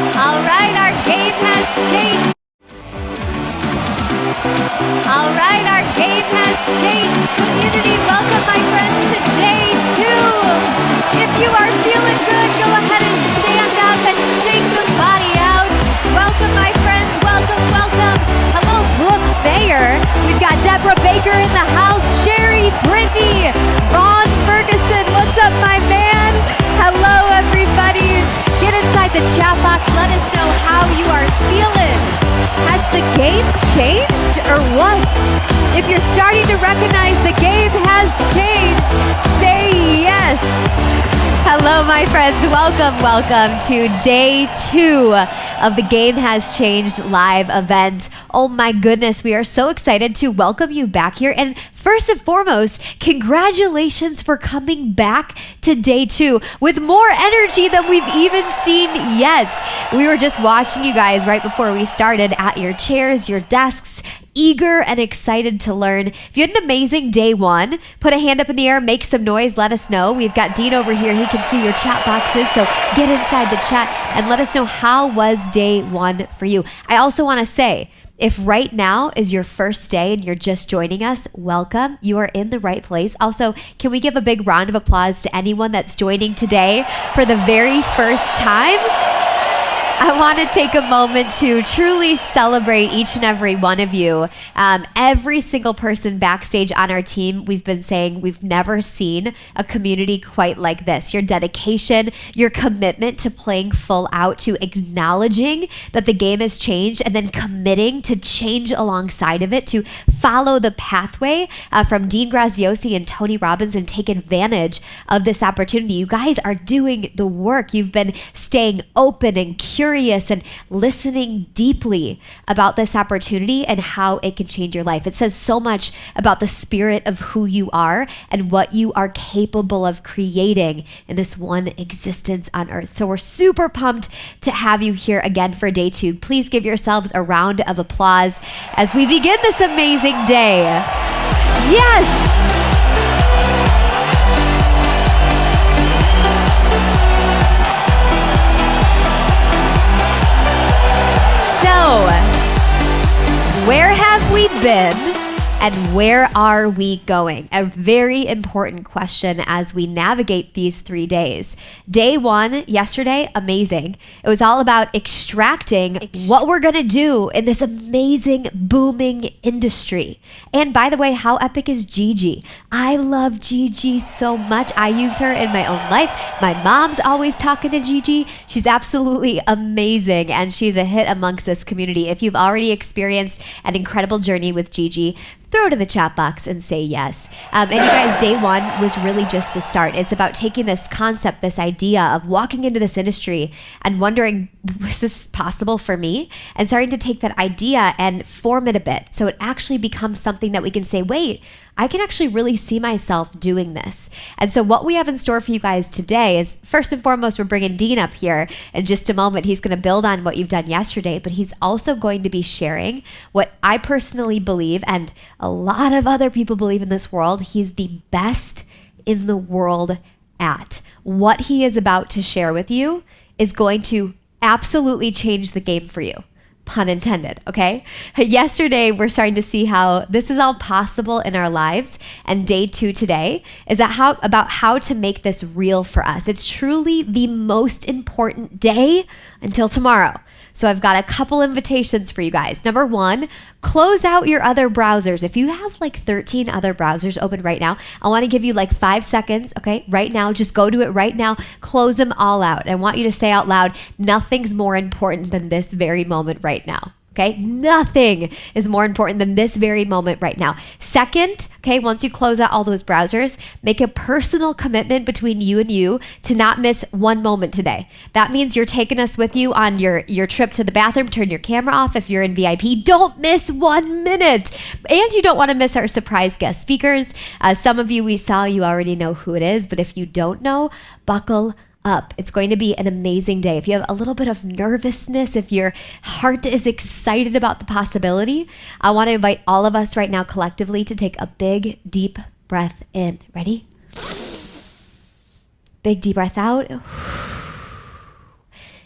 All right, our game has changed. All right, our game has changed. Community, welcome my friends to day 2. If you are feeling good, go ahead and stand up and shake the body out. Welcome my friends, welcome, welcome. Hello, Brooke Thayer. We've got Deborah Baker in the house, Sherry, Brittany, Vaughn Ferguson. What's up, my man? Hello, everybody. Get inside the chat box. Let us know how you are feeling. Has the game changed or what? If you're starting to recognize the game has changed, say yes. Hello, my friends. Welcome to day 2 of the Game Has Changed live event. Oh my goodness, we are so excited to welcome you back here. And first and foremost, congratulations for coming back to day 2 with more energy than we've even seen yet. We were just watching you guys right before we started at your chairs, your desks, eager and excited to learn. If you had an amazing day 1, put a hand up in the air, make some noise, let us know. We've got Dean over here. He can see your chat boxes, so get inside the chat and let us know how was day 1 for you. I also want to say, if right now is your first day and you're just joining us, welcome. You are in the right place. Also, can we give a big round of applause to anyone that's joining today for the very first time? I want to take a moment to truly celebrate each and every one of you. Every single person backstage on our team, we've been saying we've never seen a community quite like this. Your dedication, your commitment to playing full out, to acknowledging that the game has changed and then committing to change alongside of it, to follow the pathway from Dean Graziosi and Tony Robbins and take advantage of this opportunity. You guys are doing the work. You've been staying open and curious and listening deeply about this opportunity and how it can change your life. It says so much about the spirit of who you are and what you are capable of creating in this one existence on earth. So we're super pumped to have you here again for day 2. Please give yourselves a round of applause as we begin this amazing day. Yes! So, where have we been and where are we going? A very important question as we navigate these 3 days. Day 1, yesterday, amazing. It was all about extracting what we're gonna do in this amazing, booming industry. And by the way, how epic is Gigi? I love Gigi so much. I use her in my own life. My mom's always talking to Gigi. She's absolutely amazing, and she's a hit amongst this community. If you've already experienced an incredible journey with Gigi, throw it in the chat box and say yes. And you guys, day 1 was really just the start. It's about taking this concept, this idea of walking into this industry and wondering, was this possible for me? And starting to take that idea and form it a bit so it actually becomes something that we can say, wait, I can actually really see myself doing this. And so what we have in store for you guys today is, first and foremost, we're bringing Dean up here in just a moment. He's going to build on what you've done yesterday, but he's also going to be sharing what I personally believe, and a lot of other people believe in this world, he's the best in the world at. What he is about to share with you is going to absolutely change the game for you. Pun intended, okay? Yesterday, we're starting to see how this is all possible in our lives, and day 2 today is about how to make this real for us. It's truly the most important day until tomorrow. So I've got a couple invitations for you guys. Number 1, close out your other browsers. If you have like 13 other browsers open right now, I want to give you like 5 seconds, okay? Right now, just go to it right now. Close them all out. I want you to say out loud, nothing's more important than this very moment right now. Okay, nothing is more important than this very moment right now. Second, okay, once you close out all those browsers, make a personal commitment between you and you to not miss one moment today. That means you're taking us with you on your trip to the bathroom. Turn your camera off if you're in VIP. Don't miss 1 minute. And you don't want to miss our surprise guest speakers. Some of you we saw, you already know who it is, but if you don't know, buckle up. It's going to be an amazing day. If you have a little bit of nervousness, if your heart is excited about the possibility, I want to invite all of us right now collectively to take a big, deep breath in. Ready? Big, deep breath out.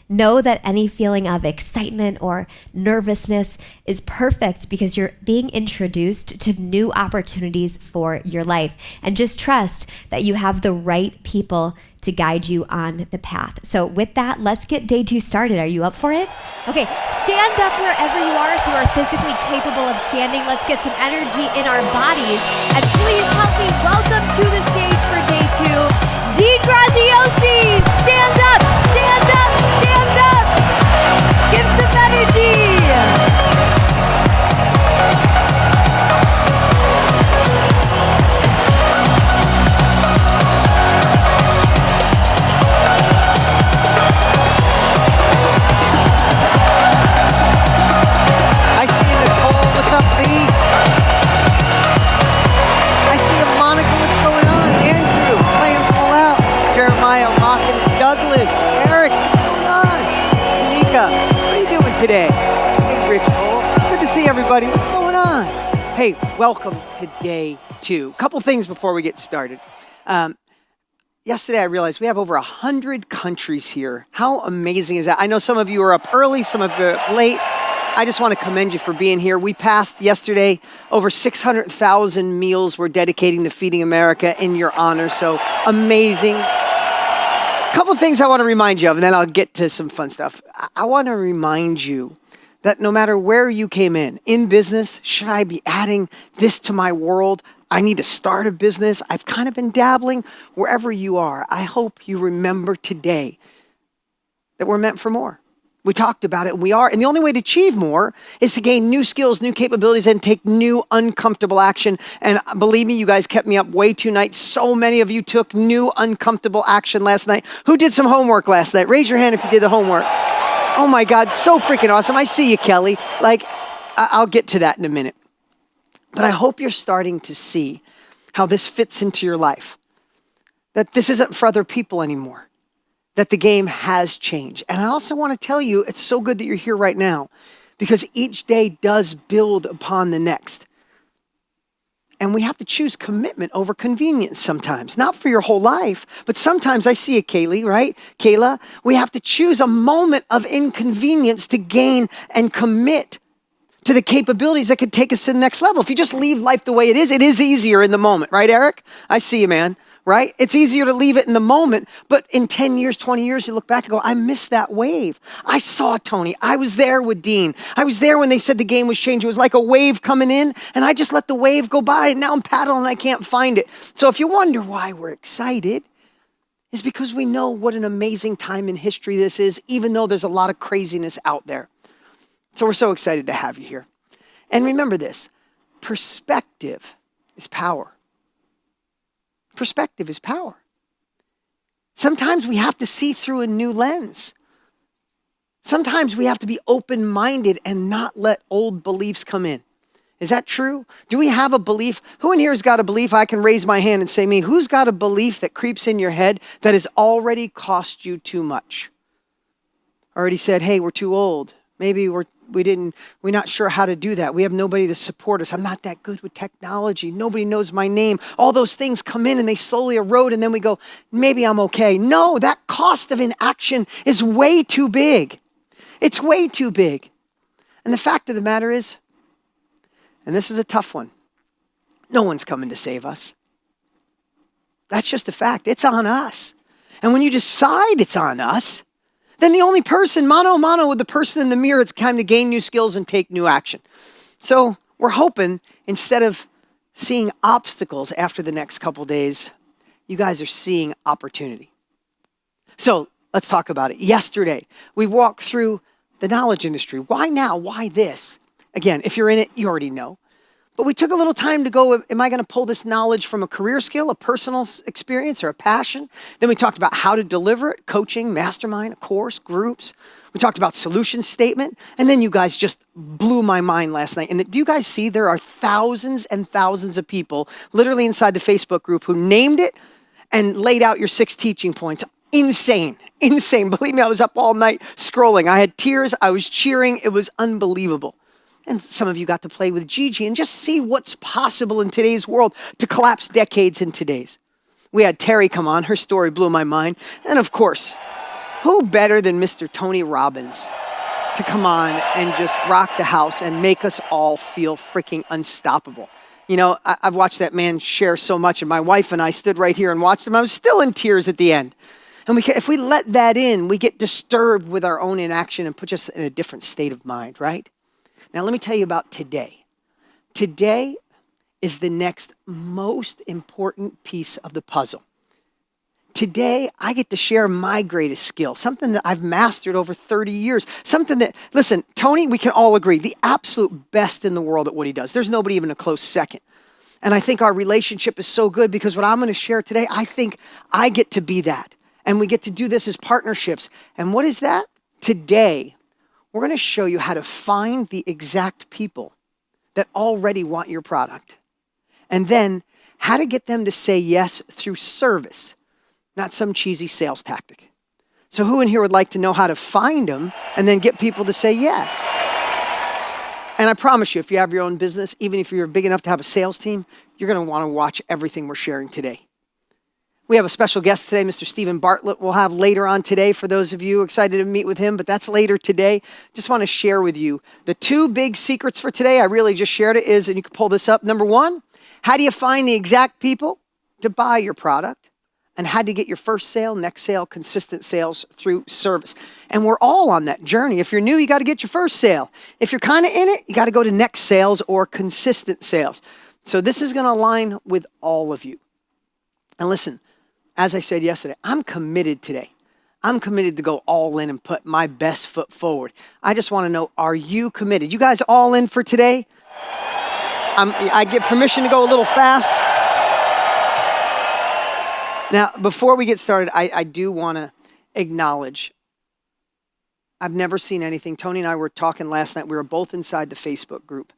Know that any feeling of excitement or nervousness is perfect because you're being introduced to new opportunities for your life. And just trust that you have the right people to guide you on the path. So with that, let's get day 2 started. Are you up for it? Okay, stand up wherever you are. If you are physically capable of standing, let's get some energy in our bodies. And please help me welcome to the stage for day 2, Dean Graziosi. Stand up, stand up, stand up. Give some energy. I see Nicole, what's up, Lee? I see a Monica, what's going on? Andrew, playing full out. Jeremiah, rocking it. Douglas, Eric, what's going on? Tanika, what are you doing today? Hey, Rich Cole, good to see everybody. What's going on? Hey, welcome to day 2. Couple things before we get started. Yesterday, I realized we have over 100 countries here. How amazing is that? I know some of you are up early, some of you are up late. I just want to commend you for being here. We passed yesterday over 600,000 meals we're dedicating to Feeding America in your honor. So amazing. A couple of things I want to remind you of, and then I'll get to some fun stuff. I want to remind you that no matter where you came in business, should I be adding this to my world? I need to start a business. I've kind of been dabbling. Wherever you are, I hope you remember today that we're meant for more. We talked about it, and we are. And the only way to achieve more is to gain new skills, new capabilities, and take new uncomfortable action. And believe me, you guys kept me up way too nights. So many of you took new uncomfortable action last night. Who did some homework last night? Raise your hand if you did the homework. Oh my God, so freaking awesome. I see you, Kelly. I'll get to that in a minute. But I hope you're starting to see how this fits into your life. That this isn't for other people anymore. That the game has changed. And I also want to tell you, it's so good that you're here right now because each day does build upon the next. And we have to choose commitment over convenience sometimes, not for your whole life, but sometimes I see it, Kaylee, right? Kayla, we have to choose a moment of inconvenience to gain and commit to the capabilities that could take us to the next level. If you just leave life the way it is easier in the moment, right, Eric? I see you, man. Right? It's easier to leave it in the moment, but in 10 years, 20 years, you look back and go, I missed that wave. I saw Tony. I was there with Dean. I was there when they said the game was changing. It was like a wave coming in, and I just let the wave go by, and now I'm paddling and I can't find it. So if you wonder why we're excited, it's because we know what an amazing time in history this is, even though there's a lot of craziness out there. So we're so excited to have you here. And remember this, perspective is power. Perspective is power. Sometimes we have to see through a new lens. Sometimes we have to be open-minded and not let old beliefs come in. Is that true? Do we have a belief? Who in here has got a belief? I can raise my hand and say me. Who's got a belief that creeps in your head that has already cost you too much? Already said, hey, we're too old. Maybe we're not sure how to do that. We have nobody to support us. I'm not that good with technology. Nobody knows my name. All those things come in and they slowly erode, and then we go, maybe I'm okay. No, that cost of inaction is way too big. It's way too big. And the fact of the matter is, and this is a tough one, no one's coming to save us. That's just a fact. It's on us. And when you decide it's on us, then the only person, mano a mano with the person in the mirror, it's time to gain new skills and take new action. So we're hoping instead of seeing obstacles after the next couple days, you guys are seeing opportunity. So let's talk about it. Yesterday, we walked through the knowledge industry. Why now? Why this? Again, if you're in it, you already know. But we took a little time to go, am I going to pull this knowledge from a career skill, a personal experience, or a passion? Then we talked about how to deliver it, coaching, mastermind, a course, groups. We talked about solution statement. And then you guys just blew my mind last night. And do you guys see there are thousands and thousands of people literally inside the Facebook group who named it and laid out your 6 teaching points. Insane. Believe me, I was up all night scrolling. I had tears. I was cheering. It was unbelievable. And some of you got to play with Gigi and just see what's possible in today's world to collapse decades in today's. We had Terry come on. Her story blew my mind. And of course, Who better than Mr. Tony Robbins to come on and just rock the house and make us all feel freaking unstoppable? You know, I've watched that man share so much, and my wife and I stood right here and watched him. I was still in tears at the end. And if we let that in, we get disturbed with our own inaction and put us in a different state of mind, right? Now, let me tell you about today. Today is the next most important piece of the puzzle. Today, I get to share my greatest skill, something that I've mastered over 30 years, something that, listen, Tony, we can all agree, the absolute best in the world at what he does. There's nobody even a close second. And I think our relationship is so good because what I'm going to share today, I think I get to be that. And we get to do this as partnerships. And what is that? Today, we're going to show you how to find the exact people that already want your product. And then how to get them to say yes through service. Not some cheesy sales tactic. So who in here would like to know how to find them and then get people to say yes? And I promise you, if you have your own business, even if you're big enough to have a sales team, you're going to want to watch everything we're sharing today. We have a special guest today, Mr. Stephen Bartlett. We'll have later on today for those of you excited to meet with him, but that's later today. Just want to share with you the two big secrets for today. I really just shared it is, and you can pull this up. Number one, how do you find the exact people to buy your product? And how to get your first sale, next sale, consistent sales through service. And we're all on that journey. If you're new, you got to get your first sale. If you're kind of in it, you got to go to next sales or consistent sales. So this is going to align with all of you. And listen, as I said yesterday, I'm committed today. I'm committed to go all in and put my best foot forward. I just want to know, are you committed? You guys all in for today? I get permission to go a little fast. Now, before we get started, I do want to acknowledge, I've never seen anything. Tony and I were talking last night. We were both inside the Facebook group.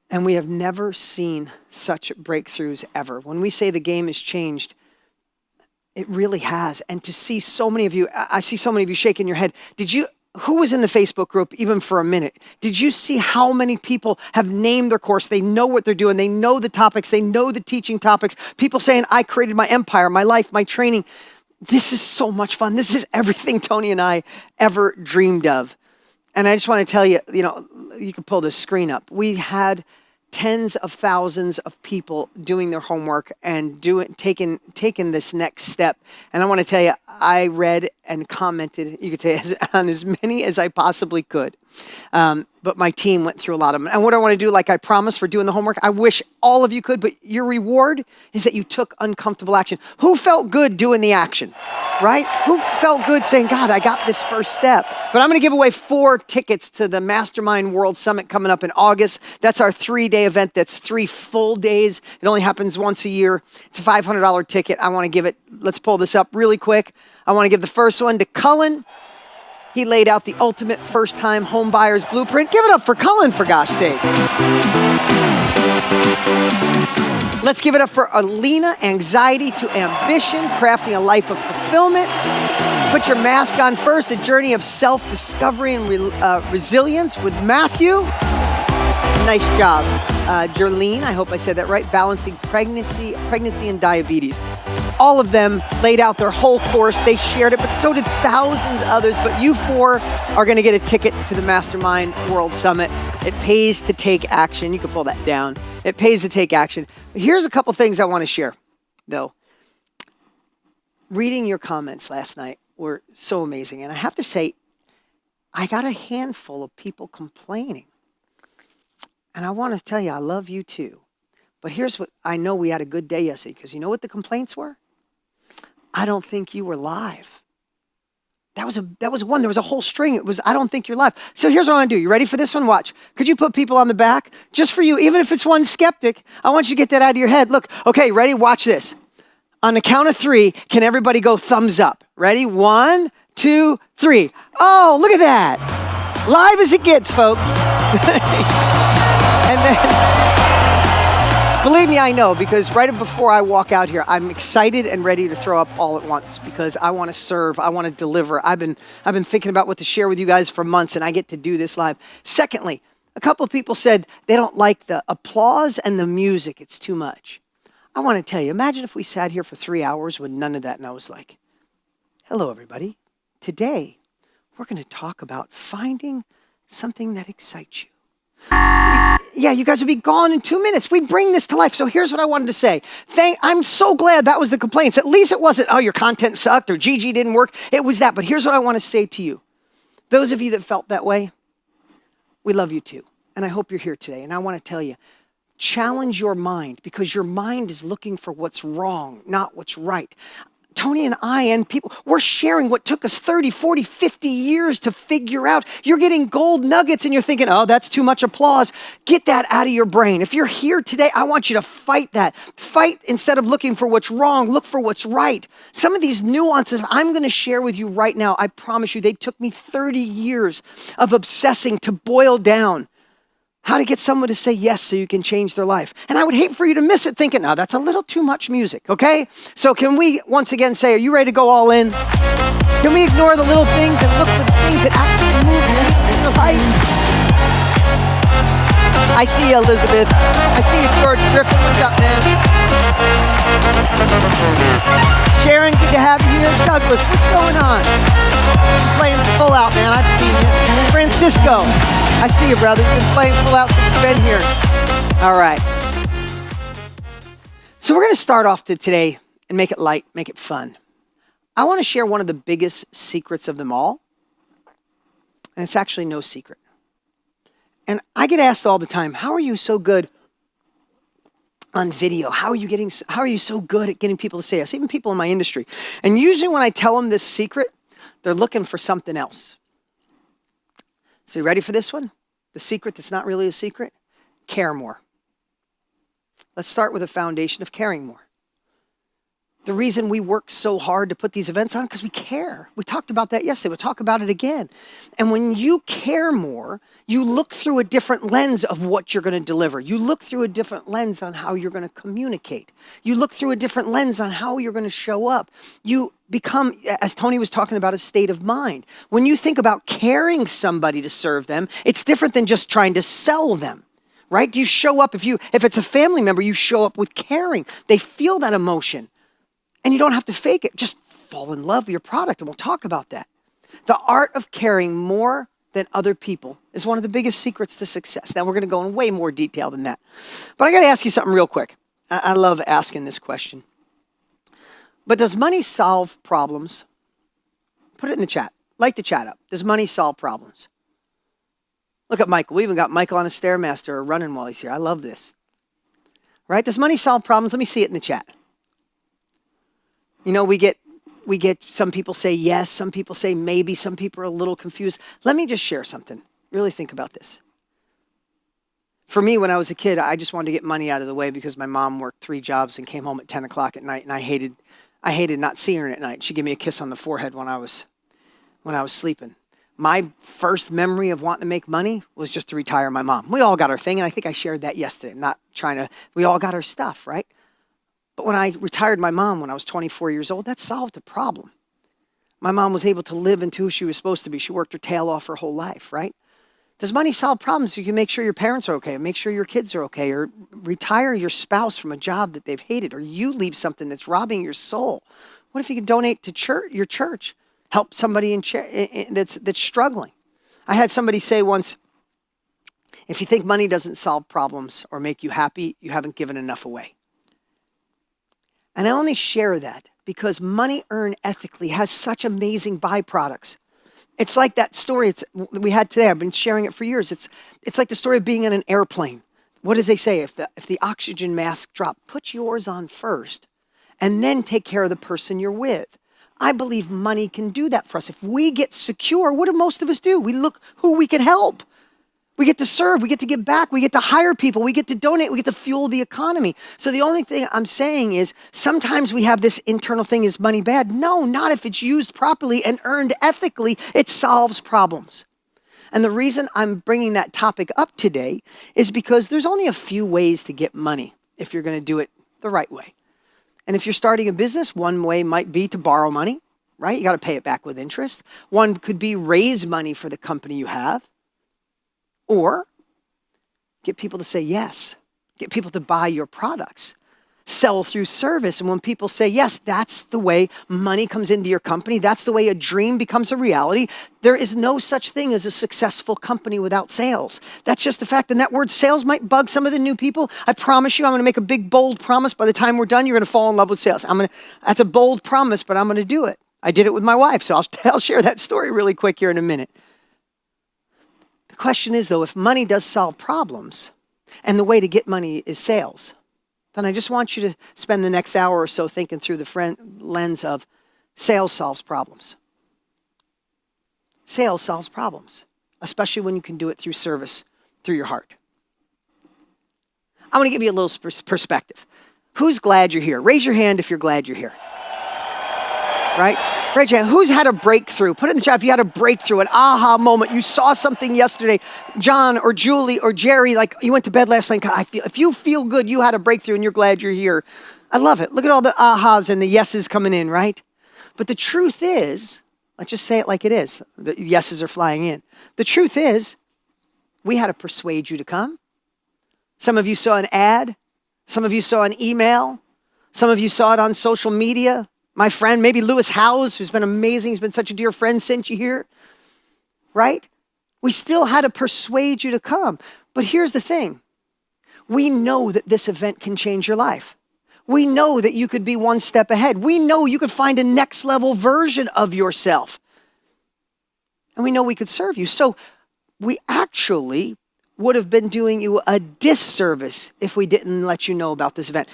And we have never seen such breakthroughs ever. When we say the game has changed, it really has. And to see so many of you, I see so many of you shaking your head. Who was in the Facebook group even for a minute? Did you see how many people have named their course? They know what they're doing. They know the topics. They know the teaching topics. People saying, I created my empire, my life, my training. This is so much fun. This is everything Tony and I ever dreamed of. And I just want to tell you, you can pull this screen up. We had tens of thousands of people doing their homework and taking this next step. And I want to tell you, I read and commented, you could say, on as many as I possibly could. But my team went through a lot of them. And what I want to do, like I promised for doing the homework, I wish all of you could, but your reward is that you took uncomfortable action. Who felt good doing the action, right? Who felt good saying, God, I got this first step? But I'm going to give away 4 tickets to the Mastermind World Summit coming up in August. That's our 3-day event. That's 3 full days. It only happens once a year. It's a $500 ticket. I want to give it, let's pull this up really quick. I want to give the first one to Cullen. He laid out the ultimate first-time home buyer's blueprint. Give it up for Cullen, for gosh sakes. Let's give it up for Alina, anxiety to ambition, crafting a life of fulfillment. Put your mask on first, a journey of self-discovery and resilience with Matthew. Nice job. Jerlene, I hope I said that right, balancing pregnancy and diabetes. All of them laid out their whole course. They shared it, but so did thousands of others. But you 4 are going to get a ticket to the Mastermind World Summit. It pays to take action. You can pull that down. It pays to take action. Here's a couple things I want to share, though. Reading your comments last night were so amazing. And I have to say, I got a handful of people complaining. And I want to tell you, I love you too. But here's what I know, we had a good day yesterday, because you know what the complaints were? I don't think you were live. That was one. There was a whole string. It was, I don't think you're live. So here's what I want to do. You ready for this one? Watch. Could you put people on the back? Just for you, even if it's one skeptic, I want you to get that out of your head. Look, okay, ready? Watch this. On the count of 3, can everybody go thumbs up? Ready? 1, 2, 3. Oh, look at that. Live as it gets, folks. And then... Believe me, I know, because right before I walk out here, I'm excited and ready to throw up all at once because I want to serve, I want to deliver. I've been thinking about what to share with you guys for months, and I get to do this live. Secondly, a couple of people said they don't like the applause and the music. It's too much. I want to tell you, imagine if we sat here for 3 hours with none of that, and I was like, hello, everybody. today we're going to talk about finding something that excites you. Yeah, you guys will be gone in 2 minutes. We bring this to life. So here's what I wanted to say. I'm so glad that was the complaints. At least it wasn't, oh, your content sucked or Gigi didn't work. It was that. But here's what I want to say to you. Those of you that felt that way, we love you too. And I hope you're here today. And I want to tell you, challenge your mind, because your mind is looking for what's wrong, not what's right. Tony and I and people, we're sharing what took us 30, 40, 50 years to figure out. You're getting gold nuggets and you're thinking, oh, that's too much applause. Get that out of your brain. If you're here today, I want you to fight that. Fight instead of looking for what's wrong, look for what's right. Some of these nuances I'm going to share with you right now, I promise you, they took me 30 years of obsessing to boil down how to get someone to say yes so you can change their life. And I would hate for you to miss it thinking, that's a little too much music, okay? So can we once again say, are you ready to go all in? Can we ignore the little things and look for the things that actually move in your life? I see you, Elizabeth. I see you, George Griffin. What's up, man? Sharon, good to have you here. Douglas, what's going on? You're playing full out, man. I've seen you. Francisco, I see you, brother. You've been playing full out since you've been here. All right. So we're going to start off today and make it light, make it fun. I want to share one of the biggest secrets of them all. And it's actually no secret. And I get asked all the time, how are you so good on video? How are you so good at getting people to say yes? Even people in my industry. And usually when I tell them this secret, they're looking for something else. So you ready for this one? The secret that's not really a secret? Care more. Let's start with a foundation of caring more. The reason we work so hard to put these events on, because we care. We talked about that yesterday. We'll talk about it again. And when you care more, you look through a different lens of what you're going to deliver. You look through a different lens on how you're going to communicate. You look through a different lens on how you're going to show up. You become, as Tony was talking about, a state of mind. When you think about caring somebody to serve them, it's different than just trying to sell them. Right? Do you show up, if it's a family member, you show up with caring. They feel that emotion. And you don't have to fake it. Just fall in love with your product, and we'll talk about that. The art of caring more than other people is one of the biggest secrets to success. Now, we're going to go in way more detail than that. But I got to ask you something real quick. I love asking this question. But does money solve problems? Put it in the chat. Light the chat up. Does money solve problems? Look at Michael. We even got Michael on a Stairmaster or running while he's here. I love this. Right? Does money solve problems? Let me see it in the chat. You know, we get some people say yes, some people say maybe, some people are a little confused. Let me just share something. Really think about this. For me, when I was a kid, I just wanted to get money out of the way because my mom worked 3 jobs and came home at 10 o'clock at night, and I hated not seeing her at night. She'd give me a kiss on the forehead when I was sleeping. My first memory of wanting to make money was just to retire my mom. We all got our thing, and I think I shared that yesterday. We all got our stuff, right? But when I retired my mom when I was 24 years old, that solved a problem. My mom was able to live into who she was supposed to be. She worked her tail off her whole life, right? Does money solve problems? You can make sure your parents are okay, make sure your kids are okay, or retire your spouse from a job that they've hated, or you leave something that's robbing your soul. What if you could donate to your church, help somebody that's struggling? I had somebody say once, if you think money doesn't solve problems or make you happy, you haven't given enough away. And I only share that because money earned ethically has such amazing byproducts. It's like that story we had today. I've been sharing it for years. It's like the story of being in an airplane. What does they say? If the oxygen mask drop, put yours on first and then take care of the person you're with. I believe money can do that for us. If we get secure, what do most of us do? We look who we can help. We get to serve, we get to give back, we get to hire people, we get to donate, we get to fuel the economy. So the only thing I'm saying is sometimes we have this internal thing, is money bad? No, not if it's used properly and earned ethically. It solves problems. And the reason I'm bringing that topic up today is because there's only a few ways to get money if you're going to do it the right way. And if you're starting a business, one way might be to borrow money, right? You got to pay it back with interest. One could be raise money for the company you have. Or get people to say yes. Get people to buy your products. sell through service. And when people say, yes, that's the way money comes into your company, that's the way a dream becomes a reality, there is no such thing as a successful company without sales. That's just a fact. And that word sales might bug some of the new people. I promise you, I'm going to make a big, bold promise. By the time we're done, you're going to fall in love with sales. That's a bold promise, but I'm going to do it. I did it with my wife, so I'll share that story really quick here in a minute. The question is, though, if money does solve problems, and the way to get money is sales, then I just want you to spend the next hour or so thinking through the lens of sales solves problems. Sales solves problems, especially when you can do it through service, through your heart. I want to give you a little perspective. Who's glad you're here? Raise your hand if you're glad you're here. Right? Raise your hand. Who's had a breakthrough? Put it in the chat if you had a breakthrough, an aha moment. You saw something yesterday. John or Julie or Jerry, like you went to bed last night. God, if you feel good, you had a breakthrough and you're glad you're here. I love it. Look at all the ahas and the yeses coming in, right? But the truth is, let's just say it like it is. The yeses are flying in. The truth is, we had to persuade you to come. Some of you saw an ad. Some of you saw an email. Some of you saw it on social media. My friend, maybe Lewis Howes, who's been amazing. He's been such a dear friend, sent you here, right? We still had to persuade you to come. But here's the thing. We know that this event can change your life. We know that you could be one step ahead. We know you could find a next level version of yourself. And we know we could serve you. So we actually would have been doing you a disservice if we didn't let you know about this event.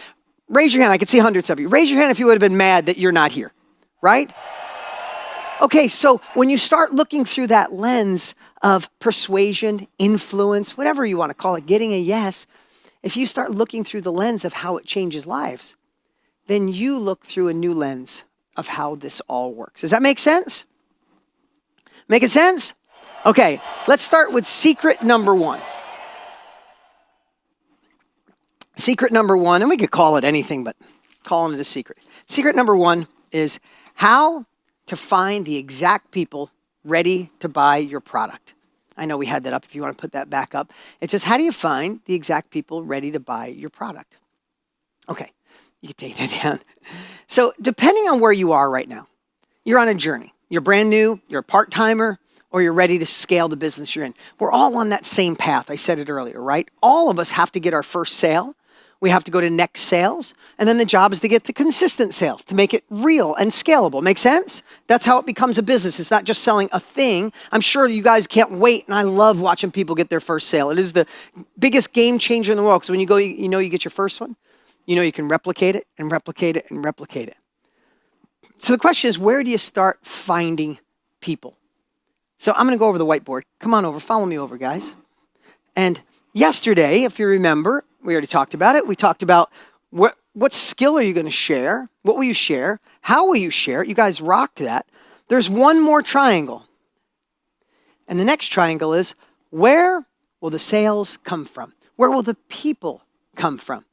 Raise your hand. I can see hundreds of you. Raise your hand if you would have been mad that you're not here, right? Okay, so when you start looking through that lens of persuasion, influence, whatever you want to call it, getting a yes, if you start looking through the lens of how it changes lives, then you look through a new lens of how this all works. Does that make sense? Making sense? Okay, let's start with secret number one. Secret number one, and we could call it anything, but calling it a secret. Secret number one is how to find the exact people ready to buy your product. I know we had that up. If you want to put that back up. It's just how do you find the exact people ready to buy your product? Okay, you can take that down. So depending on where you are right now, you're on a journey. You're brand new, you're a part-timer, or you're ready to scale the business you're in. We're all on that same path. I said it earlier, right? All of us have to get our first sale. We have to go to next sales. And then the job is to get to consistent sales, to make it real and scalable. Make sense? That's how it becomes a business. It's not just selling a thing. I'm sure you guys can't wait. And I love watching people get their first sale. It is the biggest game changer in the world. Because when you go, you know you get your first one. You know you can replicate it and replicate it and replicate it. So the question is, where do you start finding people? So I'm going to go over the whiteboard. Come on over. Follow me over, guys. And yesterday, if you remember, we already talked about it. We talked about what skill are you going to share? What will you share? How will you share? You guys rocked that. There's one more triangle. And the next triangle is, where will the sales come from? Where will the people come from?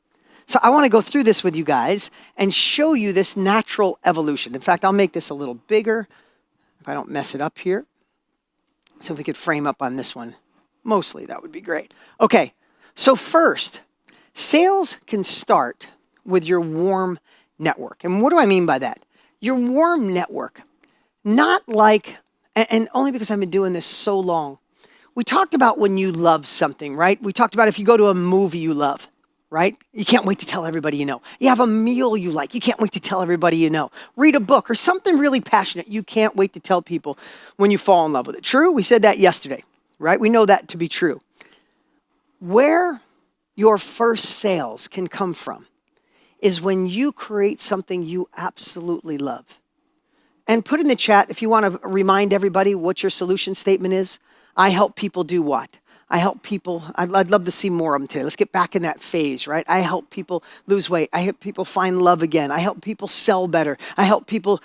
So I want to go through this with you guys and show you this natural evolution. In fact, I'll make this a little bigger if I don't mess it up here. So if we could frame up on this one, mostly, that would be great. Okay, so first, sales can start with your warm network. And what do I mean by that? Your warm network, not like, and only because I've been doing this so long. We talked about when you love something, right? We talked about if you go to a movie you love, right? You can't wait to tell everybody you know. You have a meal you like. You can't wait to tell everybody you know. Read a book or something really passionate. You can't wait to tell people when you fall in love with it. True? We said that yesterday, right? We know that to be true. Where your first sales can come from is when you create something you absolutely love. And put in the chat if you want to remind everybody what your solution statement is. I help people do what? I help people, I'd love to see more of them today. Let's get back in that phase, right? I help people lose weight. I help people find love again. I help people sell better. I help people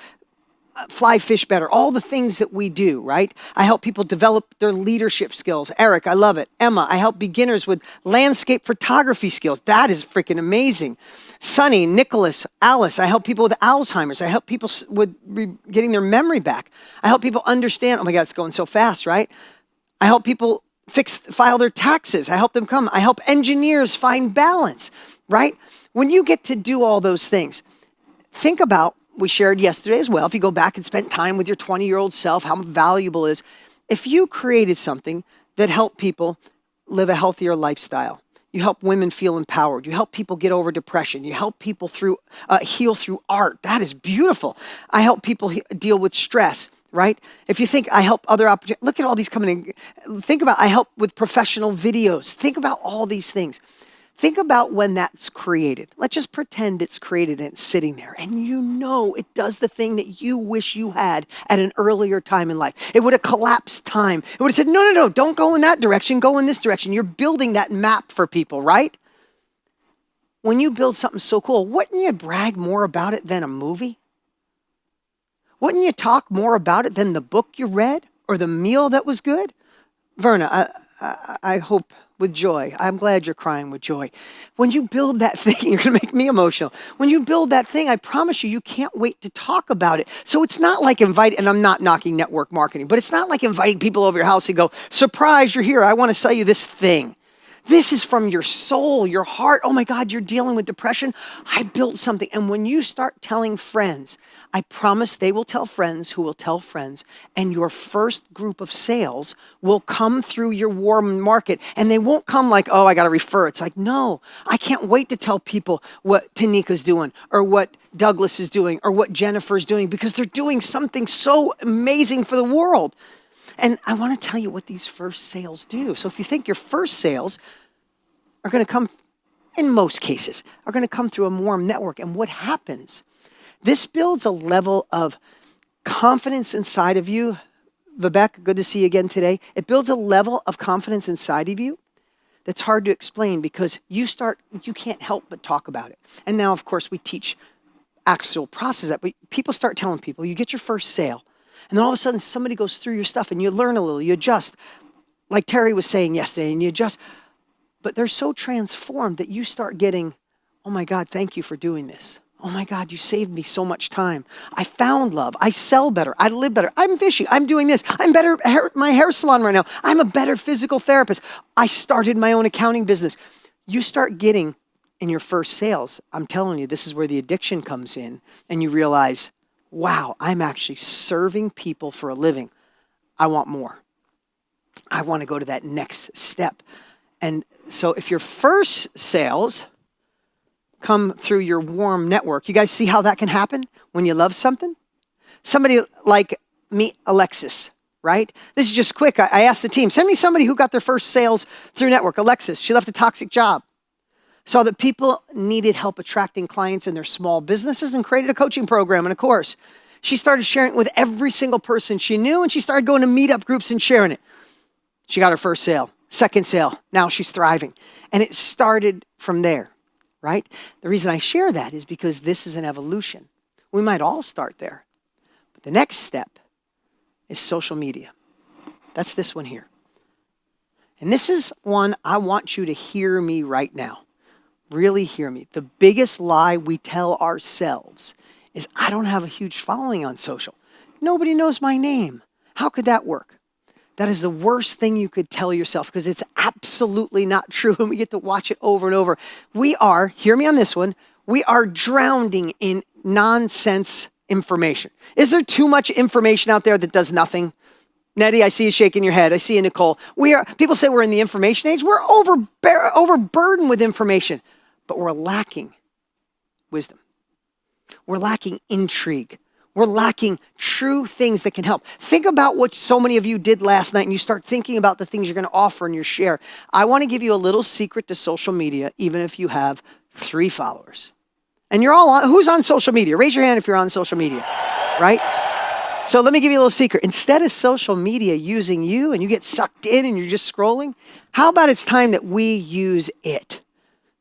fly fish better. All the things that we do, right? I help people develop their leadership skills. Eric, I love it. Emma, I help beginners with landscape photography skills. That is freaking amazing. Sunny, Nicholas, Alice, I help people with Alzheimer's. I help people with getting their memory back. I help people understand, oh my God, it's going so fast, right? I help people file their taxes. I help them come. I help engineers find balance, right? When you get to do all those things, think about, we shared yesterday as well, if you go back and spend time with your 20-year-old self, how valuable it is. If you created something that helped people live a healthier lifestyle, you help women feel empowered, you help people get over depression, you help people heal through art. That is beautiful. I help people deal with stress, right? If you think I help other opportunities, look at all these coming in. Think about I help with professional videos. Think about all these things. Think about when that's created. Let's just pretend it's created and it's sitting there. And you know it does the thing that you wish you had at an earlier time in life. It would have collapsed time. It would have said, no, don't go in that direction, go in this direction. You're building that map for people, right? When you build something so cool, wouldn't you brag more about it than a movie? Wouldn't you talk more about it than the book you read or the meal that was good? Verna, I hope with joy. I'm glad you're crying with joy. When you build that thing, you're going to make me emotional. When you build that thing, I promise you, you can't wait to talk about it. So it's not like and I'm not knocking network marketing, but it's not like inviting people over your house and go, surprise, you're here. I want to sell you this thing. This is from your soul, your heart. Oh my God, you're dealing with depression. I built something. And when you start telling friends, I promise they will tell friends who will tell friends, and your first group of sales will come through your warm market. And they won't come like, oh, I got to refer. It's like, no, I can't wait to tell people what Tanika's doing or what Douglas is doing or what Jennifer's doing, because they're doing something so amazing for the world. And I want to tell you what these first sales do. So if you think your first sales are going to come, in most cases, are going to come through a warm network. And what happens? This builds a level of confidence inside of you. Vivek, good to see you again today. It builds a level of confidence inside of you that's hard to explain, because you can't help but talk about it. And now, of course, we teach actual process that, but people start telling people, you get your first sale, and then all of a sudden somebody goes through your stuff and you learn a little, you adjust, like Terry was saying yesterday, and you adjust. But they're so transformed that you start getting, oh my God, thank you for doing this. Oh my God, you saved me so much time. I found love. I sell better. I live better. I'm fishy. I'm doing this. I'm better at my hair salon right now. I'm a better physical therapist. I started my own accounting business. You start getting in your first sales. I'm telling you, this is where the addiction comes in, and you realize, wow, I'm actually serving people for a living. I want more. I want to go to that next step. And so if your first sales come through your warm network, you guys see how that can happen when you love something? Somebody like me, Alexis, right? This is just quick. I asked the team, send me somebody who got their first sales through network. Alexis, she left a toxic job, saw that people needed help attracting clients in their small businesses, and created a coaching program and a course. She started sharing it with every single person she knew, and she started going to meetup groups and sharing it. She got her first sale, second sale. Now she's thriving. And it started from there, right? The reason I share that is because this is an evolution. We might all start there. But the next step is social media. That's this one here. And this is one I want you to hear me right now. Really hear me. The biggest lie we tell ourselves is, I don't have a huge following on social. Nobody knows my name. How could that work? That is the worst thing you could tell yourself, because it's absolutely not true, and we get to watch it over and over. We are, hear me on this one, we are drowning in nonsense information. Is there too much information out there that does nothing? Nettie, I see you shaking your head. I see you, Nicole. People say we're in the information age. We're overburdened with information, but we're lacking wisdom. We're lacking intrigue. We're lacking true things that can help. Think about what so many of you did last night, and you start thinking about the things you're going to offer in your share. I want to give you a little secret to social media, even if you have 3 followers. And you're all on, who's on social media? Raise your hand if you're on social media, right? So let me give you a little secret. Instead of social media using you and you get sucked in and you're just scrolling, how about it's time that we use it?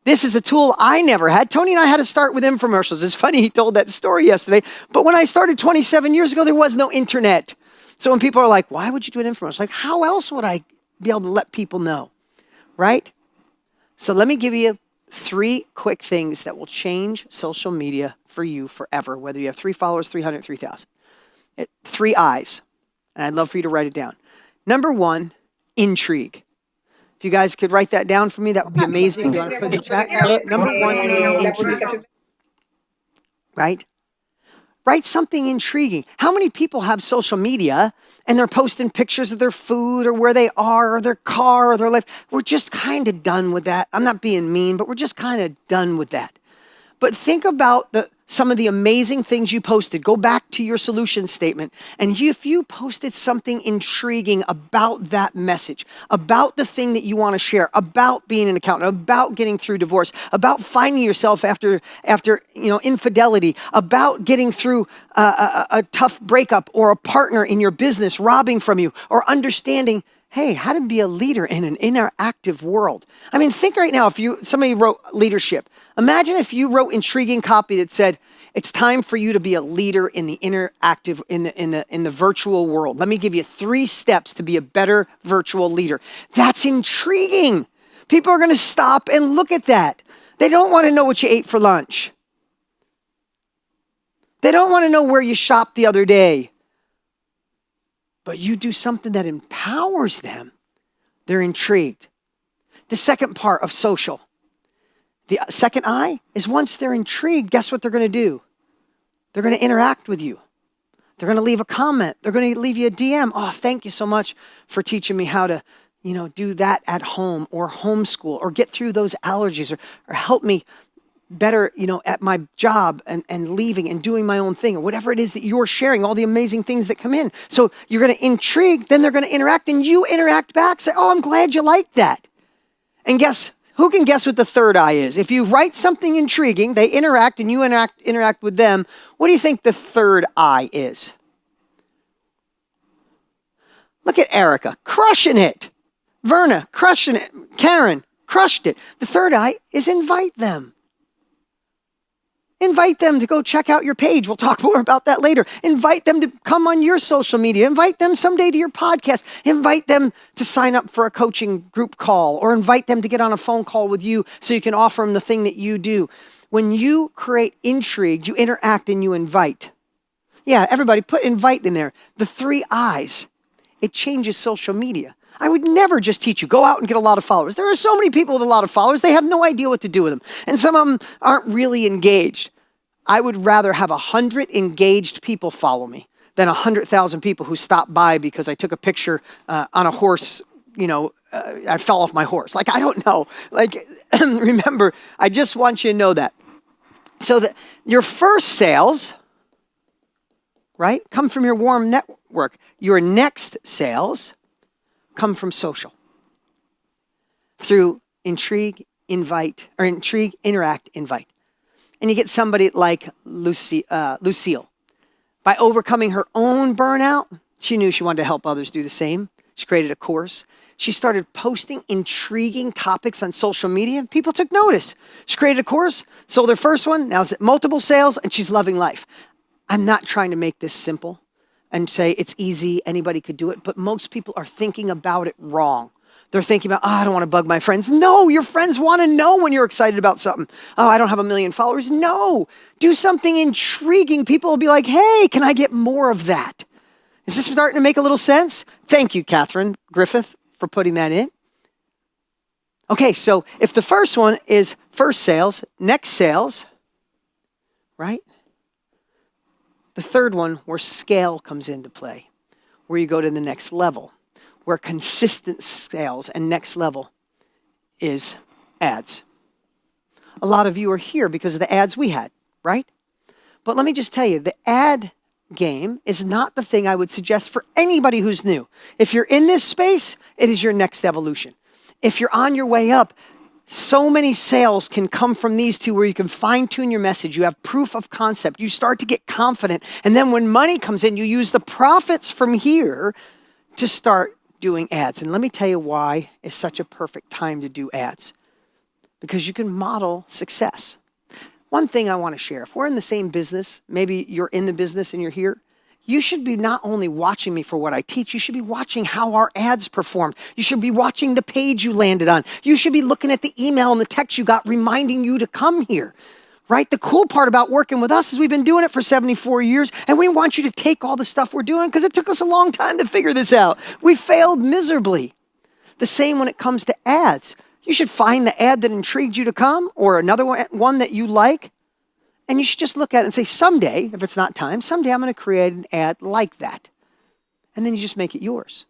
This is a tool I never had. Tony and I had to start with infomercials. It's funny he told that story yesterday. But when I started 27 years ago, there was no internet. So when people are like, why would you do an infomercial? Like, how else would I be able to let people know, right? So let me give you 3 quick things that will change social media for you forever, whether you have 3 followers, 300, 3,000. 3 I's, and I'd love for you to write it down. Number 1, intrigue. If you guys could write that down for me, that would be amazing. If you want to put in the chat. Number one is intrigue, right? Write something intriguing. How many people have social media and they're posting pictures of their food or where they are or their car or their life? We're just kind of done with that. I'm not being mean, but we're just kind of done with that. But think about some of the amazing things you posted. Go back to your solution statement. And if you posted something intriguing about that message, about the thing that you want to share, about being an accountant, about getting through divorce, about finding yourself after infidelity, about getting through a tough breakup or a partner in your business robbing from you, or understanding, hey, how to be a leader in an interactive world. I mean, think right now, somebody wrote leadership. Imagine if you wrote intriguing copy that said, it's time for you to be a leader in the interactive, in the virtual world. Let me give you 3 steps to be a better virtual leader. That's intriguing. People are going to stop and look at that. They don't want to know what you ate for lunch. They don't want to know where you shopped the other day. But you do something that empowers them. They're intrigued. The second part of social. The second I is once they're intrigued, guess what they're going to do? They're going to interact with you. They're going to leave a comment. They're going to leave you a DM. Oh, thank you so much for teaching me how to, do that at home or homeschool or get through those allergies or help me better, at my job and leaving and doing my own thing or whatever it is that you're sharing, all the amazing things that come in. So you're going to intrigue, then they're going to interact and you interact back. Say, oh, I'm glad you like that. And who can guess what the third I is? If you write something intriguing, they interact and you interact with them. What do you think the third I is? Look at Erica, crushing it. Verna, crushing it. Karen, crushed it. The third I is invite them. Invite them to go check out your page. We'll talk more about that later. Invite them to come on your social media. Invite them someday to your podcast. Invite them to sign up for a coaching group call or invite them to get on a phone call with you so you can offer them the thing that you do. When you create intrigue, you interact and you invite. Yeah, everybody put invite in there. The 3 I's. It changes social media. I would never just teach you, go out and get a lot of followers. There are so many people with a lot of followers, they have no idea what to do with them. And some of them aren't really engaged. I would rather have 100 engaged people follow me than 100,000 people who stop by because I took a picture on a horse, I fell off my horse. I don't know. Remember, I just want you to know that. So that your first sales, right, come from your warm network. Your next sales come from social. Through intrigue, interact, invite. And you get somebody like Lucille. By overcoming her own burnout, she knew she wanted to help others do the same. She created a course. She started posting intriguing topics on social media, and people took notice. She created a course, sold her first one, now it's at multiple sales, and she's loving life. I'm not trying to make this simple and say it's easy, anybody could do it, but most people are thinking about it wrong. They're thinking about, I don't want to bug my friends. No, your friends want to know when you're excited about something. Oh, I don't have 1 million followers. No, do something intriguing. People will be like, hey, can I get more of that? Is this starting to make a little sense? Thank you, Catherine Griffith, for putting that in. Okay, so if the first one is first sales, next sales, right? The third one, where scale comes into play, where you go to the next level, where consistent sales and next level is ads. A lot of you are here because of the ads we had, right? But let me just tell you, the ad game is not the thing I would suggest for anybody who's new. If you're in this space, it is your next evolution. If you're on your way up, so many sales can come from these two where you can fine-tune your message. You have proof of concept. You start to get confident. And then when money comes in, you use the profits from here to start doing ads. And let me tell you why it's such a perfect time to do ads. Because you can model success. One thing I want to share, if we're in the same business, maybe you're in the business and you're here, you should be not only watching me for what I teach, you should be watching how our ads performed. You should be watching the page you landed on. You should be looking at the email and the text you got reminding you to come here, right? The cool part about working with us is we've been doing it for 74 years, and we want you to take all the stuff we're doing because it took us a long time to figure this out. We failed miserably. The same when it comes to ads. You should find the ad that intrigued you to come or another one that you like. And you should just look at it and say, someday, if it's not time, someday I'm going to create an ad like that. And then you just make it yours.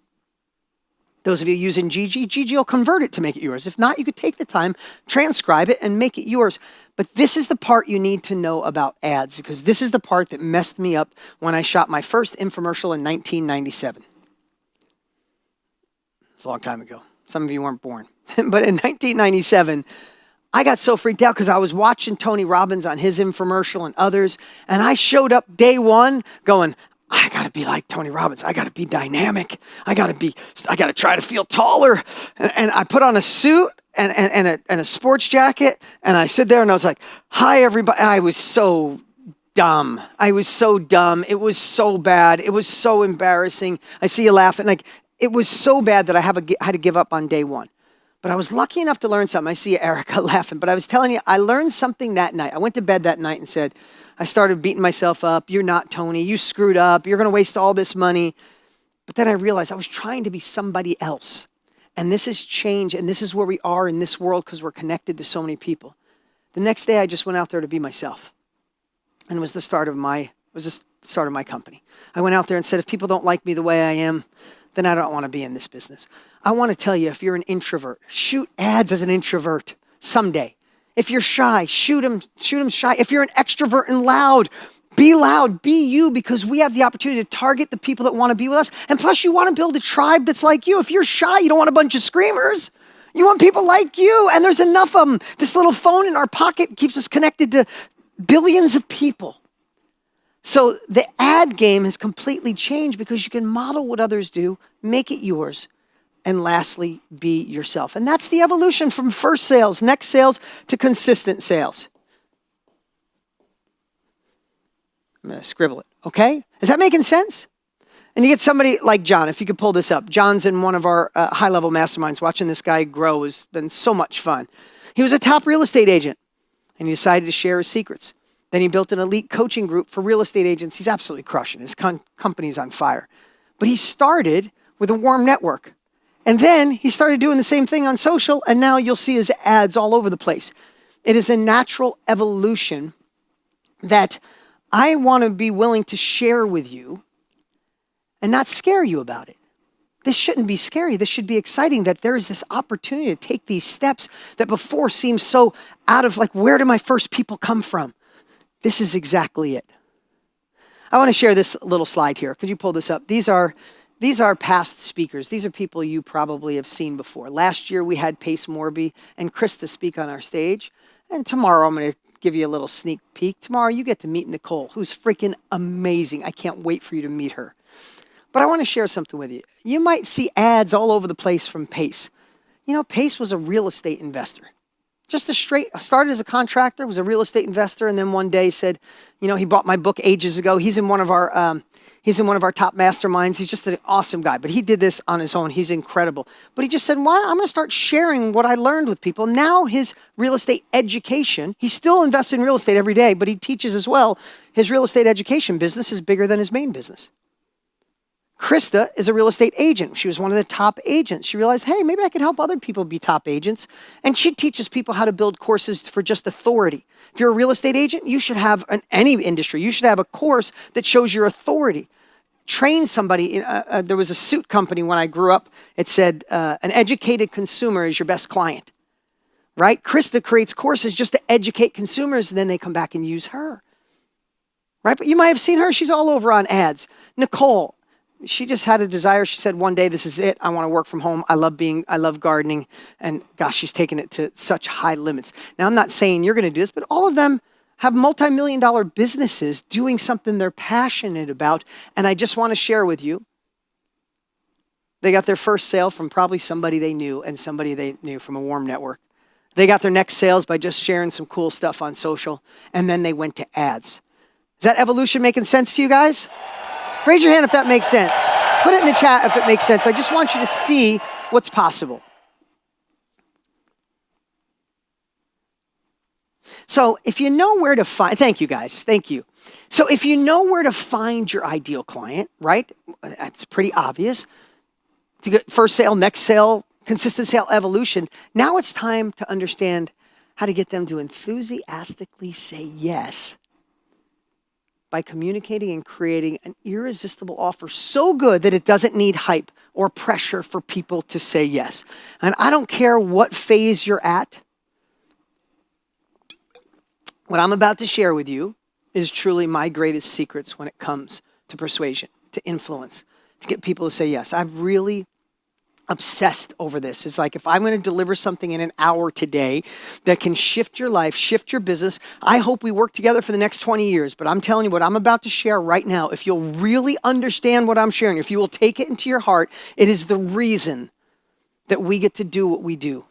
Those of you using Gigi will convert it to make it yours. If not, you could take the time, transcribe it, and make it yours. But this is the part you need to know about ads, because this is the part that messed me up when I shot my first infomercial in 1997. It's a long time ago. Some of you weren't born. But in 1997, I got so freaked out because I was watching Tony Robbins on his infomercial and others, and I showed up day one going, I got to be like Tony Robbins. I got to be dynamic. I got to try to feel taller. And I put on a suit and a sports jacket, and I sit there and I was like, hi, everybody. I was so dumb. It was so bad. It was so embarrassing. I see you laughing. Like, it was so bad that I had to give up on day one. But I was lucky enough to learn something. I see Erica laughing, but I was telling you, I learned something that night. I went to bed that night and said, I started beating myself up. You're not Tony. You screwed up. You're going to waste all this money. But then I realized I was trying to be somebody else. And this is change. And this is where we are in this world because we're connected to so many people. The next day, I just went out there to be myself. And it was the start of my company. I went out there and said, if people don't like me the way I am, then I don't want to be in this business. I want to tell you, if you're an introvert, shoot ads as an introvert someday. If you're shy, shoot them shy. If you're an extrovert and loud, be you, because we have the opportunity to target the people that want to be with us. And plus, you want to build a tribe that's like you. If you're shy, you don't want a bunch of screamers. You want people like you, and there's enough of them. This little phone in our pocket keeps us connected to billions of people. So the ad game has completely changed because you can model what others do, make it yours, and lastly, be yourself. And that's the evolution from first sales, next sales, to consistent sales. I'm going to scribble it, okay? Is that making sense? And you get somebody like John, if you could pull this up. John's in one of our high-level masterminds. Watching this guy grow has been so much fun. He was a top real estate agent, and he decided to share his secrets. Then he built an elite coaching group for real estate agents. He's absolutely crushing. His company's on fire. But he started with a warm network. And then he started doing the same thing on social, and now you'll see his ads all over the place. It is a natural evolution that I want to be willing to share with you and not scare you about it. This shouldn't be scary. This should be exciting that there is this opportunity to take these steps that before seemed so out of, like, where do my first people come from? This is exactly it. I want to share this little slide here. Could you pull this up? These are past speakers. These are people you probably have seen before. Last year, we had Pace Morby and Krista speak on our stage. And tomorrow, I'm going to give you a little sneak peek. Tomorrow, you get to meet Nicole, who's freaking amazing. I can't wait for you to meet her. But I want to share something with you. You might see ads all over the place from Pace. You know, Pace was a real estate investor. Started as a contractor, was a real estate investor, and then one day said, you know, he bought my book ages ago. He's in one of our top masterminds. He's just an awesome guy, but he did this on his own. He's incredible. But he just said, I'm going to start sharing what I learned with people. Now his real estate education, he still invests in real estate every day, but he teaches as well. His real estate education business is bigger than his main business. Krista is a real estate agent. She was one of the top agents. She realized, hey, maybe I could help other people be top agents. And she teaches people how to build courses for just authority. If you're a real estate agent, you should have, in any industry, you should have a course that shows your authority. Train somebody. There was a suit company when I grew up. It said, an educated consumer is your best client. Right? Krista creates courses just to educate consumers, and then they come back and use her. Right? But you might have seen her. She's all over on ads. Nicole. She just had a desire. She said, one day, this is it. I want to work from home. I love gardening. And gosh, she's taken it to such high limits. Now, I'm not saying you're going to do this, but all of them have multi-million-dollar businesses doing something they're passionate about. And I just want to share with you, they got their first sale from probably somebody they knew and somebody they knew from a warm network. They got their next sales by just sharing some cool stuff on social. And then they went to ads. Is that evolution making sense to you guys? Raise your hand if that makes sense. Put it in the chat if it makes sense. I just want you to see what's possible. So if you know where to find, thank you guys, thank you. So if you know where to find your ideal client, right? That's pretty obvious. To get first sale, next sale, consistent sale evolution. Now it's time to understand how to get them to enthusiastically say yes by communicating and creating an irresistible offer so good that it doesn't need hype or pressure for people to say yes. And I don't care what phase you're at. What I'm about to share with you is truly my greatest secrets when it comes to persuasion, to influence, to get people to say yes. I've really obsessed over this. It's like if I'm going to deliver something in an hour today that can shift your life, shift your business, I hope we work together for the next 20 years. But I'm telling you what I'm about to share right now, if you'll really understand what I'm sharing, if you will take it into your heart, it is the reason that we get to do what we do.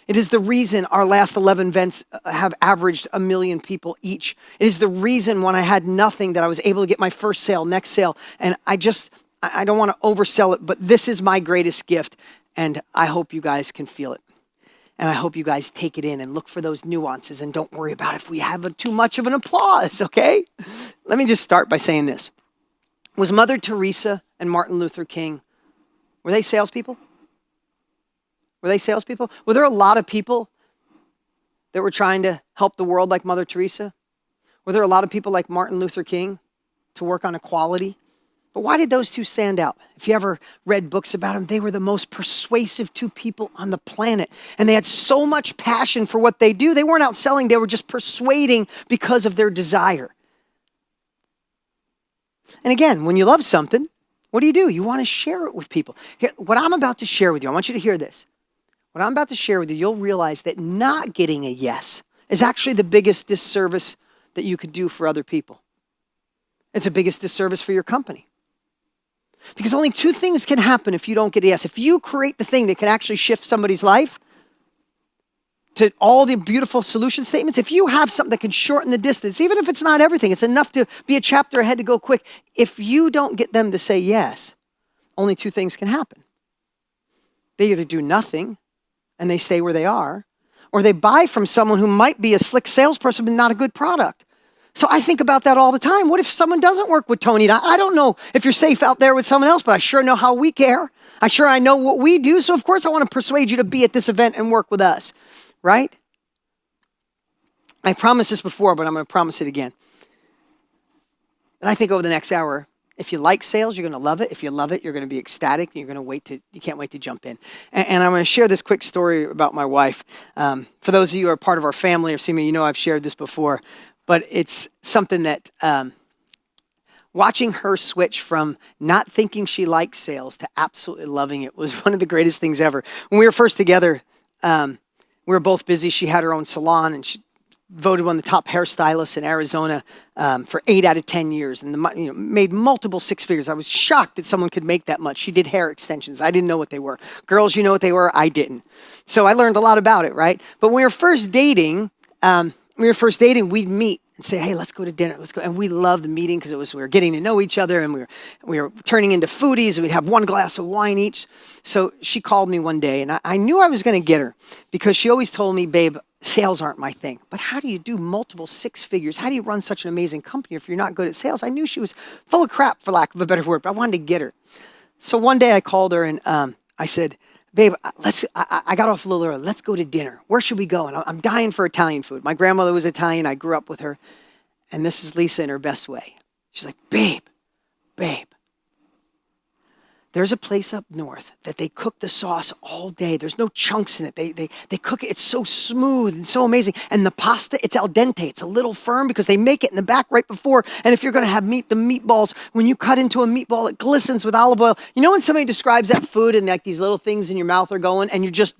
It is the reason our last 11 events have averaged 1 million people each. It is the reason when I had nothing that I was able to get my first sale, next sale. And I don't want to oversell it, but this is my greatest gift. And I hope you guys can feel it. And I hope you guys take it in and look for those nuances and don't worry about if we have too much of an applause, okay? Let me just start by saying this. Was Mother Teresa and Martin Luther King, were they salespeople? Were they salespeople? Were there a lot of people that were trying to help the world like Mother Teresa? Were there a lot of people like Martin Luther King to work on equality? But why did those two stand out? If you ever read books about them, they were the most persuasive two people on the planet. And they had so much passion for what they do. They weren't out selling, they were just persuading because of their desire. And again, when you love something, what do? You want to share it with people. Here, what I'm about to share with you, I want you to hear this. What I'm about to share with you, you'll realize that not getting a yes is actually the biggest disservice that you could do for other people. It's the biggest disservice for your company. Because only two things can happen if you don't get a yes. If you create the thing that can actually shift somebody's life to all the beautiful solution statements, if you have something that can shorten the distance, even if it's not everything, it's enough to be a chapter ahead to go quick. If you don't get them to say yes, only two things can happen. They either do nothing and they stay where they are, or they buy from someone who might be a slick salesperson but not a good product. So I think about that all the time. What if someone doesn't work with Tony? I don't know if you're safe out there with someone else, but I sure know how we care. I know what we do. So of course I want to persuade you to be at this event and work with us, right? I promised this before, but I'm going to promise it again. And I think over the next hour, if you like sales, you're going to love it. If you love it, you're going to be ecstatic. And you can't wait to jump in. And I'm going to share this quick story about my wife. For those of you who are part of our family or see me, you know I've shared this before. But it's something that watching her switch from not thinking she liked sales to absolutely loving it was one of the greatest things ever. When we were first together, we were both busy. She had her own salon, and she voted one of the top hairstylists in Arizona for 8 out of 10 years, and made multiple six figures. I was shocked that someone could make that much. She did hair extensions. I didn't know what they were. Girls, you know what they were. I didn't. So I learned a lot about it, right? But when we were first dating, we'd meet and say, hey, let's go to dinner. Let's go. And we loved the meeting because we were getting to know each other, and we were turning into foodies, and we'd have one glass of wine each. So she called me one day, and I knew I was going to get her because she always told me, babe, sales aren't my thing. But how do you do multiple six figures? How do you run such an amazing company if you're not good at sales? I knew she was full of crap, for lack of a better word, but I wanted to get her. So one day I called her, and I said, babe, I got off a little early. Let's go to dinner. Where should we go? And I'm dying for Italian food. My grandmother was Italian. I grew up with her. And this is Lisa in her best way. She's like, babe, there's a place up north that they cook the sauce all day. There's no chunks in it. They cook it. It's so smooth and so amazing. And the pasta, it's al dente. It's a little firm because they make it in the back right before. And if you're going to have the meatballs, when you cut into a meatball, it glistens with olive oil. You know when somebody describes that food and like these little things in your mouth are going and you just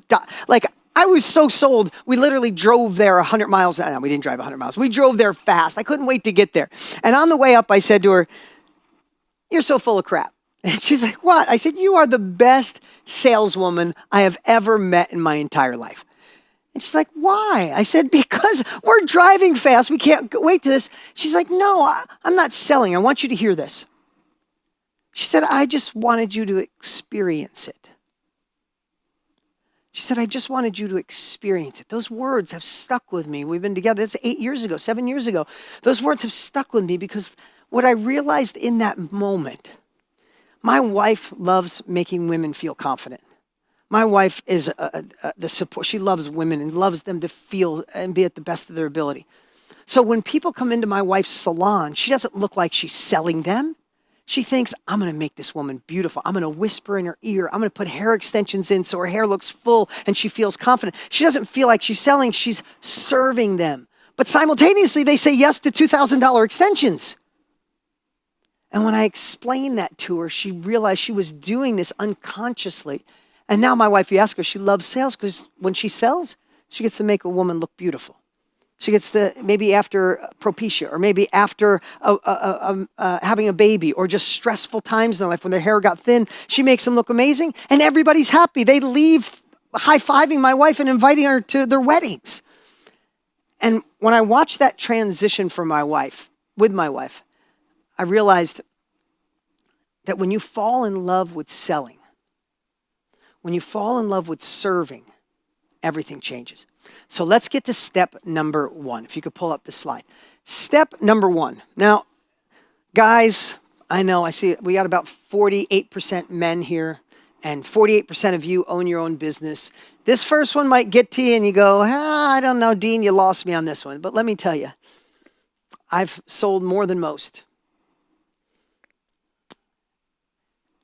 like, I was so sold. We literally drove there 100 miles. No, we didn't drive 100 miles. We drove there fast. I couldn't wait to get there. And on the way up, I said to her, you're so full of crap. And she's like, what? I said, you are the best saleswoman I have ever met in my entire life. And she's like, why? I said, because we're driving fast. We can't wait to this. She's like, no, I'm not selling. I want you to hear this. She said, I just wanted you to experience it. She said, I just wanted you to experience it. Those words have stuck with me. We've been together. That's 8 years ago, 7 years ago. Those words have stuck with me because what I realized in that moment, my wife loves making women feel confident. My wife is the support. She loves women and loves them to feel and be at the best of their ability. So when people come into my wife's salon, she doesn't look like she's selling them. She thinks, I'm going to make this woman beautiful. I'm going to whisper in her ear. I'm going to put hair extensions in so her hair looks full and she feels confident. She doesn't feel like she's selling, she's serving them. But simultaneously, they say yes to $2,000 extensions. And when I explained that to her, she realized she was doing this unconsciously. And now my wife, you ask her, she loves sales because when she sells, she gets to make a woman look beautiful. She gets to, maybe after propecia, or maybe after having a baby, or just stressful times in their life when their hair got thin, she makes them look amazing, and everybody's happy. They leave high-fiving my wife and inviting her to their weddings. And when I watched that transition for my wife, with my wife, I realized that when you fall in love with selling, when you fall in love with serving, everything changes. So let's get to step number 1. If you could pull up the slide. Step number 1. Now, guys, I know, I see we got about 48% men here, and 48% of you own your own business. This first one might get to you and you go, I don't know, Dean, you lost me on this one. But let me tell you, I've sold more than most.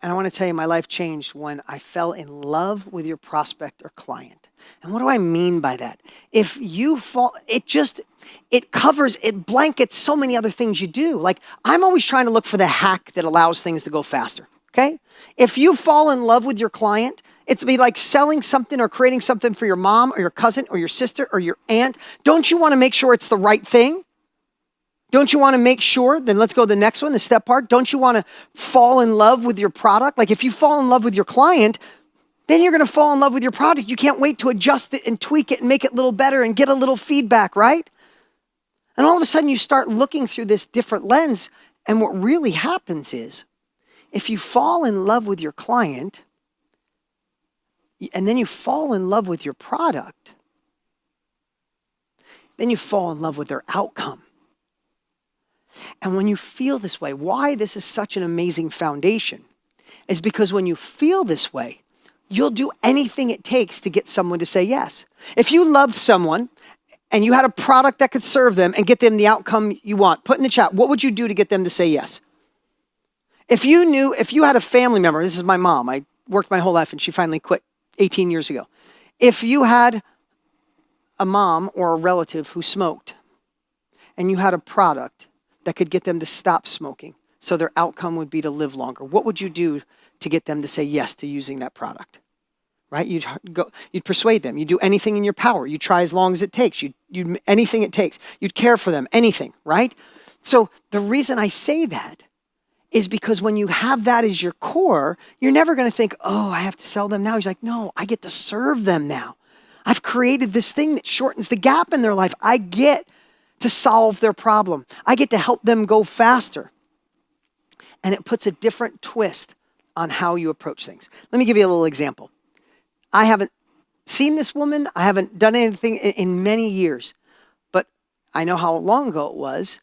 And I want to tell you, my life changed when I fell in love with your prospect or client. And what do I mean by that? If you fall, it covers, it blankets so many other things you do. Like, I'm always trying to look for the hack that allows things to go faster, okay? If you fall in love with your client, it's be like selling something or creating something for your mom or your cousin or your sister or your aunt. Don't you want to make sure it's the right thing? Don't you want to make sure, then let's go to the next one, the step part. Don't you want to fall in love with your product? Like, if you fall in love with your client, then you're going to fall in love with your product. You can't wait to adjust it and tweak it and make it a little better and get a little feedback, right? And all of a sudden you start looking through this different lens. And what really happens is, if you fall in love with your client and then you fall in love with your product, then you fall in love with their outcome. And when you feel this way, why this is such an amazing foundation is because when you feel this way, you'll do anything it takes to get someone to say yes. If you loved someone and you had a product that could serve them and get them the outcome you want, put in the chat, what would you do to get them to say yes? If you had a family member, this is my mom, I worked my whole life and she finally quit 18 years ago. If you had a mom or a relative who smoked and you had a product that could get them to stop smoking so their outcome would be to live longer, what would you do to get them to say yes to using that product? Right? You'd persuade them. You'd do anything in your power. You'd try as long as it takes. You'd anything it takes. You'd care for them, anything, right? So the reason I say that is because when you have that as your core, you're never going to think, oh, I have to sell them now. He's like, no, I get to serve them now. I've created this thing that shortens the gap in their life. I get to solve their problem. I get to help them go faster. And it puts a different twist on how you approach things. Let me give you a little example. I haven't seen this woman. I haven't done anything in many years. But I know how long ago it was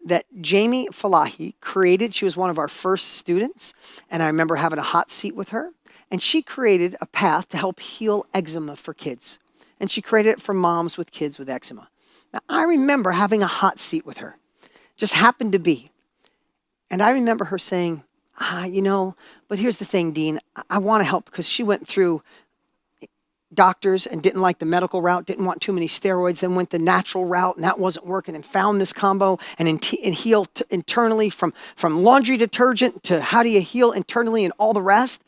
that Jamie Falahi created. She was one of our first students. And I remember having a hot seat with her. And she created a path to help heal eczema for kids. And she created it for moms with kids with eczema. Now, I remember having a hot seat with her. Just happened to be. And I remember her saying, but here's the thing, Dean, I want to help because she went through doctors and didn't like the medical route, didn't want too many steroids, then went the natural route and that wasn't working and found this combo and healed internally from laundry detergent to how do you heal internally and all the rest.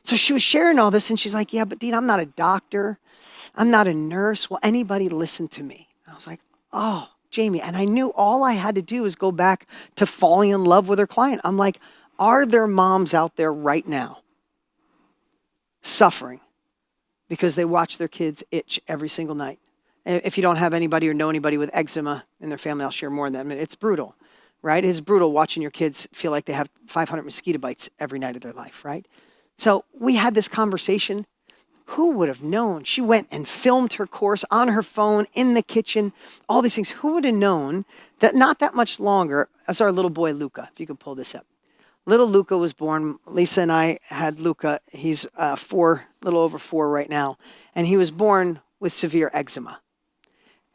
So she was sharing all this and she's like, yeah, but Dean, I'm not a doctor. I'm not a nurse. Will anybody listen to me? I was like, oh, Jamie. And I knew all I had to do was go back to falling in love with her client. I'm like, are there moms out there right now suffering because they watch their kids itch every single night? If you don't have anybody or know anybody with eczema in their family, I'll share more on that. I mean, it's brutal, right? It's brutal watching your kids feel like they have 500 mosquito bites every night of their life, right? So we had this conversation. Who would have known? She went and filmed her course on her phone, in the kitchen, all these things. Who would have known that not that much longer, as our little boy, Luca, if you could pull this up. Little Luca was born. Lisa and I had Luca. He's 4, a little over 4 right now. And he was born with severe eczema.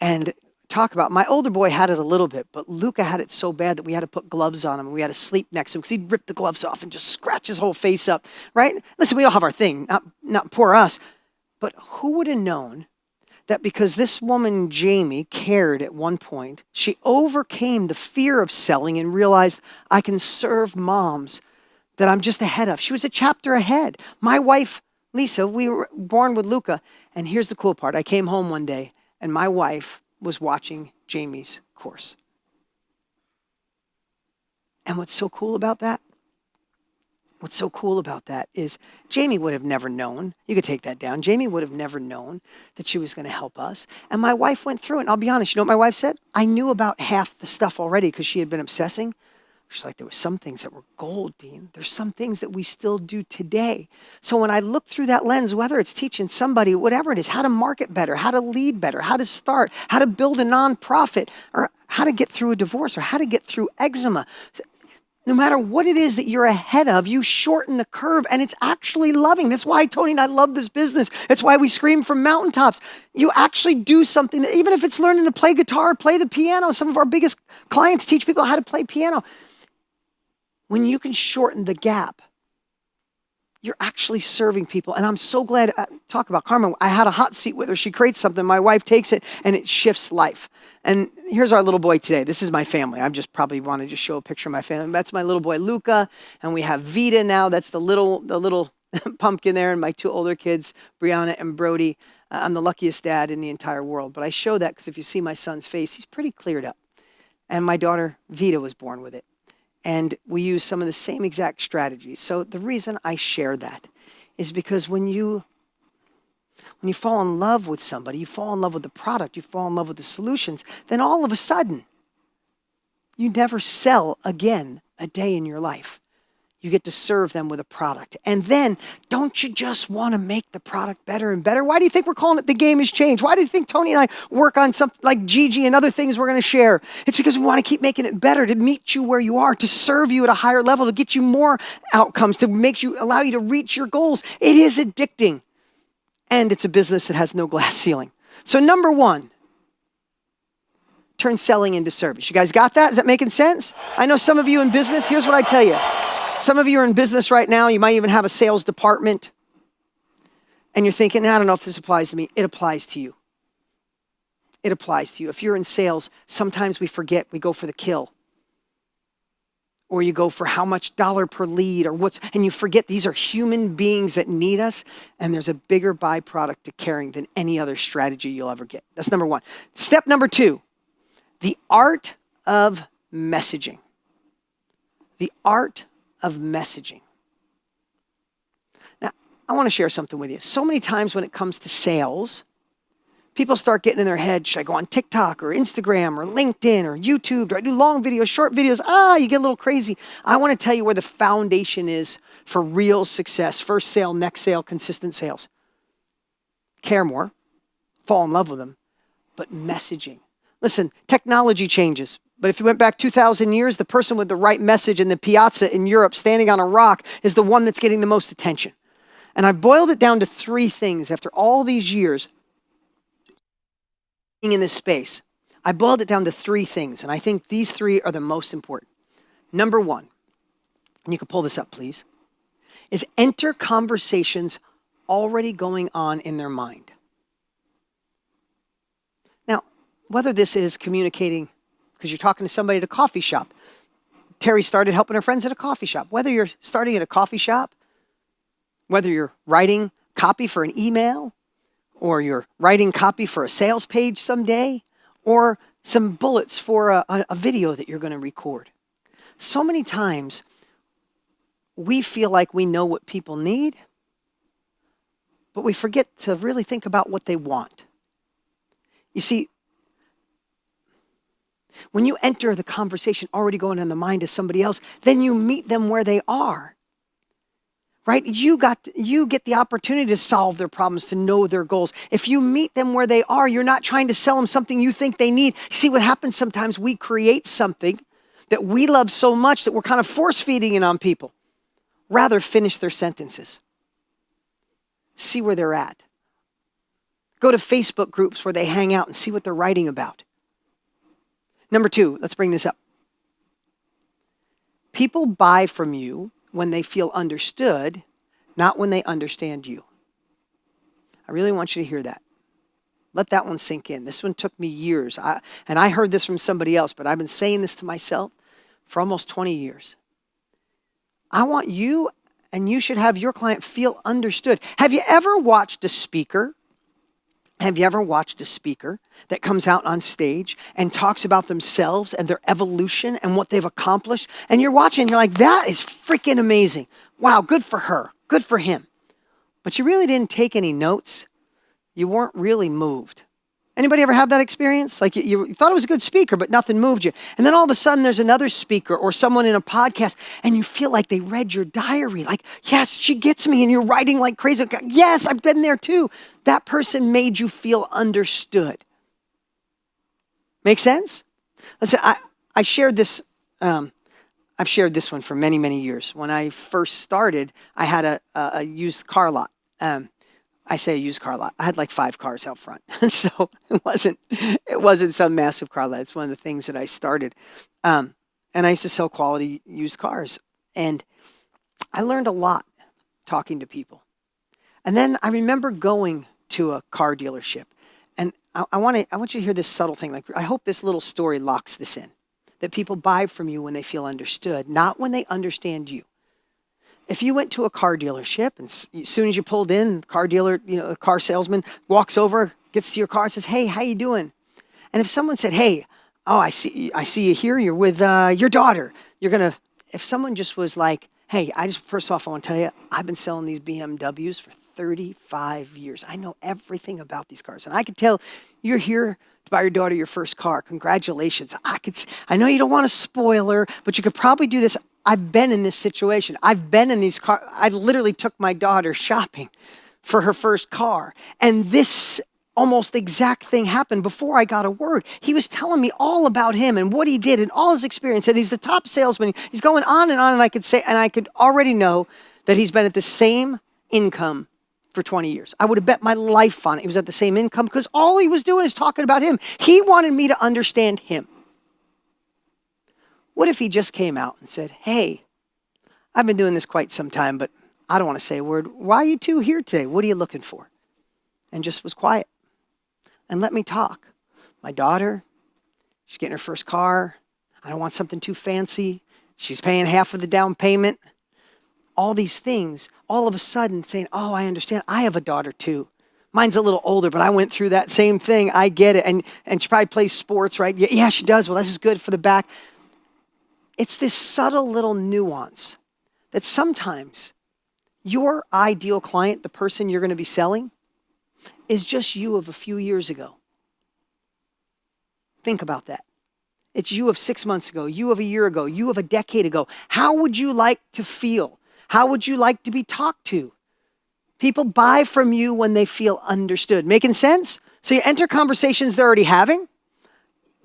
And talk about, my older boy had it a little bit, but Luca had it so bad that we had to put gloves on him. We had to sleep next to him because he'd rip the gloves off and just scratch his whole face up, right? Listen, we all have our thing, not poor us. But who would have known that because this woman, Jamie, cared at one point, she overcame the fear of selling and realized I can serve moms that I'm just ahead of. She was a chapter ahead. My wife, Lisa, we were born with Luca. And here's the cool part. I came home one day and my wife was watching Jamie's course. And what's so cool about that? What's so cool about that is Jamie would have never known. You could take that down. Jamie would have never known that she was going to help us. And my wife went through it. And I'll be honest, you know what my wife said? I knew about half the stuff already because she had been obsessing. She's like, there were some things that were gold, Dean. There's some things that we still do today. So when I look through that lens, whether it's teaching somebody, whatever it is, how to market better, how to lead better, how to start, how to build a nonprofit, or how to get through a divorce, or how to get through eczema, no matter what it is that you're ahead of, you shorten the curve, and it's actually loving. That's why Tony and I love this business. It's why we scream from mountaintops. You actually do something, that, even if it's learning to play guitar, play the piano. Some of our biggest clients teach people how to play piano. When you can shorten the gap, you're actually serving people. And I'm so glad, talk about Karma, I had a hot seat with her. She creates something, my wife takes it, and it shifts life. And here's our little boy today. This is my family. I just probably want to just show a picture of my family. That's my little boy, Luca. And we have Vita now. That's the little pumpkin there. And my 2 older kids, Brianna and Brody. I'm the luckiest dad in the entire world. But I show that because if you see my son's face, he's pretty cleared up. And my daughter, Vita, was born with it. And we use some of the same exact strategies. So the reason I share that is because when you fall in love with somebody, you fall in love with the product, you fall in love with the solutions, then all of a sudden, you never sell again a day in your life. You get to serve them with a product. And then, don't you just want to make the product better and better? Why do you think we're calling it The Game Has Changed? Why do you think Tony and I work on something like Gigi and other things we're going to share? It's because we want to keep making it better, to meet you where you are, to serve you at a higher level, to get you more outcomes, to allow you to reach your goals. It is addicting. And it's a business that has no glass ceiling. So number 1, turn selling into service. You guys got that? Is that making sense? I know some of you in business, here's what I tell you. Some of you are in business right now. You might even have a sales department. And you're thinking, I don't know if this applies to me. It applies to you. It applies to you. If you're in sales, sometimes we forget. We go for the kill. Or you go for how much dollar per lead and you forget these are human beings that need us. And there's a bigger byproduct to caring than any other strategy you'll ever get. That's number 1. Step number 2, the art of messaging. The art of messaging. Now, I want to share something with you. So many times when it comes to sales, people start getting in their head, should I go on TikTok or Instagram or LinkedIn or YouTube? Do I do long videos, short videos? You get a little crazy. I want to tell you where the foundation is for real success. First sale, next sale, consistent sales. Care more, fall in love with them, but messaging. Listen, technology changes. But if you went back 2,000 years, the person with the right message in the piazza in Europe standing on a rock is the one that's getting the most attention. And I've boiled it down to 3 things after all these years being in this space. I boiled it down to 3 things, and I think these 3 are the most important. Number 1, and you can pull this up, please, is enter conversations already going on in their mind. Now, whether this is communicating because you're talking to somebody at a coffee shop. Terry started helping her friends at a coffee shop. Whether you're starting at a coffee shop, whether you're writing copy for an email, or you're writing copy for a sales page someday, or some bullets for a video that you're going to record. So many times, we feel like we know what people need, but we forget to really think about what they want. You see, when you enter the conversation already going in the mind of somebody else, then you meet them where they are, right? You get the opportunity to solve their problems, to know their goals. If you meet them where they are, you're not trying to sell them something you think they need. See, what happens sometimes, we create something that we love so much that we're kind of force feeding it on people. Rather, finish their sentences. See where they're at. Go to Facebook groups where they hang out and see what they're writing about. Number 2, let's bring this up. People buy from you when they feel understood, not when they understand you. I really want you to hear that. Let that one sink in. This one took me years. And I heard this from somebody else, but I've been saying this to myself for almost 20 years. I want you, and you should have your client feel understood. Have you ever watched a speaker? Have you ever watched a speaker that comes out on stage and talks about themselves and their evolution and what they've accomplished? And you're watching, you're like, that is freaking amazing. Wow, good for her, good for him. But you really didn't take any notes. You weren't really moved. Anybody ever have that experience? Like you thought it was a good speaker, but nothing moved you. And then all of a sudden there's another speaker or someone in a podcast and you feel like they read your diary. Like, yes, she gets me, and you're writing like crazy. Yes, I've been there too. That person made you feel understood. Make sense? Listen, I shared this, I've shared this one for many, many years. When I first started, I had a used car lot. I say a used car lot. I had like 5 cars out front. So it wasn't some massive car lot. It's one of the things that I started. And I used to sell quality used cars. And I learned a lot talking to people. And then I remember going to a car dealership. And I want you to hear this subtle thing. Like, I hope this little story locks this in. That people buy from you when they feel understood, not when they understand you. If you went to a car dealership and as soon as you pulled in, car dealer, a car salesman walks over, gets to your car, says, "Hey, how you doing?" And if someone said, "Hey, oh, I see you here. You're with your daughter." If someone just was like, "Hey, first off, I want to tell you, I've been selling these BMWs for 35 years. I know everything about these cars, and I could tell you're here to buy your daughter your first car. Congratulations. I know you don't want to spoil her, but you could probably do this. I've been in this situation. I've been in these cars. I literally took my daughter shopping for her first car. And this almost exact thing happened before I got a word. He was telling me all about him and what he did and all his experience. And he's the top salesman. He's going on. And I could already know that he's been at the same income for 20 years. I would have bet my life on it. He was at the same income because all he was doing is talking about him. He wanted me to understand him. What if he just came out and said, "Hey, I've been doing this quite some time, but I don't want to say a word. Why are you two here today? What are you looking for?" And just was quiet and let me talk. My daughter, she's getting her first car. I don't want something too fancy. She's paying half of the down payment. All these things, all of a sudden saying, "Oh, I understand. I have a daughter too. Mine's a little older, but I went through that same thing. I get it." And she probably plays sports, right? Yeah, she does. Well, this is good for the back. It's this subtle little nuance that sometimes your ideal client, the person you're going to be selling, is just you of a few years ago. Think about that. It's you of 6 months ago, you of a year ago, you of a decade ago. How would you like to feel? How would you like to be talked to? People buy from you when they feel understood. Making sense? So you enter conversations they're already having.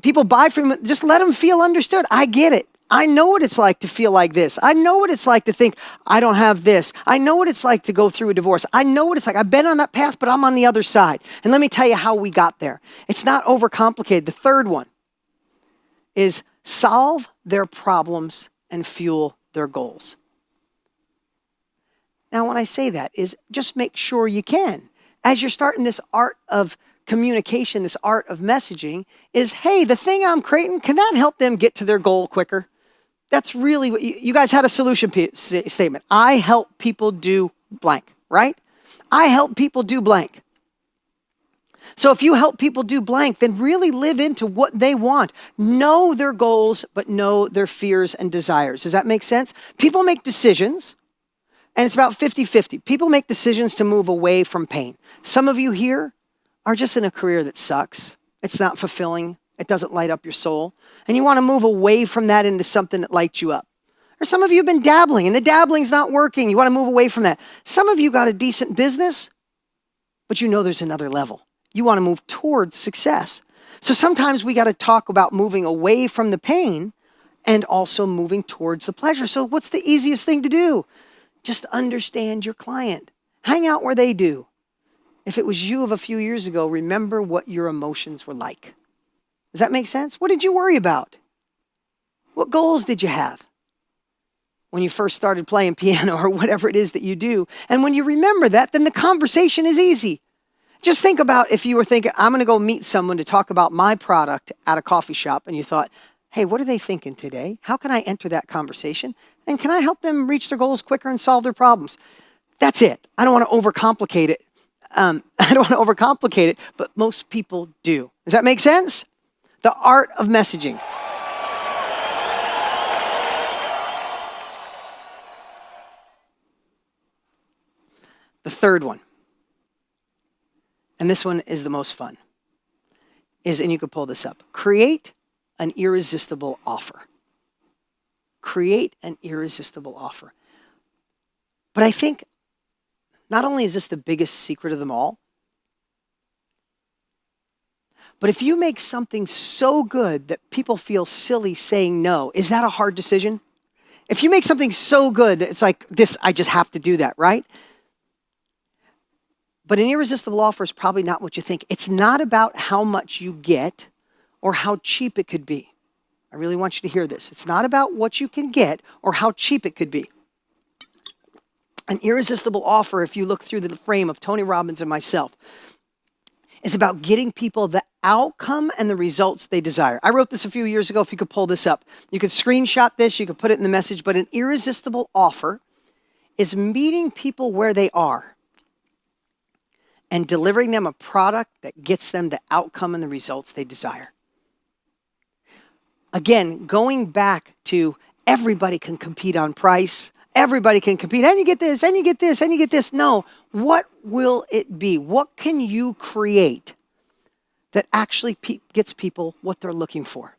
People buy from you, just let them feel understood. I get it. I know what it's like to feel like this. I know what it's like to think, I don't have this. I know what it's like to go through a divorce. I know what it's like. I've been on that path, but I'm on the other side. And let me tell you how we got there. It's not overcomplicated. The third one is solve their problems and fuel their goals. Now, when I say that is just make sure you can. As you're starting this art of communication, this art of messaging is, hey, the thing I'm creating, can that help them get to their goal quicker? That's really what you guys had a solution statement. I help people do blank, right? I help people do blank. So if you help people do blank, then really live into what they want. Know their goals, but know their fears and desires. Does that make sense? People make decisions, and it's about 50-50. People make decisions to move away from pain. Some of you here are just in a career that sucks. It's not fulfilling. It doesn't light up your soul. And you want to move away from that into something that lights you up. Or some of you have been dabbling and the dabbling's not working. You want to move away from that. Some of you got a decent business, but you know there's another level. You want to move towards success. So sometimes we got to talk about moving away from the pain and also moving towards the pleasure. So what's the easiest thing to do? Just understand your client. Hang out where they do. If it was you of a few years ago, remember what your emotions were like. Does that make sense? What did you worry about? What goals did you have when you first started playing piano or whatever it is that you do? And when you remember that, then the conversation is easy. Just think about if you were thinking, I'm going to go meet someone to talk about my product at a coffee shop, and you thought, hey, what are they thinking today? How can I enter that conversation? And can I help them reach their goals quicker and solve their problems? That's it. I don't want to overcomplicate it. But most people do. Does that make sense? The art of messaging. The third one, and this one is the most fun, and you can pull this up, create an irresistible offer. Create an irresistible offer. But I think not only is this the biggest secret of them all, but if you make something so good that people feel silly saying no, is that a hard decision? If you make something so good that it's like, this, I just have to do that, right? But an irresistible offer is probably not what you think. It's not about how much you get or how cheap it could be. I really want you to hear this. It's not about what you can get or how cheap it could be. An irresistible offer, if you look through the frame of Tony Robbins and myself, is about getting people the outcome and the results they desire. I wrote this a few years ago. If you could pull this up, you could screenshot this, you could put it in the message, but an irresistible offer is meeting people where they are and delivering them a product that gets them the outcome and the results they desire. Again, going back to everybody can compete on price, everybody can compete, and you get this, and you get this, and you get this. No, what will it be? What can you create that actually gets people what they're looking for?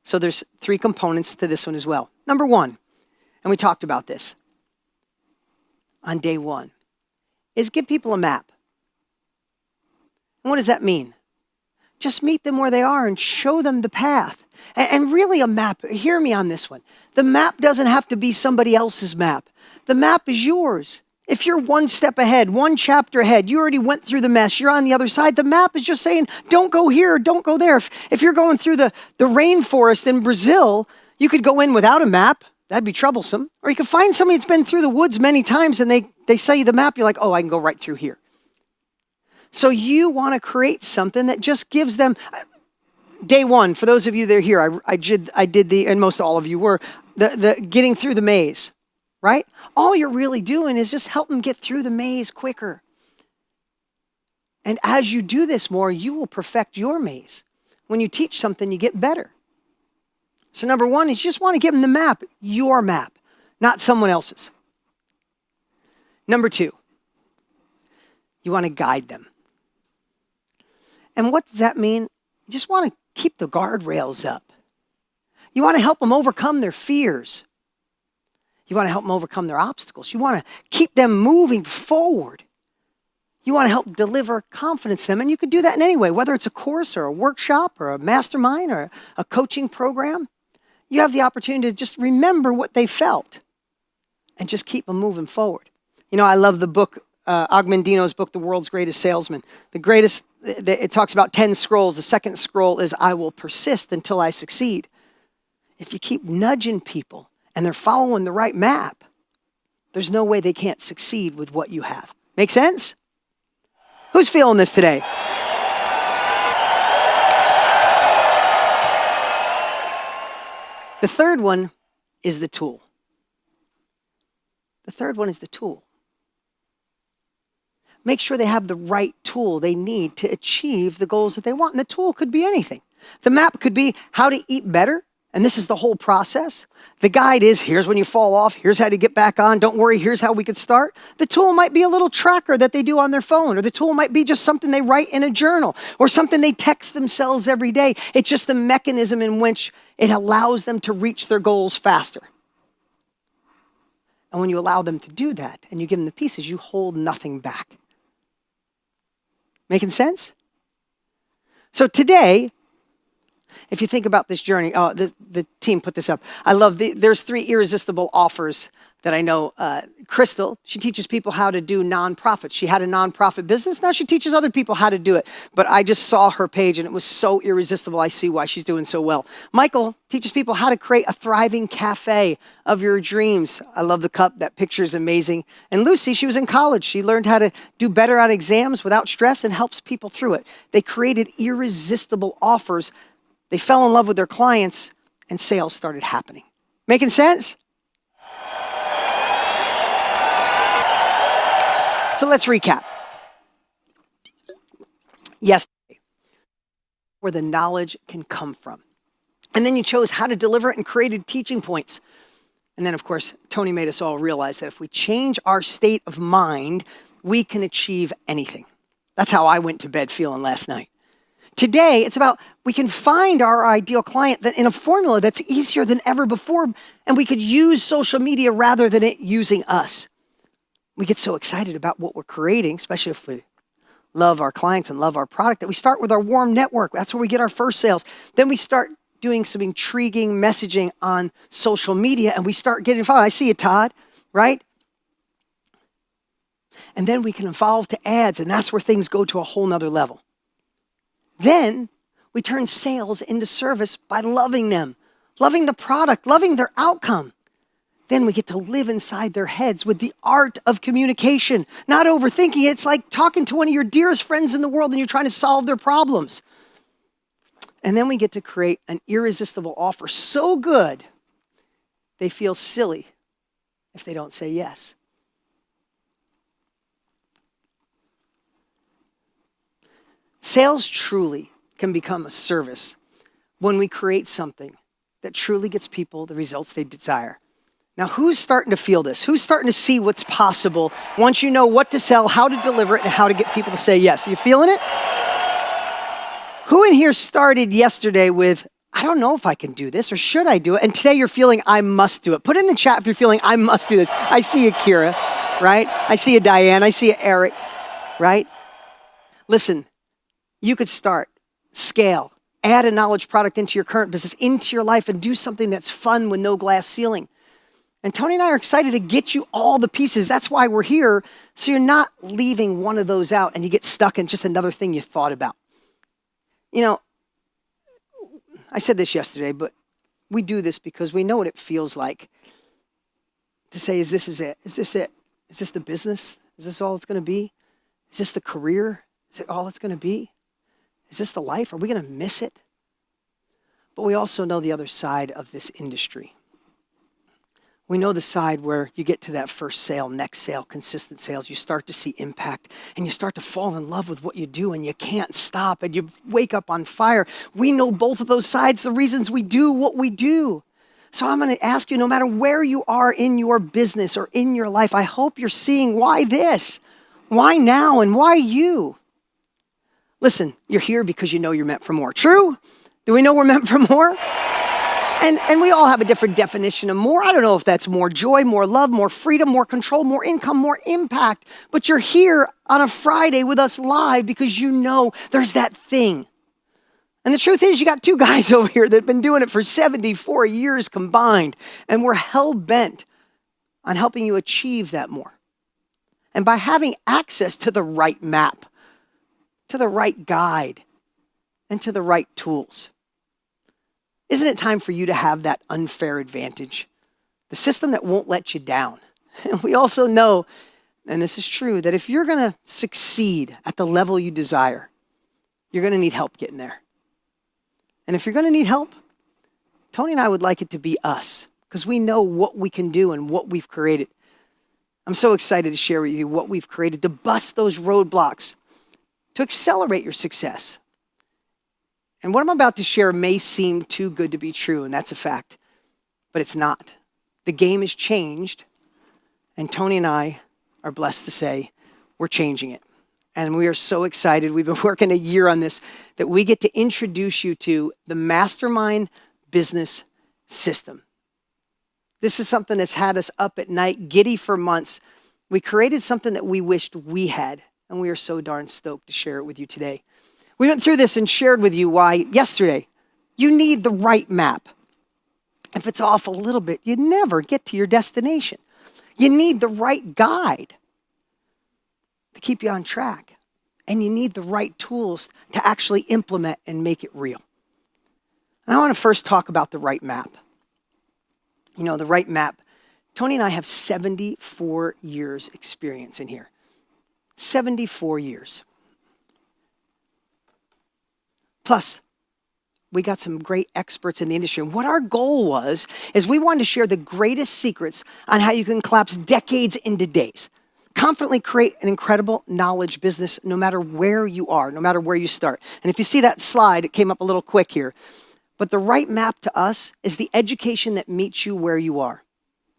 So there's 3 components to this one as well. Number 1, and we talked about this on day 1, is give people a map. And what does that mean? Just meet them where they are and show them the path. And really a map, hear me on this one. The map doesn't have to be somebody else's map. The map is yours. If you're one step ahead, one chapter ahead, you already went through the mess, you're on the other side, the map is just saying, don't go here, don't go there. If you're going through the rainforest in Brazil, you could go in without a map. That'd be troublesome. Or you could find somebody that's been through the woods many times and they sell you the map, you're like, oh, I can go right through here. So you want to create something that just gives them, day 1, for those of you that are here, I did the, and most all of you were, the getting through the maze, right? All you're really doing is just help them get through the maze quicker. And as you do this more, you will perfect your maze. When you teach something, you get better. So number 1 is you just want to give them the map, your map, not someone else's. Number 2, you want to guide them. And what does that mean? You just want to keep the guardrails up. You want to help them overcome their fears. You want to help them overcome their obstacles. You want to keep them moving forward. You want to help deliver confidence to them. And you can do that in any way, whether it's a course or a workshop or a mastermind or a coaching program. You have the opportunity to just remember what they felt and just keep them moving forward. You know, I love the book, Ogmandino's book, The World's Greatest Salesman. It talks about 10 scrolls. The second scroll is, I will persist until I succeed. If you keep nudging people and they're following the right map, there's no way they can't succeed with what you have. Make sense? Who's feeling this today? The third one is the tool. The third one is the tool. Make sure they have the right tool they need to achieve the goals that they want. And the tool could be anything. The map could be how to eat better. And this is the whole process. The guide is, here's when you fall off. Here's how to get back on. Don't worry, here's how we could start. The tool might be a little tracker that they do on their phone. Or the tool might be just something they write in a journal. Or something they text themselves every day. It's just the mechanism in which it allows them to reach their goals faster. And when you allow them to do that, and you give them the pieces, you hold nothing back. Making sense? So today, If you think about this journey, the team put this up. I love there's 3 irresistible offers that I know. Crystal, she teaches people how to do nonprofits. She had a nonprofit business. Now she teaches other people how to do it. But I just saw her page and it was so irresistible. I see why she's doing so well. Michael teaches people how to create a thriving cafe of your dreams. I love the cup. That picture is amazing. And Lucy, she was in college. She learned how to do better on exams without stress and helps people through it. They created irresistible offers. They fell in love with their clients and sales started happening. Making sense? So let's recap. Yesterday, where the knowledge can come from. And then you chose how to deliver it and created teaching points. And then, of course, Tony made us all realize that if we change our state of mind, we can achieve anything. That's how I went to bed feeling last night. Today, it's about we can find our ideal client that in a formula that's easier than ever before, and we could use social media rather than it using us. We get so excited about what we're creating, especially if we love our clients and love our product, that we start with our warm network. That's where we get our first sales. Then we start doing some intriguing messaging on social media, and we start getting involved. I see you, Todd, right? And then we can evolve to ads, and that's where things go to a whole nother level. Then we turn sales into service by loving them, loving the product, loving their outcome. Then we get to live inside their heads with the art of communication, not overthinking it. It's like talking to one of your dearest friends in the world and you're trying to solve their problems. And then we get to create an irresistible offer so good, they feel silly if they don't say yes. Sales truly can become a service when we create something that truly gets people the results they desire. Now, who's starting to feel this? Who's starting to see what's possible once you know what to sell, how to deliver it, and how to get people to say yes? Are you feeling it? Who in here started yesterday with, I don't know if I can do this, or should I do it? And today you're feeling, I must do it. Put in the chat if you're feeling, I must do this. I see you, Kira, right? I see you, Diane. I see you, Eric, right? Listen, you could start, scale, add a knowledge product into your current business, into your life, and do something that's fun with no glass ceiling. And Tony and I are excited to get you all the pieces. That's why we're here, so you're not leaving one of those out and you get stuck in just another thing you thought about. You know, I said this yesterday, but we do this because we know what it feels like to say, is this it? Is this it? Is this the business? Is this all it's going to be? Is this the career? Is it all it's going to be? Is this the life? Are we going to miss it? But we also know the other side of this industry. We know the side where you get to that first sale, next sale, consistent sales, you start to see impact and you start to fall in love with what you do and you can't stop and you wake up on fire. We know both of those sides, the reasons we do what we do. So I'm going to ask you, no matter where you are in your business or in your life, I hope you're seeing why this, why now, and why you. Listen, you're here because you know you're meant for more. True? Do we know we're meant for more? And we all have a different definition of more. I don't know if that's more joy, more love, more freedom, more control, more income, more impact. But you're here on a Friday with us live because you know there's that thing. And the truth is, you got 2 guys over here that have been doing it for 74 years combined. And we're hell-bent on helping you achieve that more. And by having access to the right map, to the right guide, and to the right tools. Isn't it time for you to have that unfair advantage? The system that won't let you down. And we also know, and this is true, that if you're going to succeed at the level you desire, you're going to need help getting there. And if you're going to need help, Tony and I would like it to be us, because we know what we can do and what we've created. I'm so excited to share with you what we've created to bust those roadblocks, to accelerate your success. And what I'm about to share may seem too good to be true, and that's a fact, but it's not. The game has changed, and Tony and I are blessed to say we're changing it. And we are so excited. We've been working a year on this, that we get to introduce you to the Mastermind business system. This is something that's had us up at night, giddy for months. We created something that we wished we had, and we are so darn stoked to share it with you today. We went through this and shared with you why yesterday You need the right map. If it's off a little bit, you never get to your destination. You need the right guide to keep you on track. And you need the right tools to actually implement and make it real. And I want to first talk about the right map. You know, the right map. Tony and I have 74 years experience in here. 74 years. Plus, we got some great experts in the industry. And what our goal was, is we wanted to share the greatest secrets on how you can collapse decades into days. Confidently create an incredible knowledge business no matter where you are, no matter where you start. And if you see that slide, it came up a little quick here. But the right map to us is the education that meets you where you are.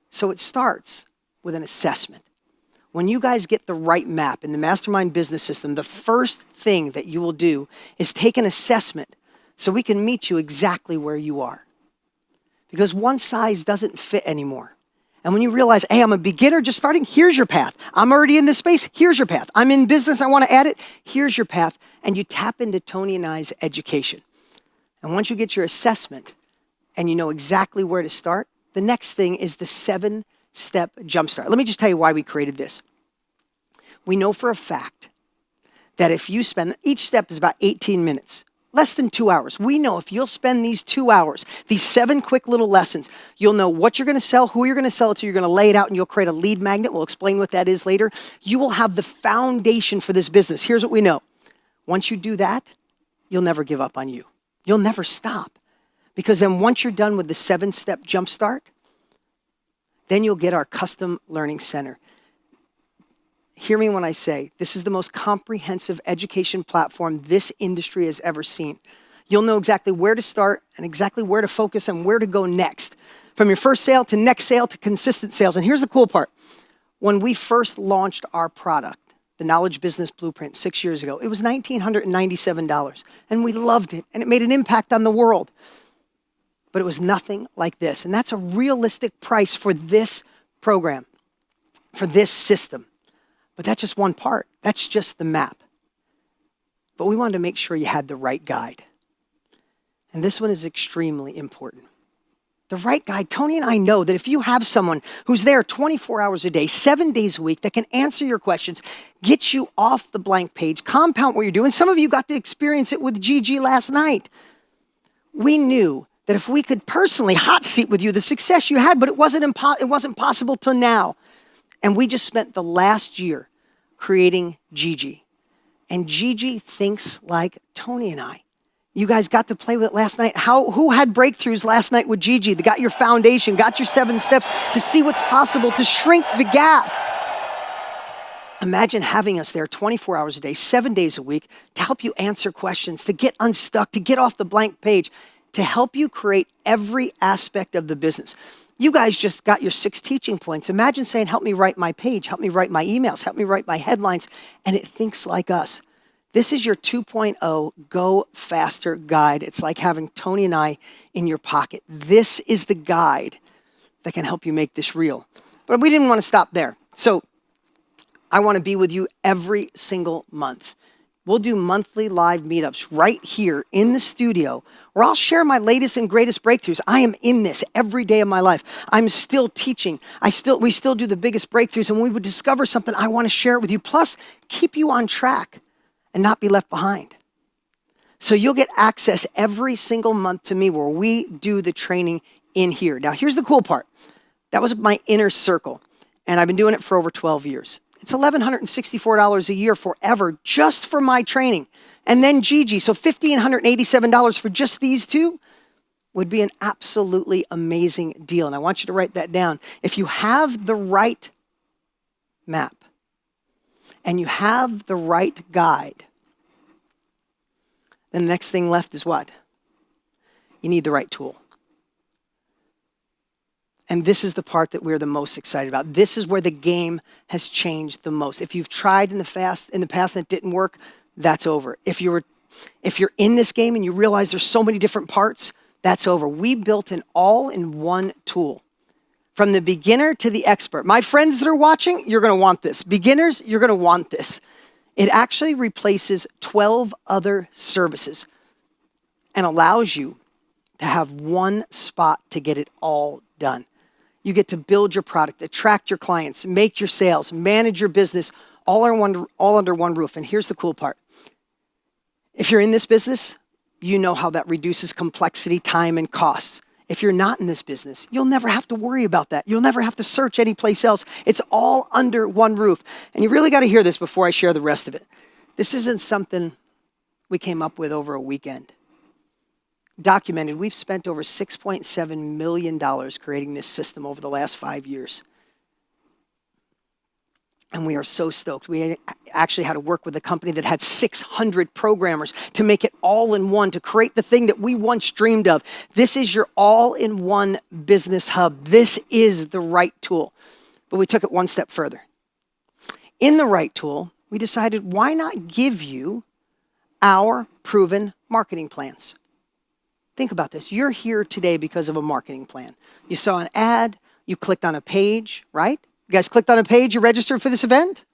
So it starts with an assessment. When you guys get the right map in the Mastermind business system, the first thing that you will do is take an assessment so we can meet you exactly where you are. Because one size doesn't fit anymore. And when you realize, hey, I'm a beginner just starting, here's your path. I'm already in this space, here's your path. I'm in business, I want to add it, here's your path. And you tap into Tony and I's education. And once you get your assessment and you know exactly where to start, the next thing is the 7-step jumpstart. Let me just tell you why we created this. We know for a fact that if you spend, each step is about 18 minutes. Less than 2 hours. We know if you'll spend these 2 hours, these 7 quick little lessons, you'll know what you're going to sell, who you're going to sell it to, you're going to lay it out, and you'll create a lead magnet. We'll explain what that is later. You will have the foundation for this business. Here's what we know. Once you do that, you'll never give up on you. You'll never stop. Because then once you're done with the 7-step jumpstart, then you'll get our custom learning center. Hear me when I say, this is the most comprehensive education platform this industry has ever seen. You'll know exactly where to start and exactly where to focus and where to go next. From your first sale to next sale to consistent sales. And here's the cool part. When we first launched our product, the Knowledge Business Blueprint 6 years ago, it was $1,997. And we loved it. And it made an impact on the world. But it was nothing like this. And that's a realistic price for this program, for this system. But that's just one part. That's just the map. But we wanted to make sure you had the right guide. And this one is extremely important. The right guide, Tony and I know that if you have someone who's there 24 hours a day, 7 days a week, that can answer your questions, get you off the blank page, compound what you're doing. Some of you got to experience it with Gigi last night. We knew that if we could personally hot seat with you the success you had, but it wasn't possible till now. And we just spent the last year creating Gigi. And Gigi thinks like Tony and I. You guys got to play with it last night. Who had breakthroughs last night with Gigi? They got your foundation, got your 7 steps to see what's possible, to shrink the gap. Imagine having us there 24 hours a day, 7 days a week, to help you answer questions, to get unstuck, to get off the blank page, to help you create every aspect of the business. You guys just got your 6 teaching points. Imagine saying, help me write my page, help me write my emails, help me write my headlines, and it thinks like us. This is your 2.0 Go Faster guide. It's like having Tony and I in your pocket. This is the guide that can help you make this real. But we didn't want to stop there. So I want to be with you every single month. We'll do monthly live meetups right here in the studio where I'll share my latest and greatest breakthroughs. I am in this every day of my life. I'm still teaching. We still do the biggest breakthroughs, and when we would discover something, I want to share it with you. Plus, keep you on track and not be left behind. So you'll get access every single month to me where we do the training in here. Now, here's the cool part. That was my inner circle, and I've been doing it for over 12 years. It's $1,164 a year forever just for my training. And then Gigi, so $1,587 for just these 2 would be an absolutely amazing deal. And I want you to write that down. If you have the right map and you have the right guide, then the next thing left is what? You need the right tool. And this is the part that we're the most excited about. This is where the game has changed the most. If you've tried in the past and it didn't work, that's over. If you're in this game and you realize there's so many different parts, that's over. We built an all-in-one tool. From the beginner to the expert. My friends that are watching, you're going to want this. Beginners, you're going to want this. It actually replaces 12 other services and allows you to have one spot to get it all done. You get to build your product, attract your clients, make your sales, manage your business, all under one roof. And here's the cool part. If you're in this business, you know how that reduces complexity, time, and costs. If you're not in this business, you'll never have to worry about that. You'll never have to search anyplace else. It's all under one roof. And you really got to hear this before I share the rest of it. This isn't something we came up with over a weekend. Documented, we've spent over $6.7 million creating this system over the last 5 years. And we are so stoked. We actually had to work with a company that had 600 programmers to make it all in one, to create the thing that we once dreamed of. This is your all-in-one business hub. This is the right tool. But we took it one step further. In the right tool, we decided, why not give you our proven marketing plans? Think about this. You're here today because of a marketing plan. You saw an ad, you clicked on a page, right? You guys clicked on a page, you registered for this event,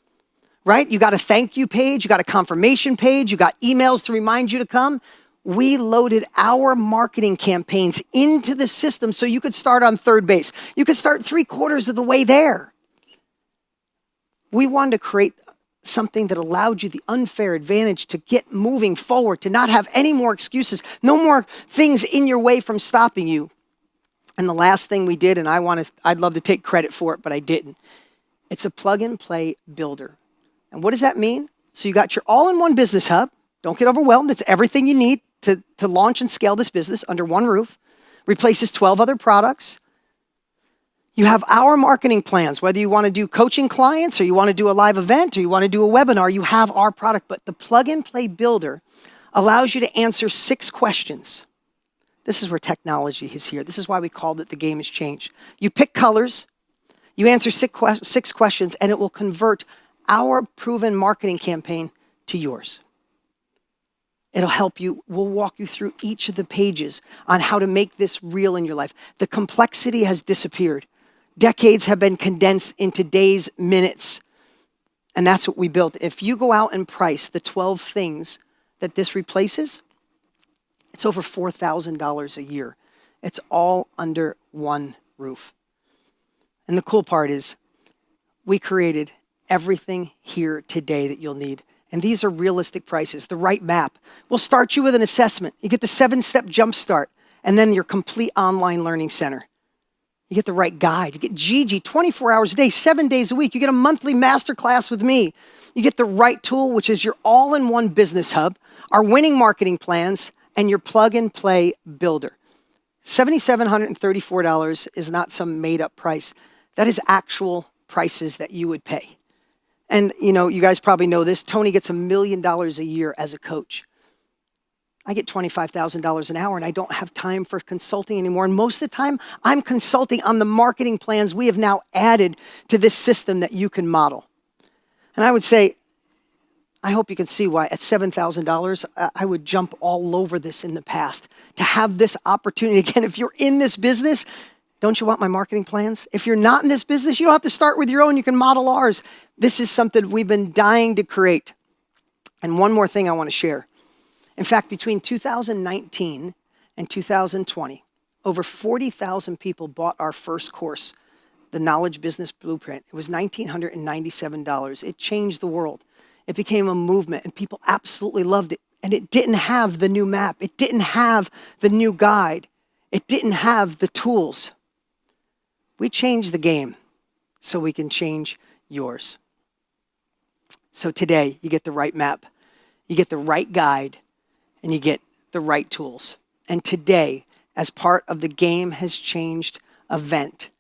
right? You got a thank you page, you got a confirmation page, you got emails to remind you to come. We loaded our marketing campaigns into the system so you could start on third base. You could start 3/4 of the way there. We wanted to create something that allowed you the unfair advantage to get moving forward, to not have any more excuses, no more things in your way from stopping you. And the last thing we did, and I'd love to take credit for it, but I didn't. It's a plug and play builder. And what does that mean? So you got your all-in-one business hub. Don't get overwhelmed. It's everything you need to launch and scale this business under one roof. Replaces 12 other products. You have our marketing plans, whether you want to do coaching clients or you want to do a live event or you want to do a webinar, you have our product. But the plug and play builder allows you to answer 6 questions. This is where technology is here. This is why we called it The Game Has Changed. You pick colors, you answer 6 questions, and it will convert our proven marketing campaign to yours. It'll help you. We'll walk you through each of the pages on how to make this real in your life. The complexity has disappeared. Decades have been condensed into days, minutes. And that's what we built. If you go out and price the 12 things that this replaces, it's over $4,000 a year. It's all under one roof. And the cool part is we created everything here today that you'll need. And these are realistic prices. The right map. We'll start you with an assessment. You get the 7-step jump start and then your complete online learning center. You get the right guide. You get Gigi 24 hours a day, 7 days a week. You get a monthly masterclass with me. You get the right tool, which is your all-in-one business hub, our winning marketing plans, and your plug-and-play builder. $7,734 is not some made-up price. That is actual prices that you would pay. And you guys probably know this. Tony gets $1 million a year as a coach. I get $25,000 an hour and I don't have time for consulting anymore. And most of the time, I'm consulting on the marketing plans we have now added to this system that you can model. And I would say, I hope you can see why at $7,000, I would jump all over this in the past. To have this opportunity, again, if you're in this business, don't you want my marketing plans? If you're not in this business, you don't have to start with your own. You can model ours. This is something we've been dying to create. And one more thing I want to share. In fact, between 2019 and 2020, over 40,000 people bought our first course, The Knowledge Business Blueprint. It was $1,997. It changed the world. It became a movement, and people absolutely loved it. And it didn't have the new map. It didn't have the new guide. It didn't have the tools. We changed the game so we can change yours. So today, you get the right map, you get the right guide, and you get the right tools. And today, as part of the Game Has Changed event,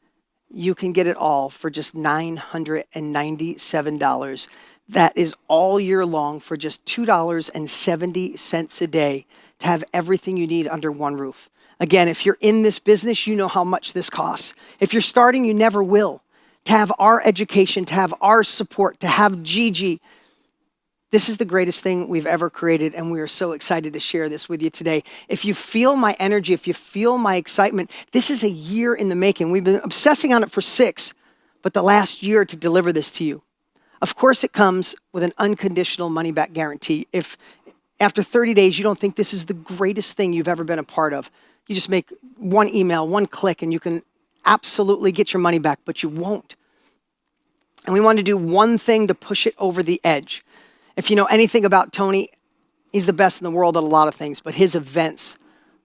you can get it all for just $997. That is all year long for just $2.70 a day to have everything you need under one roof. Again, if you're in this business, you know how much this costs. If you're starting, you never will. To have our education, to have our support, to have Gigi. This is the greatest thing we've ever created, and we are so excited to share this with you today. If you feel my energy, if you feel my excitement, this is a year in the making. We've been obsessing on it for 6, but the last year to deliver this to you. Of course, it comes with an unconditional money-back guarantee. If after 30 days you don't think this is the greatest thing you've ever been a part of, You just make one email, one click, and you can absolutely get your money back, but you won't. And we want to do one thing to push it over the edge. If you know anything about Tony, he's the best in the world at a lot of things, but his events,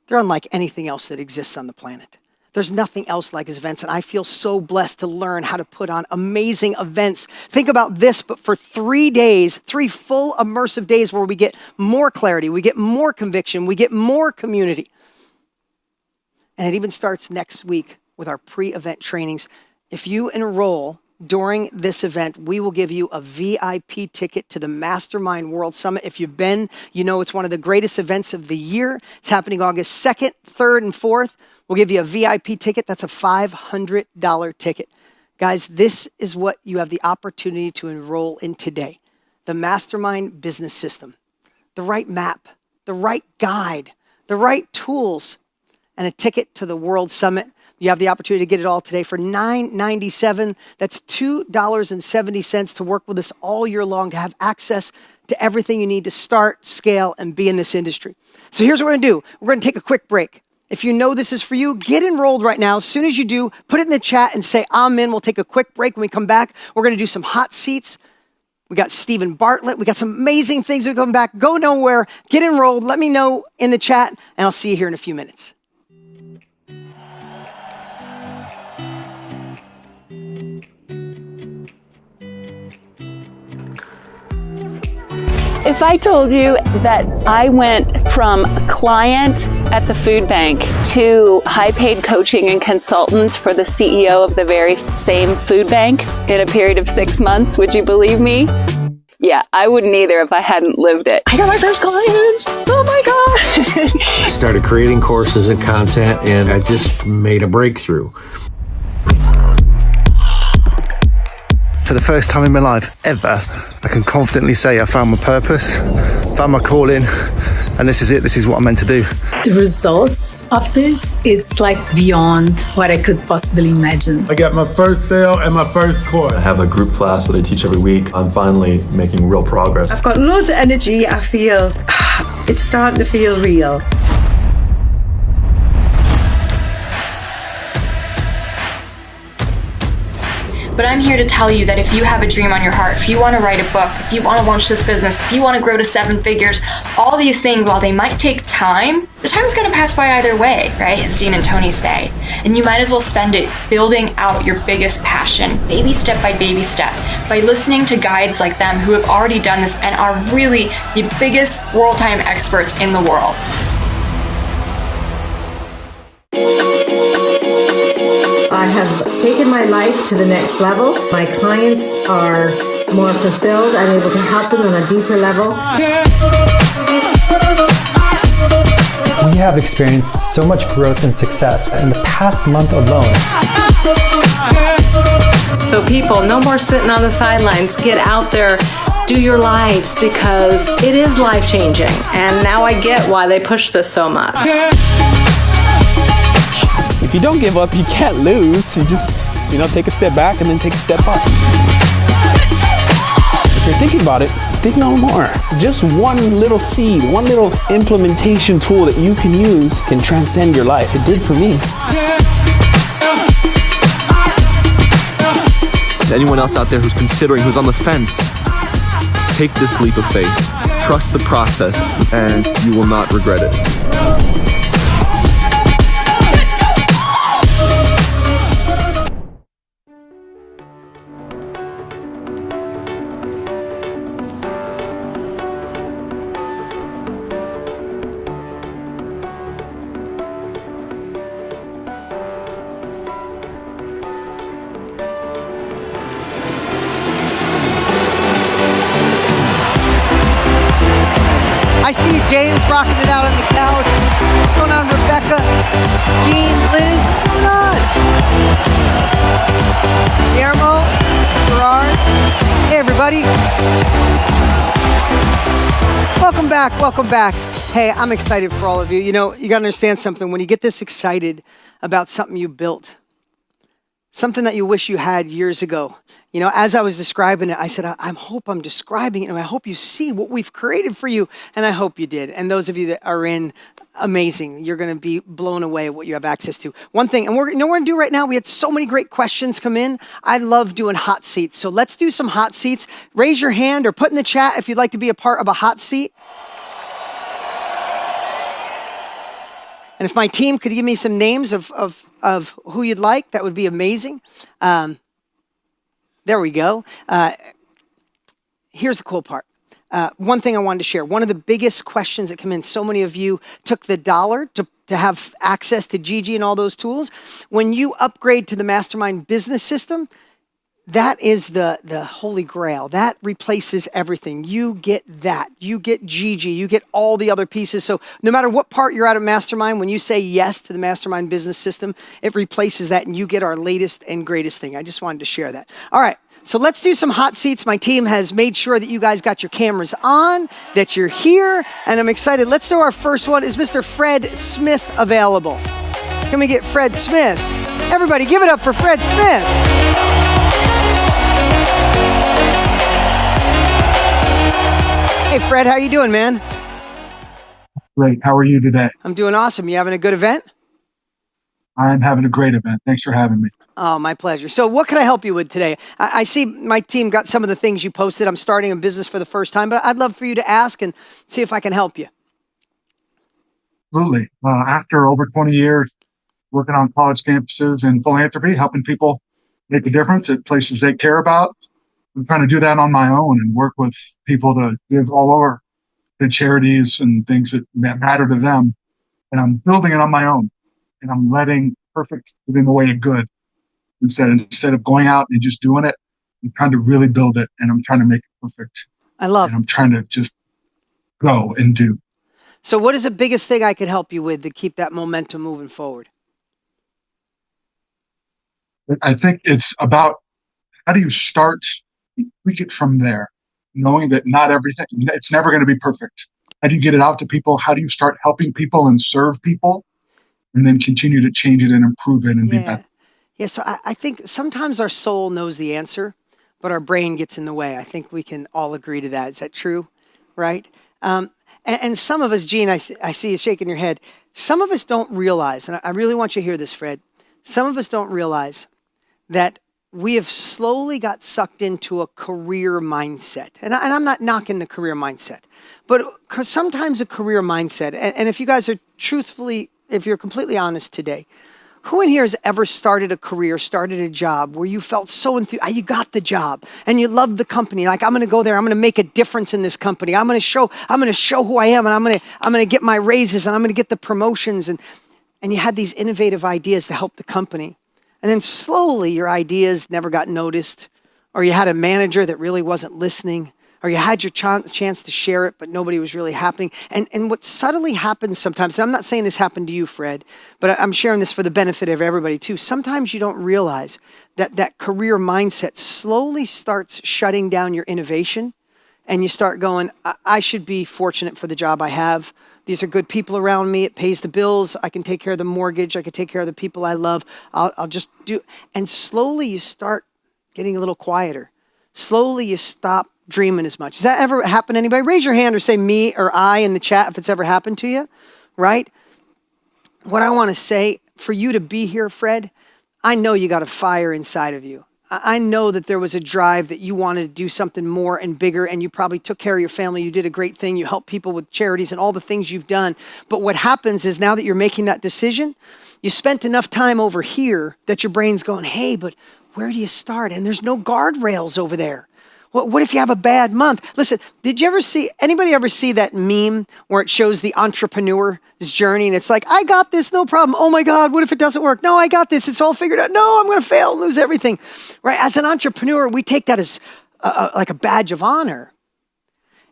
they're unlike anything else that exists on the planet. There's nothing else like his events, and I feel so blessed to learn how to put on amazing events. Think about this, but for 3 days, 3 full immersive days where we get more clarity, we get more conviction, we get more community. And it even starts next week with our pre-event trainings. If you enroll during this event, we will give you a VIP ticket to the Mastermind World Summit. If you've been, you know it's one of the greatest events of the year. It's happening August 2nd, 3rd, and 4th. We'll give you a VIP ticket. That's a $500 ticket. Guys, this is what you have the opportunity to enroll in today. The Mastermind Business System, the right map, the right guide, the right tools, and a ticket to the World Summit. You have the opportunity to get it all today for $9.97. That's $2.70 to work with us all year long, to have access to everything you need to start, scale, and be in this industry. So here's what we're gonna do. We're gonna take a quick break. If you know this is for you, get enrolled right now. As soon as you do, put it in the chat and say, I'm in. We'll take a quick break. When we come back, we're gonna do some hot seats. We got Stephen Bartlett. We got some amazing things that are coming back. Go nowhere, get enrolled. Let me know in the chat, and I'll see you here in a few minutes. If I told you that I went from client at the food bank to high-paid coaching and consultant for the CEO of the very same food bank in a period of 6 months, would you believe me? Yeah, I wouldn't either if I hadn't lived it. I got my first client. Oh my God. I started creating courses and content, and I just made a breakthrough. For the first time in my life ever, I can confidently say I found my purpose, found my calling, and this is it. This is what I'm meant to do. The results of this, it's like beyond what I could possibly imagine. I got my first sale and my first course. I have a group class that I teach every week. I'm finally making real progress. I've got loads of energy. I feel it's starting to feel real. But I'm here to tell you that if you have a dream on your heart, if you want to write a book, if you want to launch this business, if you want to grow to 7 figures, all these things, while they might take time, the time is going to pass by either way, right? As Dean and Tony say. And you might as well spend it building out your biggest passion, baby step by baby step, by listening to guides like them who have already done this and are really the biggest world time experts in the world. I have taken my life to the next level. My clients are more fulfilled. I'm able to help them on a deeper level. We have experienced so much growth and success in the past month alone. So people, no more sitting on the sidelines. Get out there, do your lives, because it is life-changing. And now I get why they pushed us so much. If you don't give up, you can't lose. You just, take a step back and then take a step up. If you're thinking about it, think no more. Just one little seed, one little implementation tool that you can use can transcend your life. It did for me. Anyone else out there who's considering, who's on the fence, take this leap of faith. Trust the process, and you will not regret it. I see James rocking it out on the couch. What's going on, Rebecca? Jean, Liz, what's going on? Guillermo, Gerard. Hey, everybody. Welcome back, welcome back. Hey, I'm excited for all of you. You got to understand something. When you get this excited about something you built, something that you wish you had years ago. You know, as I was describing it, I said, I hope I'm describing it, and I hope you see what we've created for you, and I hope you did. And those of you that are in, amazing. You're going to be blown away at what you have access to. One thing, and you know what we're going to do right now? We had so many great questions come in. I love doing hot seats. So let's do some hot seats. Raise your hand or put in the chat if you'd like to be a part of a hot seat. And if my team could give me some names of who you'd like, that would be amazing. There we go. Here's the cool part. One thing I wanted to share. One of the biggest questions that come in, so many of you took the dollar to have access to Gigi and all those tools. When you upgrade to the Mastermind business system, that is the holy grail. That replaces everything. You get that. You get Gigi. You get all the other pieces. So no matter what part you're at of Mastermind, when you say yes to the Mastermind business system, it replaces that and you get our latest and greatest thing. I just wanted to share that. All right. So let's do some hot seats. My team has made sure that you guys got your cameras on, that you're here, and I'm excited. Let's do our first one. Is Mr. Fred Smith available? Can we get Fred Smith? Everybody give it up for Fred Smith. Hey, Fred, how you doing, man? Great. How are you today? I'm doing awesome. You having a good event? I'm having a great event. Thanks for having me. Oh, my pleasure. So what can I help you with today? I see my team got some of the things you posted. I'm starting a business for the first time, but I'd love for you to ask and see if I can help you. Absolutely. After over 20 years working on college campuses and philanthropy, helping people make a difference at places they care about, I'm trying to do that on my own and work with people to give all over to charities and things that matter to them. And I'm building it on my own. And I'm letting perfect get in the way of good. Instead of going out and just doing it, I'm trying to really build it and I'm trying to make it perfect. I love it. And I'm trying to just go and do. So what is the biggest thing I could help you with to keep that momentum moving forward? I think it's about how do you start and tweak it from there, knowing that not everything, it's never going to be perfect. How do you get it out to people? How do you start helping people and serve people? And then continue to change it and improve it and be better. Yeah, so I think sometimes our soul knows the answer, but our brain gets in the way. I think we can all agree to that. Is that true? Right? And some of us, Gene, I see you shaking your head. Some of us don't realize, and I really want you to hear this, Fred. Some of us don't realize that we have slowly got sucked into a career mindset. And I'm not knocking the career mindset, but sometimes a career mindset, and if you guys are if you're completely honest today, who in here has ever started a career, started a job where you felt so enthused, you got the job and you loved the company. Like, I'm going to go there. I'm going to make a difference in this company. I'm going to show who I am, and I'm going to get my raises and I'm going to get the promotions. And you had these innovative ideas to help the company. And then slowly your ideas never got noticed, or you had a manager that really wasn't listening, or you had your chance to share it, but nobody was really happening. And what subtly happens sometimes, and I'm not saying this happened to you, Fred, but I'm sharing this for the benefit of everybody too. Sometimes you don't realize that career mindset slowly starts shutting down your innovation, and you start going, I should be fortunate for the job I have. These are good people around me. It pays the bills. I can take care of the mortgage. I can take care of the people I love. I'll just do. And slowly you start getting a little quieter. Slowly you stop dreaming as much. Has that ever happened to anybody? Raise your hand or say me or I in the chat if it's ever happened to you, right? What I want to say, for you to be here, Fred, I know you got a fire inside of you. I know that there was a drive that you wanted to do something more and bigger, and you probably took care of your family. You did a great thing. You helped people with charities and all the things you've done. But what happens is, now that you're making that decision, you spent enough time over here that your brain's going, hey, but where do you start? And there's no guardrails over there. What if you have a bad month? Listen, anybody ever see that meme where it shows the entrepreneur's journey and it's like, I got this, no problem. Oh my God, what if it doesn't work? No, I got this, it's all figured out. No, I'm going to fail and lose everything, right? As an entrepreneur, we take that as like a badge of honor.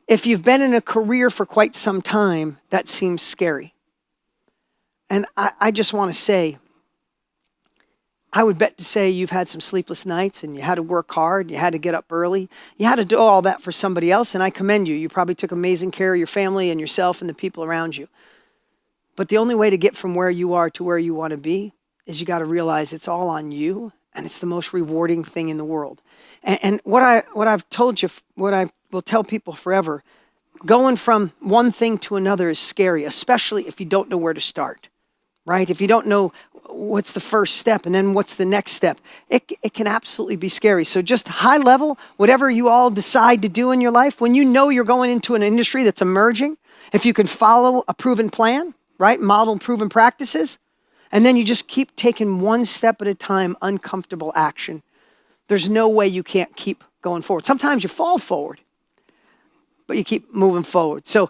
If you've been in a career for quite some time, that seems scary. And I just want to say, I would bet to say you've had some sleepless nights and you had to work hard, you had to get up early, you had to do all that for somebody else, and I commend you. You probably took amazing care of your family and yourself and the people around you. But the only way to get from where you are to where you want to be is you got to realize it's all on you, And it's the most rewarding thing in the world. And what I've told you, what I will tell people forever, going from one thing to another is scary, especially if you don't know where to start, right? If you don't know what's the first step and then what's the next step, it can absolutely be scary. So just high level, whatever you all decide to do in your life, when you know you're going into an industry that's emerging, if you can follow a proven plan, right? Model proven practices, and then you just keep taking one step at a time, uncomfortable action. There's no way you can't keep going forward. Sometimes you fall forward, but you keep moving forward. So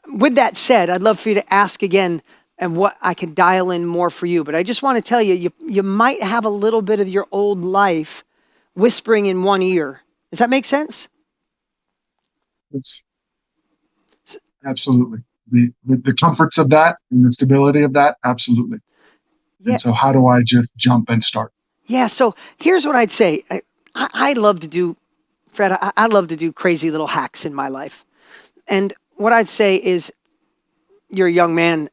with that said, I'd love for you to ask again and what I can dial in more for you. But I just want to tell you, you might have a little bit of your old life whispering in one ear. Does that make sense? It's absolutely. The comforts of that and the stability of that, absolutely. Yeah. And so how do I just jump and start? Yeah, so here's what I'd say. I love to do, Fred, I love to do crazy little hacks in my life. And what I'd say is, you're a young man,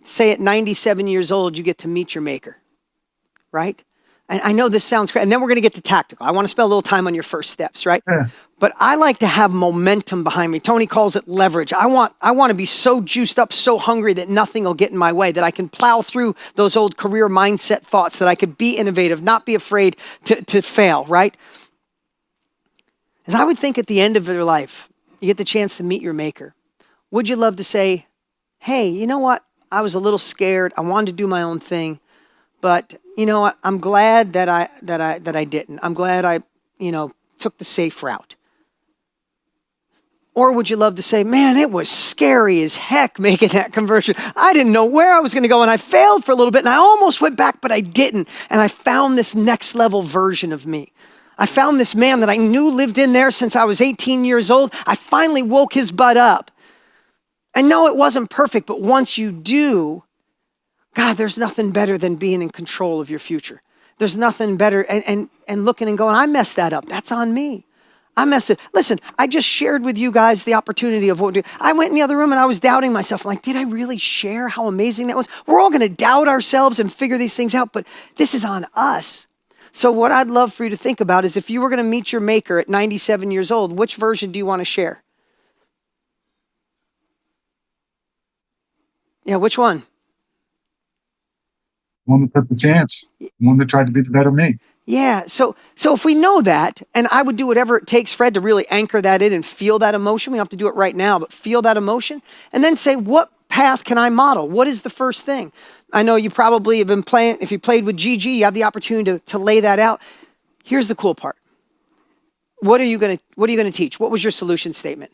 say at 97 years old, you get to meet your maker, right? And I know this sounds crazy, and then we're going to get to tactical. I want to spend a little time on your first steps, right? Yeah. But I like to have momentum behind me. Tony calls it leverage. I want to be so juiced up, so hungry that nothing will get in my way, that I can plow through those old career mindset thoughts, that I could be innovative, not be afraid to fail, right? As I would think at the end of your life, you get the chance to meet your maker. Would you love to say, hey, you know what? I was a little scared. I wanted to do my own thing, but you know what? I'm glad that I didn't. I'm glad I, took the safe route. Or would you love to say, man, it was scary as heck making that conversion. I didn't know where I was going to go, and I failed for a little bit, and I almost went back, but I didn't. And I found this next level version of me. I found this man that I knew lived in there since I was 18 years old. I finally woke his butt up. And no, it wasn't perfect, but once you do, God, there's nothing better than being in control of your future. There's nothing better, and looking and going, I messed that up. That's on me. I messed it. Listen, I just shared with you guys the opportunity of what to do. I went in the other room and I was doubting myself. I'm like, did I really share how amazing that was? We're all going to doubt ourselves and figure these things out, but this is on us. So what I'd love for you to think about is, if you were going to meet your maker at 97 years old, which version do you want to share? Yeah, which one? One that took the chance. One that tried to be the better me. Yeah, so if we know that, and I would do whatever it takes, Fred, to really anchor that in and feel that emotion. We don't have to do it right now, but feel that emotion. And then say, what path can I model? What is the first thing? I know you probably have been playing, if you played with Gigi, you have the opportunity to lay that out. Here's the cool part. What are you going to teach? What was your solution statement?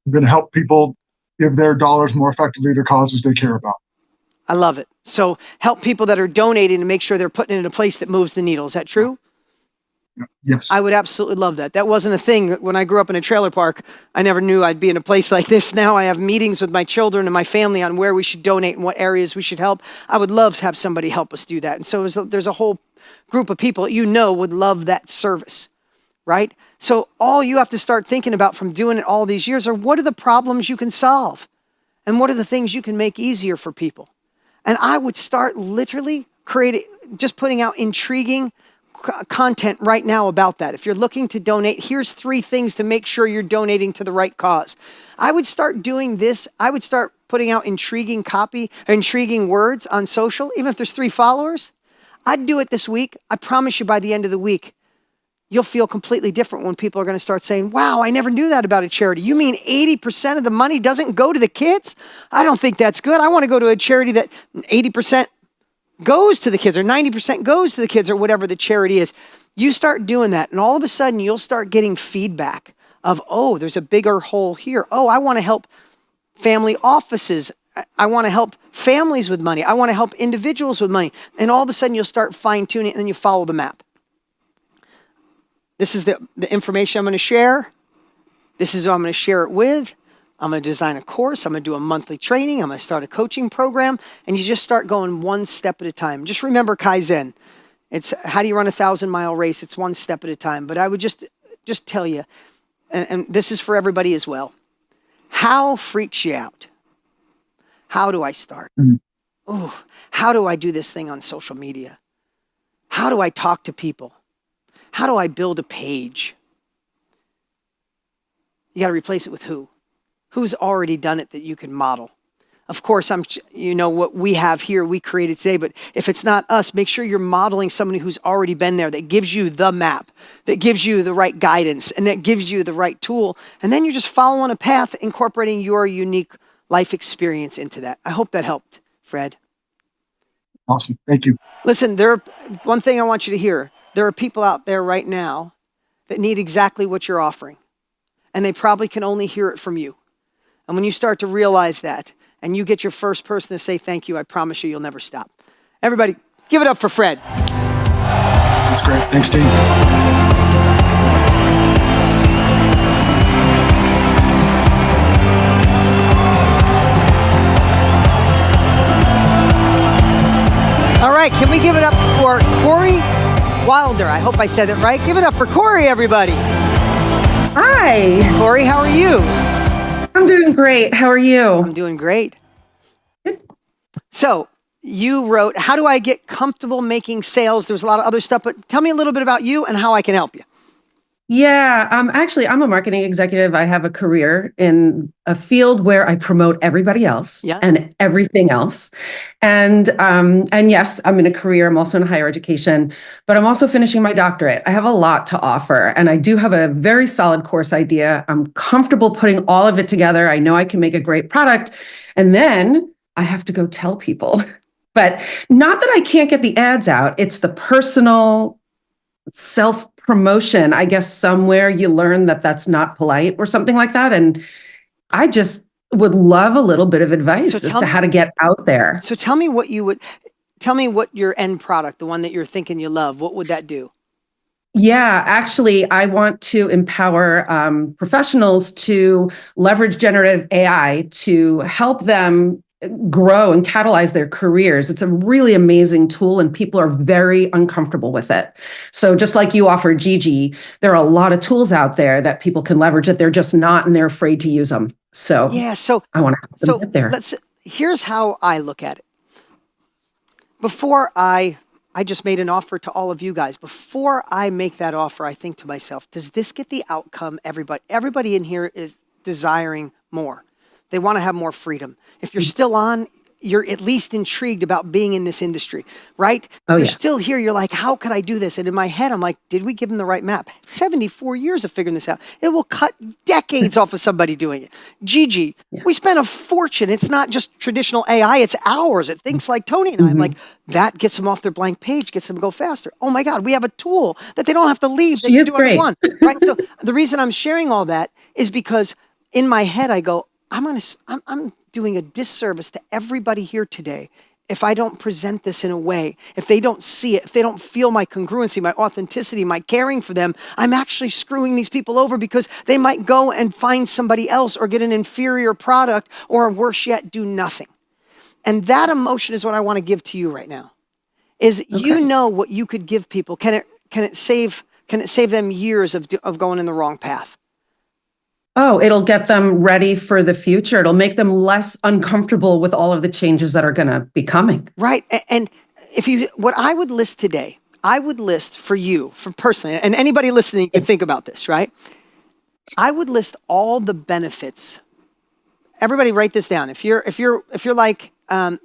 I'm going to help people give their dollars more effectively to causes they care about. I love it. So help people that are donating to make sure they're putting it in a place that moves the needle. Is that true? Yes. I would absolutely love that. That wasn't a thing when I grew up in a trailer park. I never knew I'd be in a place like this. Now I have meetings with my children and my family on where we should donate and what areas we should help. I would love to have somebody help us do that. And so there's a whole group of people that would love that service, right? So all you have to start thinking about from doing it all these years are, what are the problems you can solve? And what are the things you can make easier for people? And I would start literally just putting out intriguing content right now about that. If you're looking to donate, here's 3 things to make sure you're donating to the right cause. I would start doing this. I would start putting out intriguing copy, intriguing words on social, even if there's 3 followers. I'd do it this week. I promise you, by the end of the week, you'll feel completely different when people are going to start saying, wow, I never knew that about a charity. You mean 80% of the money doesn't go to the kids? I don't think that's good. I want to go to a charity that 80% goes to the kids, or 90% goes to the kids, or whatever the charity is. You start doing that, and all of a sudden you'll start getting feedback of, oh, there's a bigger hole here. Oh, I want to help family offices. I want to help families with money. I want to help individuals with money. And all of a sudden you'll start fine-tuning it, and then you follow the map. This is the information I'm going to share. This is who I'm going to share it with. I'm going to design a course. I'm going to do a monthly training. I'm going to start a coaching program. And you just start going one step at a time. Just remember Kaizen. It's how do you run a 1,000-mile race? It's one step at a time. But I would just tell you, and this is for everybody as well, how freaks you out? How do I start? Oh, how do I do this thing on social media? How do I talk to people? How do I build a page? You got to replace it with who? Who's already done it that you can model? Of course, what we have here, we created today, but if it's not us, make sure you're modeling somebody who's already been there, that gives you the map, that gives you the right guidance, and that gives you the right tool. And then you're just following a path, incorporating your unique life experience into that. I hope that helped, Fred. Awesome. Thank you. Listen, one thing I want you to hear. There are people out there right now that need exactly what you're offering, and they probably can only hear it from you. And when you start to realize that, and you get your first person to say thank you, I promise you, you'll never stop. Everybody, give it up for Fred. That's great. Thanks, team. All right, can we give it up for Corey Wilder? I hope I said it right. Give it up for Corey, everybody. Hi. Corey, how are you? I'm doing great. How are you? I'm doing great. So you wrote, how do I get comfortable making sales? There's a lot of other stuff, but tell me a little bit about you and how I can help you. Yeah, actually, I'm a marketing executive. I have a career in a field where I promote everybody else and everything else. And yes, I'm in a career. I'm also in higher education, but I'm also finishing my doctorate. I have a lot to offer, and I do have a very solid course idea. I'm comfortable putting all of it together. I know I can make a great product, and then I have to go tell people. But not that I can't get the ads out. It's the personal self-promotion. I guess somewhere you learn that that's not polite or something like that. And I just would love a little bit of advice as to how to get out there. So tell me what your end product, the one that you're thinking you love, what would that do? Yeah, actually, I want to empower professionals to leverage generative AI to help them grow and catalyze their careers. It's a really amazing tool, and people are very uncomfortable with it. So just like you offer Gigi, there are a lot of tools out there that people can leverage that they're just not, and they're afraid to use them. So yeah, so I want to help them get there. Here's how I look at it. Before I just made an offer to all of you guys. Before I make that offer, I think to myself, does this get the outcome everybody in here is desiring more? They want to have more freedom. If you're still on, you're at least intrigued about being in this industry, right? You're still here. You're like, how could I do this? And in my head, I'm like, did we give them the right map? 74 years of figuring this out. It will cut decades off of somebody doing it. Gigi, we spent a fortune. It's not just traditional AI. It's ours. It thinks like Tony and I. I'm like, that gets them off their blank page, gets them to go faster. Oh my God, we have a tool that they don't have to leave. They can do what they want, right? So the reason I'm sharing all that is because in my head, I go, I'm doing a disservice to everybody here today if I don't present this in a way, if they don't see it, if they don't feel my congruency, my authenticity, my caring for them. I'm actually screwing these people over because they might go and find somebody else or get an inferior product, or worse yet, do nothing. And that emotion is what I want to give to you right now. Is you know what you could give people. Can it save them years of going in the wrong path? Oh, it'll get them ready for the future. It'll make them less uncomfortable with all of the changes that are going to be coming. Right. And what I would list today, I would list for you, for personally, and anybody listening can think about this, right? I would list all the benefits. Everybody write this down. If you're like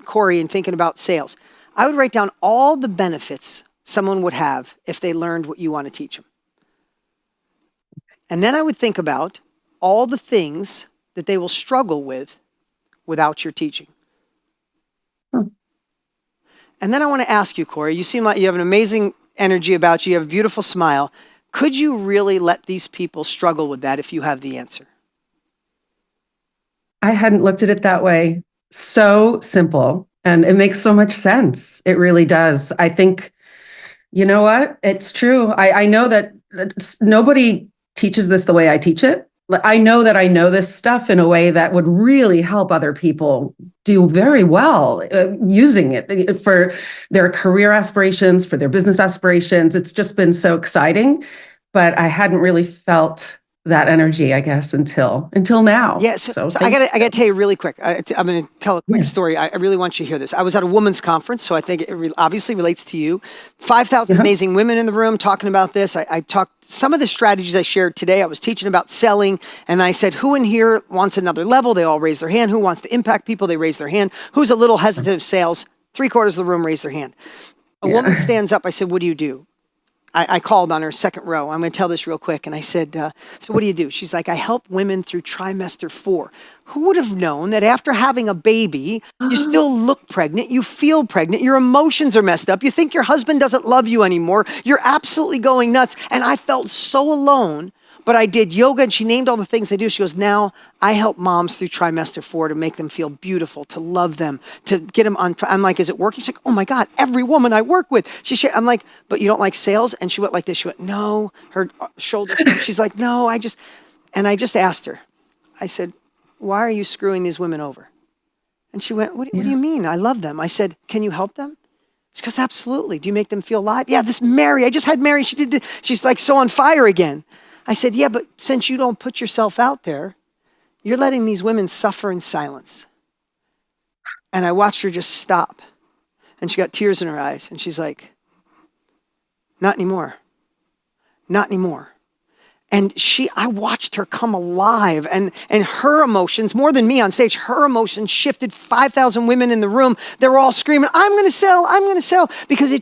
Corey and thinking about sales, I would write down all the benefits someone would have if they learned what you want to teach them. And then I would think about all the things that they will struggle with without your teaching. And then I want to ask you, Corey, you seem like you have an amazing energy about you. You have a beautiful smile. Could you really let these people struggle with that if you have the answer? I hadn't looked at it that way. So simple. And it makes so much sense. It really does. I think, you know what? It's true. I know that nobody teaches this the way I teach it. I know that I know this stuff in a way that would really help other people do very well using it for their career aspirations, for their business aspirations. It's just been so exciting, but I hadn't really felt that energy, I guess, until now. Yeah, so I gotta tell you really quick. I'm gonna tell a quick story. I really want you to hear this. I was at a women's conference, so I think it obviously relates to you. 5,000 amazing women in the room talking about this. I talked some of the strategies I shared today. I was teaching about selling, and I said, who in here wants another level? They all raised their hand. Who wants to impact people? They raised their hand. Who's a little hesitant of sales? 3/4 of the room raised their hand. A woman stands up. I said, what do you do? I called on her second row. I'm going to tell this real quick. And I said, so what do you do? She's like, I help women through trimester 4. Who would have known that after having a baby, you still look pregnant, you feel pregnant, your emotions are messed up, you think your husband doesn't love you anymore, you're absolutely going nuts. And I felt so alone. But I did yoga, and she named all the things I do. She goes, now I help moms through trimester 4 to make them feel beautiful, to love them, to get them on. I'm like, is it working? She's like, oh my God, every woman I work with. I'm like, but you don't like sales? And she went like this. She went, no, her shoulders. She's like, no, I just asked her. I said, why are you screwing these women over? And she went, what do you mean? I love them. I said, can you help them? She goes, absolutely. Do you make them feel alive? Yeah, this Mary, I just had Mary. She's like so on fire again. I said, yeah, but since you don't put yourself out there, you're letting these women suffer in silence. And I watched her just stop. And she got tears in her eyes. And she's like, not anymore. Not anymore. And I watched her come alive, and her emotions, more than me on stage, her emotions shifted. 5,000 women in the room. They were all screaming, I'm going to sell. Because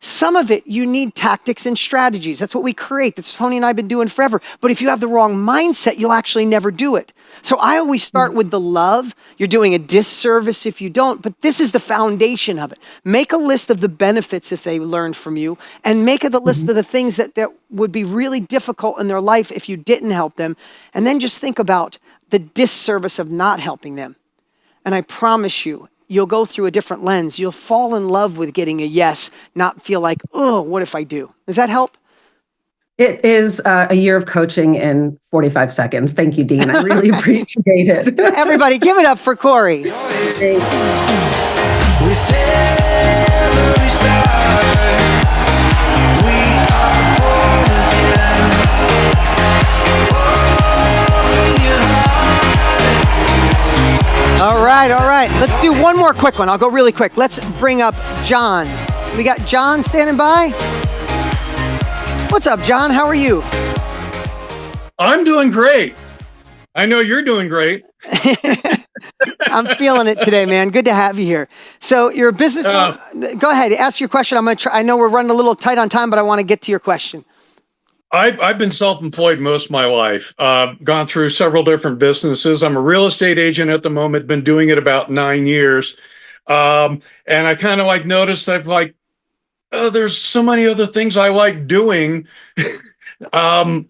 some of it, you need tactics and strategies. That's what we create. That's what Tony and I have been doing forever. But if you have the wrong mindset, you'll actually never do it. So I always start with the love. You're doing a disservice if you don't, but this is the foundation of it. Make a list of the benefits if they learned from you, and make the list of the things that would be really difficult in their life if you didn't help them. And then just think about the disservice of not helping them. And I promise you, you'll go through a different lens. You'll fall in love with getting a yes, not feel like, oh, what if I do? Does that help? It is a year of coaching in 45 seconds. Thank you, Dean. I really appreciate it. Everybody, give it up for Corey. All right. Let's do one more quick one. I'll go really quick. Let's bring up John. We got John standing by. What's up, John? How are you? I'm doing great. I know you're doing great. I'm feeling it today, man. Good to have you here. So you're a business owner. Go ahead. Ask your question. I'm going to try. I know we're running a little tight on time, but I want to get to your question. I've been self-employed most of my life. Gone through several different businesses. I'm a real estate agent at the moment. Been doing it about 9 years. And I kind of noticed that there's so many other things I like doing. Do I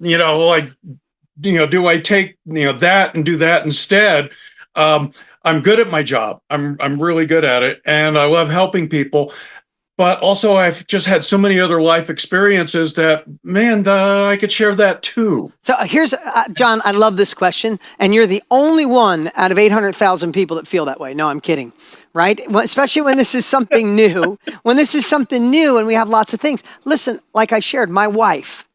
take, that and do that instead? I'm good at my job. I'm really good at it, and I love helping people. But also, I've just had so many other life experiences that, man, I could share that too. So here's, John, I love this question. And you're the only one out of 800,000 people that feel that way. No, I'm kidding. Right? Especially when this is something new. When this is something new and we have lots of things. Listen, like I shared, my wife.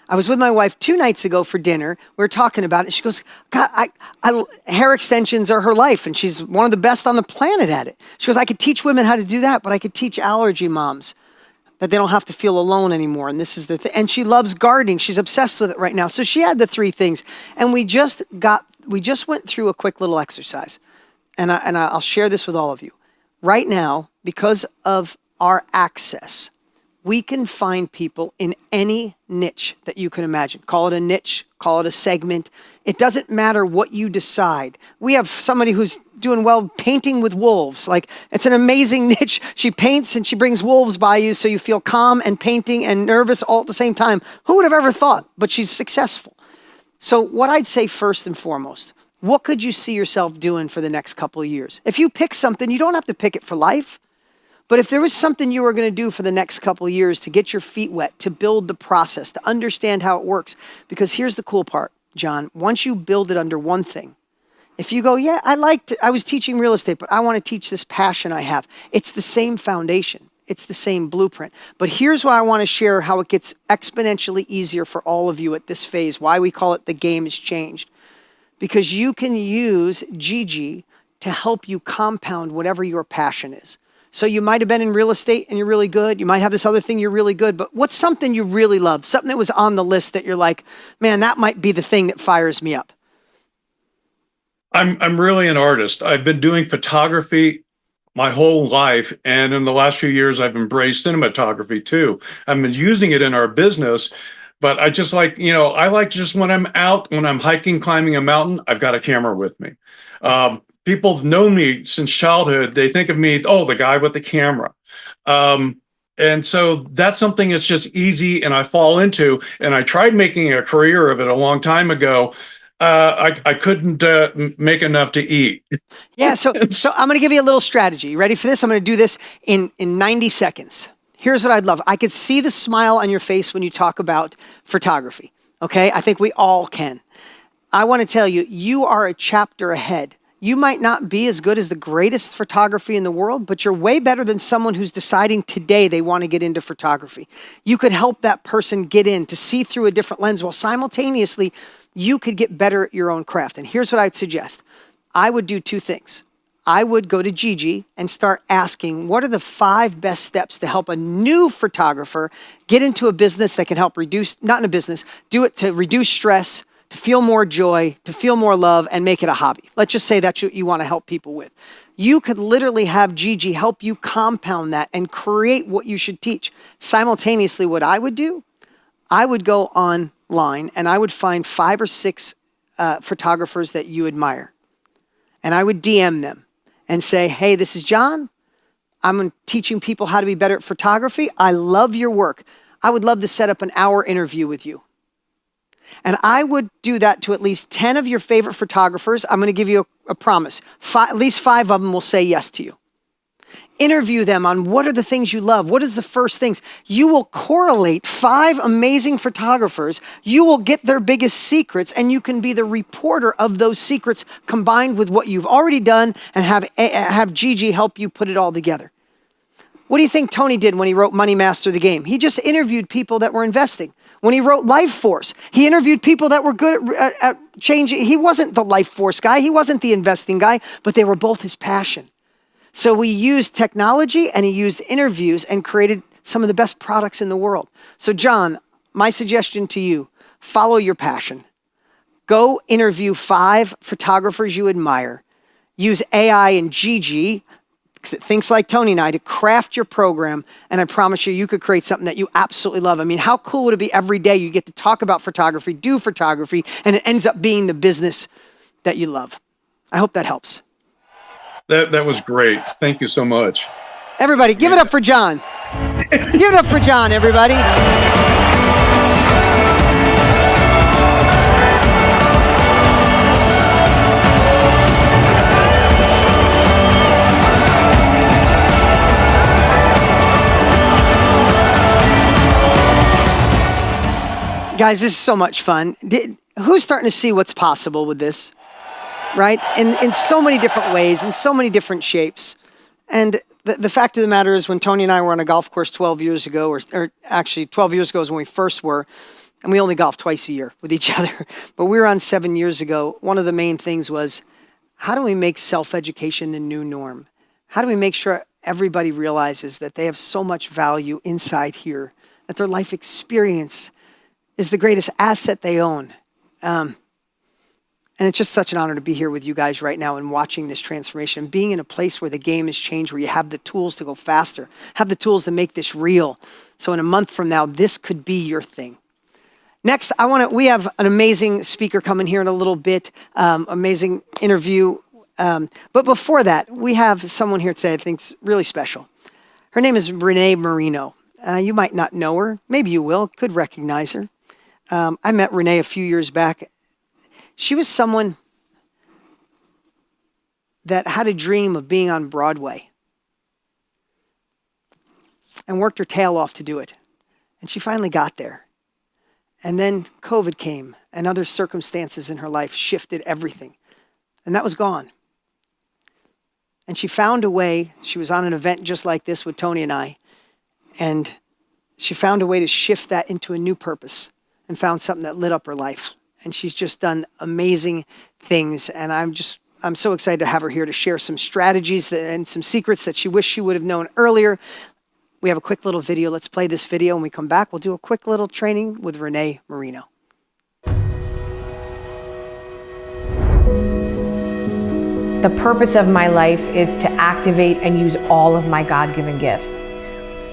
I was with my wife 2 nights ago for dinner. We were talking about it. She goes, God, hair extensions are her life, and she's one of the best on the planet at it. She goes, I could teach women how to do that, but I could teach allergy moms that they don't have to feel alone anymore. And this is the thing. And she loves gardening. She's obsessed with it right now. So she had the 3 things. And we just went through a quick little exercise. And I'll share this with all of you. Right now, because of our access, we can find people in any niche that you can imagine. Call it a niche, call it a segment. It doesn't matter what you decide. We have somebody who's doing well painting with wolves. It's an amazing niche. She paints and she brings wolves by you so you feel calm and painting and nervous all at the same time. Who would have ever thought? But she's successful. So what I'd say first and foremost, what could you see yourself doing for the next couple of years? If you pick something, you don't have to pick it for life. But if there was something you were going to do for the next couple of years to get your feet wet, to build the process, to understand how it works, because here's the cool part, John, once you build it under one thing, if you go, yeah, I was teaching real estate, but I want to teach this passion I have. It's the same foundation. It's the same blueprint. But here's why I want to share how it gets exponentially easier for all of you at this phase, why we call it the game has changed. Because you can use Gigi to help you compound whatever your passion is. So you might have been in real estate and you're really good. You might have this other thing you're really good, but what's something you really love? Something that was on the list that you're like, man, that might be the thing that fires me up. I'm really an artist. I've been doing photography my whole life, and in the last few years, I've embraced cinematography too. I've been using it in our business, but I just like, I like just when I'm out, when I'm hiking, climbing a mountain, I've got a camera with me. People have known me since childhood. They think of me, oh, the guy with the camera. And so that's something that's just easy and I fall into, and I tried making a career of it a long time ago. I couldn't make enough to eat. Yeah, so I'm going to give you a little strategy. You ready for this? I'm going to do this in 90 seconds. Here's what I'd love. I could see the smile on your face when you talk about photography, okay? I think we all can. I want to tell you, you are a chapter ahead. You might not be as good as the greatest photography in the world, but you're way better than someone who's deciding today they want to get into photography. You could help that person get in to see through a different lens while simultaneously you could get better at your own craft. And here's what I'd suggest. I would do two things. I would go to Gigi and start asking, what are the 5 best steps to help a new photographer get into a business that can help reduce, not in a business, do it to reduce stress, to feel more joy, to feel more love, and make it a hobby. Let's just say that's what you want to help people with. You could literally have Gigi help you compound that and create what you should teach. Simultaneously, what I would do, I would go online and I would find 5 or 6 photographers that you admire. And I would DM them and say, hey, this is John. I'm teaching people how to be better at photography. I love your work. I would love to set up an hour interview with you. And I would do that to at least 10 of your favorite photographers. I'm going to give you a promise. At least 5 of them will say yes to you. Interview them on what are the things you love. What is the first things? You will correlate 5 amazing photographers. You will get their biggest secrets, and you can be the reporter of those secrets combined with what you've already done and have Gigi help you put it all together. What do you think Tony did when he wrote Money Master the Game? He just interviewed people that were investing. When he wrote Life Force, he interviewed people that were good at changing. He wasn't the Life Force guy. He wasn't the investing guy, but they were both his passion. So we used technology and he used interviews and created some of the best products in the world. So John, my suggestion to you, follow your passion. Go interview 5 photographers you admire. Use AI and Gigi, because it thinks like Tony and I, to craft your program. And I promise you, you could create something that you absolutely love. I mean, how cool would it be every day you get to talk about photography, do photography, and it ends up being the business that you love. I hope that helps. That was great. Thank you so much. Everybody, give it up for John. Give it up for John, everybody. Guys, this is so much fun. Who's starting to see what's possible with this? Right? In so many different ways, in so many different shapes. And the fact of the matter is when Tony and I were on a golf course 12 years ago, or actually 12 years ago is when we first were, and we only golfed twice a year with each other, but we were on 7 years ago. One of the main things was, how do we make self-education the new norm? How do we make sure everybody realizes that they have so much value inside here, that their life experience is the greatest asset they own? And it's just such an honor to be here with you guys right now and watching this transformation, being in a place where the game has changed, where you have the tools to go faster, have the tools to make this real. So in a month from now, this could be your thing. Next, we have an amazing speaker coming here in a little bit, amazing interview. But before that, we have someone here today I think is really special. Her name is Renee Marino. You might not know her. Maybe you will. Could recognize her. I met Renee a few years back. She was someone that had a dream of being on Broadway and worked her tail off to do it. And she finally got there. And then COVID came and other circumstances in her life shifted everything. And that was gone. And she found a way. She was on an event just like this with Tony and I. And she found a way to shift that into a new purpose and found something that lit up her life. And she's just done amazing things. And I'm so excited to have her here to share some strategies and some secrets that she wished she would have known earlier. We have a quick little video. Let's play this video. When we come back, we'll do a quick little training with Renee Marino. The purpose of my life is to activate and use all of my God-given gifts.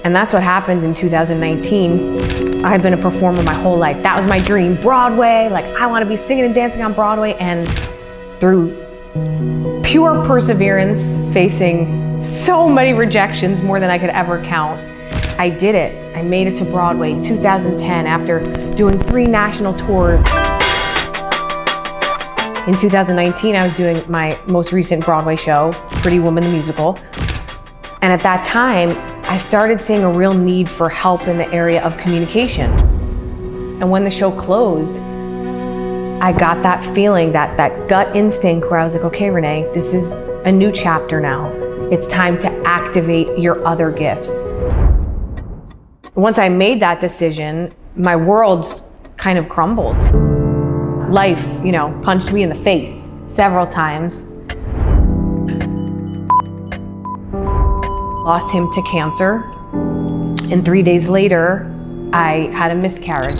And that's what happened in 2019. I've been a performer my whole life. That was my dream. Broadway, like I want to be singing and dancing on Broadway. And through pure perseverance, facing so many rejections, more than I could ever count, I did it. I made it to Broadway in 2010 after doing 3 national tours. In 2019, I was doing my most recent Broadway show, Pretty Woman the Musical. And at that time, I started seeing a real need for help in the area of communication. And when the show closed, I got that feeling, that gut instinct where I was like, okay, Renee, this is a new chapter now. It's time to activate your other gifts. Once I made that decision, my world kind of crumbled. Life, punched me in the face several times. Lost him to cancer. And 3 days later, I had a miscarriage.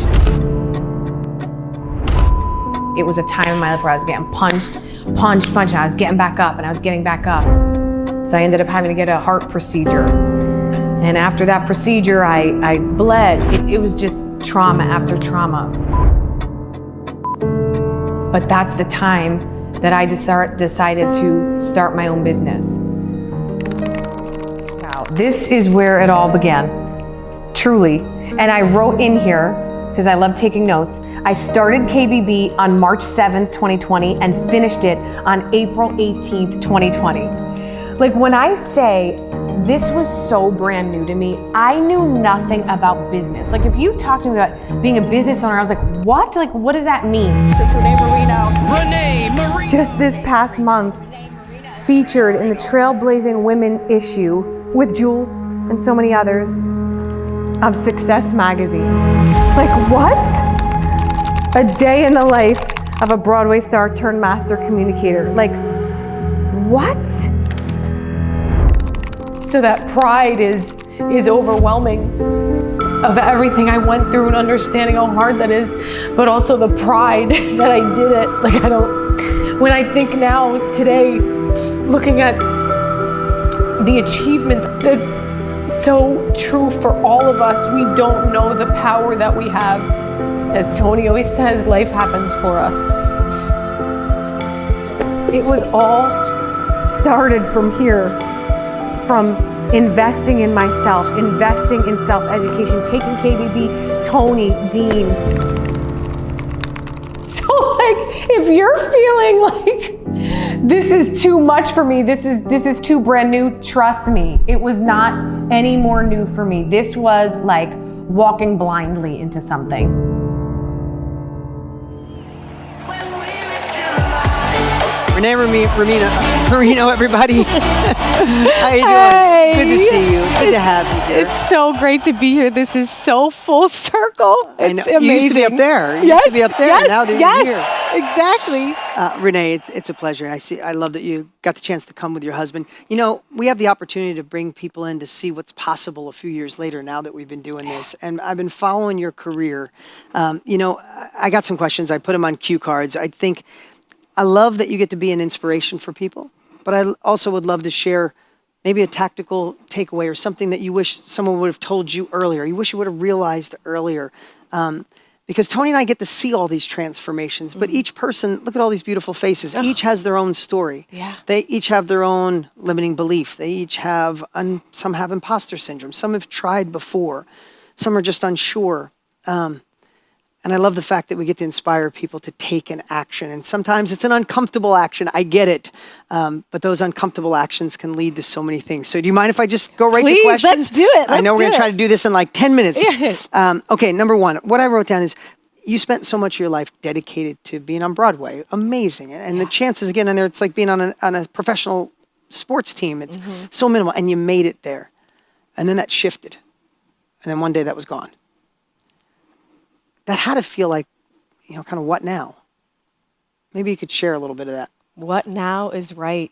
It was a time in my life where I was getting punched, and I was getting back up, and I was getting back up. So I ended up having to get a heart procedure. And after that procedure, I bled. It was just trauma after trauma. But that's the time that I decided to start my own business. Wow, this is where it all began, truly. And I wrote in here, because I love taking notes, I started KBB on March 7th, 2020, and finished it on April 18th, 2020. Like when I say this was so brand new to me, I knew nothing about business. Like if you talked to me about being a business owner, I was like, what? Like, what does that mean? Just Renee Marino. Renee Marino. Just this past month, featured in the Trailblazing Women issue with Jewel and so many others of Success Magazine. Like what? A day in the life of a Broadway star turned master communicator. Like what? So that pride is overwhelming of everything I went through and understanding how hard that is, but also the pride that I did it. Like when I think now today, looking at the achievements, that's so true for all of us. We don't know the power that we have. As Tony always says, life happens for us. It was all started from here. From investing in myself, investing in self-education, taking KBB, Tony, Dean. So like, if you're feeling like this is too much for me, this is too brand new, trust me, it was not any more new for me. This was like walking blindly into something. Renee Marino, everybody. How you doing? Hey. Good to see you. Good to have you here. It's so great to be here. This is so full circle. It's amazing. You used to be up there. You yes, used to be up there. Yes, Now that yes, you're here. Exactly. Renee, it's a pleasure. I love that you got the chance to come with your husband. You know, we have the opportunity to bring people in to see what's possible a few years later now that we've been doing this. And I've been following your career. I got some questions. I put them on cue cards. I love that you get to be an inspiration for people, but I also would love to share maybe a tactical takeaway or something that you wish someone would have told you earlier. You wish you would have realized earlier. Because Tony and I get to see all these transformations, but each person, look at all these beautiful faces. Each has their own story. Yeah. They each have their own limiting belief. They each have, some have imposter syndrome. Some have tried before. Some are just unsure. And I love the fact that we get to inspire people to take an action. And sometimes it's an uncomfortable action. I get it. But those uncomfortable actions can lead to so many things. So do you mind if I just go right to questions? Let's do it. I know we're going to try to do this in like 10 minutes. Yeah. Okay, number one, what I wrote down is you spent so much of your life dedicated to being on Broadway. Amazing. And the chances, again, in there, it's like being on a professional sports team. It's so minimal. And you made it there. And then that shifted. And then one day that was gone. That had to feel like, kind of what now? Maybe you could share a little bit of that. What now is right.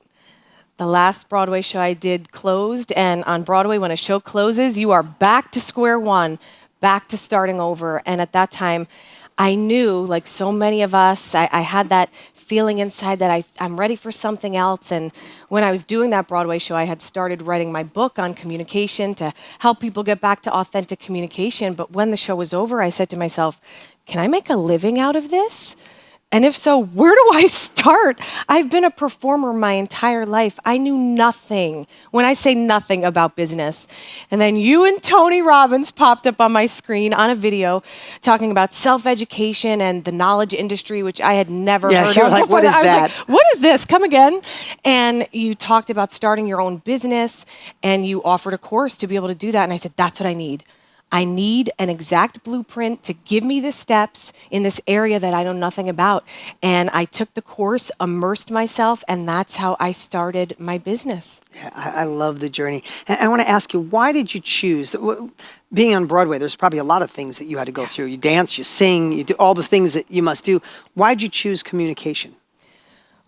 The last Broadway show I did closed, and on Broadway, when a show closes, you are back to square one, back to starting over. And at that time, I knew, like so many of us, I had that feeling inside that I'm ready for something else. And when I was doing that Broadway show, I had started writing my book on communication to help people get back to authentic communication. But when the show was over, I said to myself, can I make a living out of this? And if so, where do I start? I've been a performer my entire life. I knew nothing, when I say nothing, about business. And then you and Tony Robbins popped up on my screen on a video talking about self-education and the knowledge industry, which I had never heard you're of. like, what is that? Like, what is this? Come again. And you talked about starting your own business, and you offered a course to be able to do that. And I said, that's what I need. I need an exact blueprint to give me the steps in this area that I know nothing about. And I took the course, immersed myself, and that's how I started my business. Yeah, I love the journey. And I want to ask you, why did you choose, being on Broadway, there's probably a lot of things that you had to go through. You dance, you sing, you do all the things that you must do. Why did you choose communication?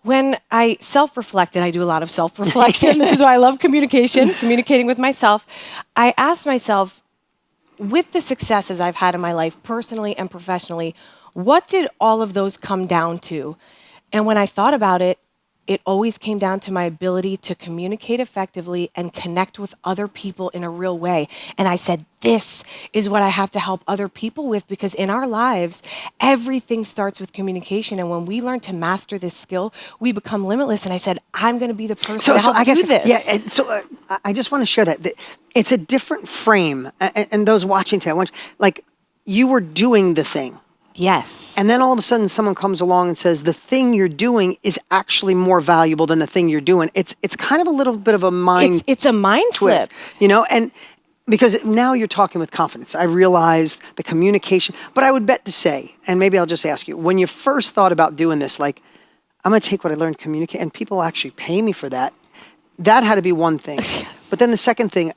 When I self-reflected, I do a lot of self-reflection. This is why I love communication, communicating with myself. I asked myself, with the successes I've had in my life, personally and professionally, what did all of those come down to? And when I thought about it, it always came down to my ability to communicate effectively and connect with other people in a real way. And I said, this is what I have to help other people with, because in our lives, everything starts with communication. And when we learn to master this skill, we become limitless. And I said, I'm going to be the person to help do this. Yeah, and so I just want to share that it's a different frame. And those watching today, you were doing the thing. Yes. And then all of a sudden someone comes along and says, the thing you're doing is actually more valuable than the thing you're doing. It's kind of a little bit of a mind It's a mind twist, flip. and because now you're talking with confidence. I realized the communication, but I would bet to say, and maybe I'll just ask you, when you first thought about doing this, like, I'm going to take what I learned, communicate, and people actually pay me for that. That had to be one thing. Yes. But then the second thing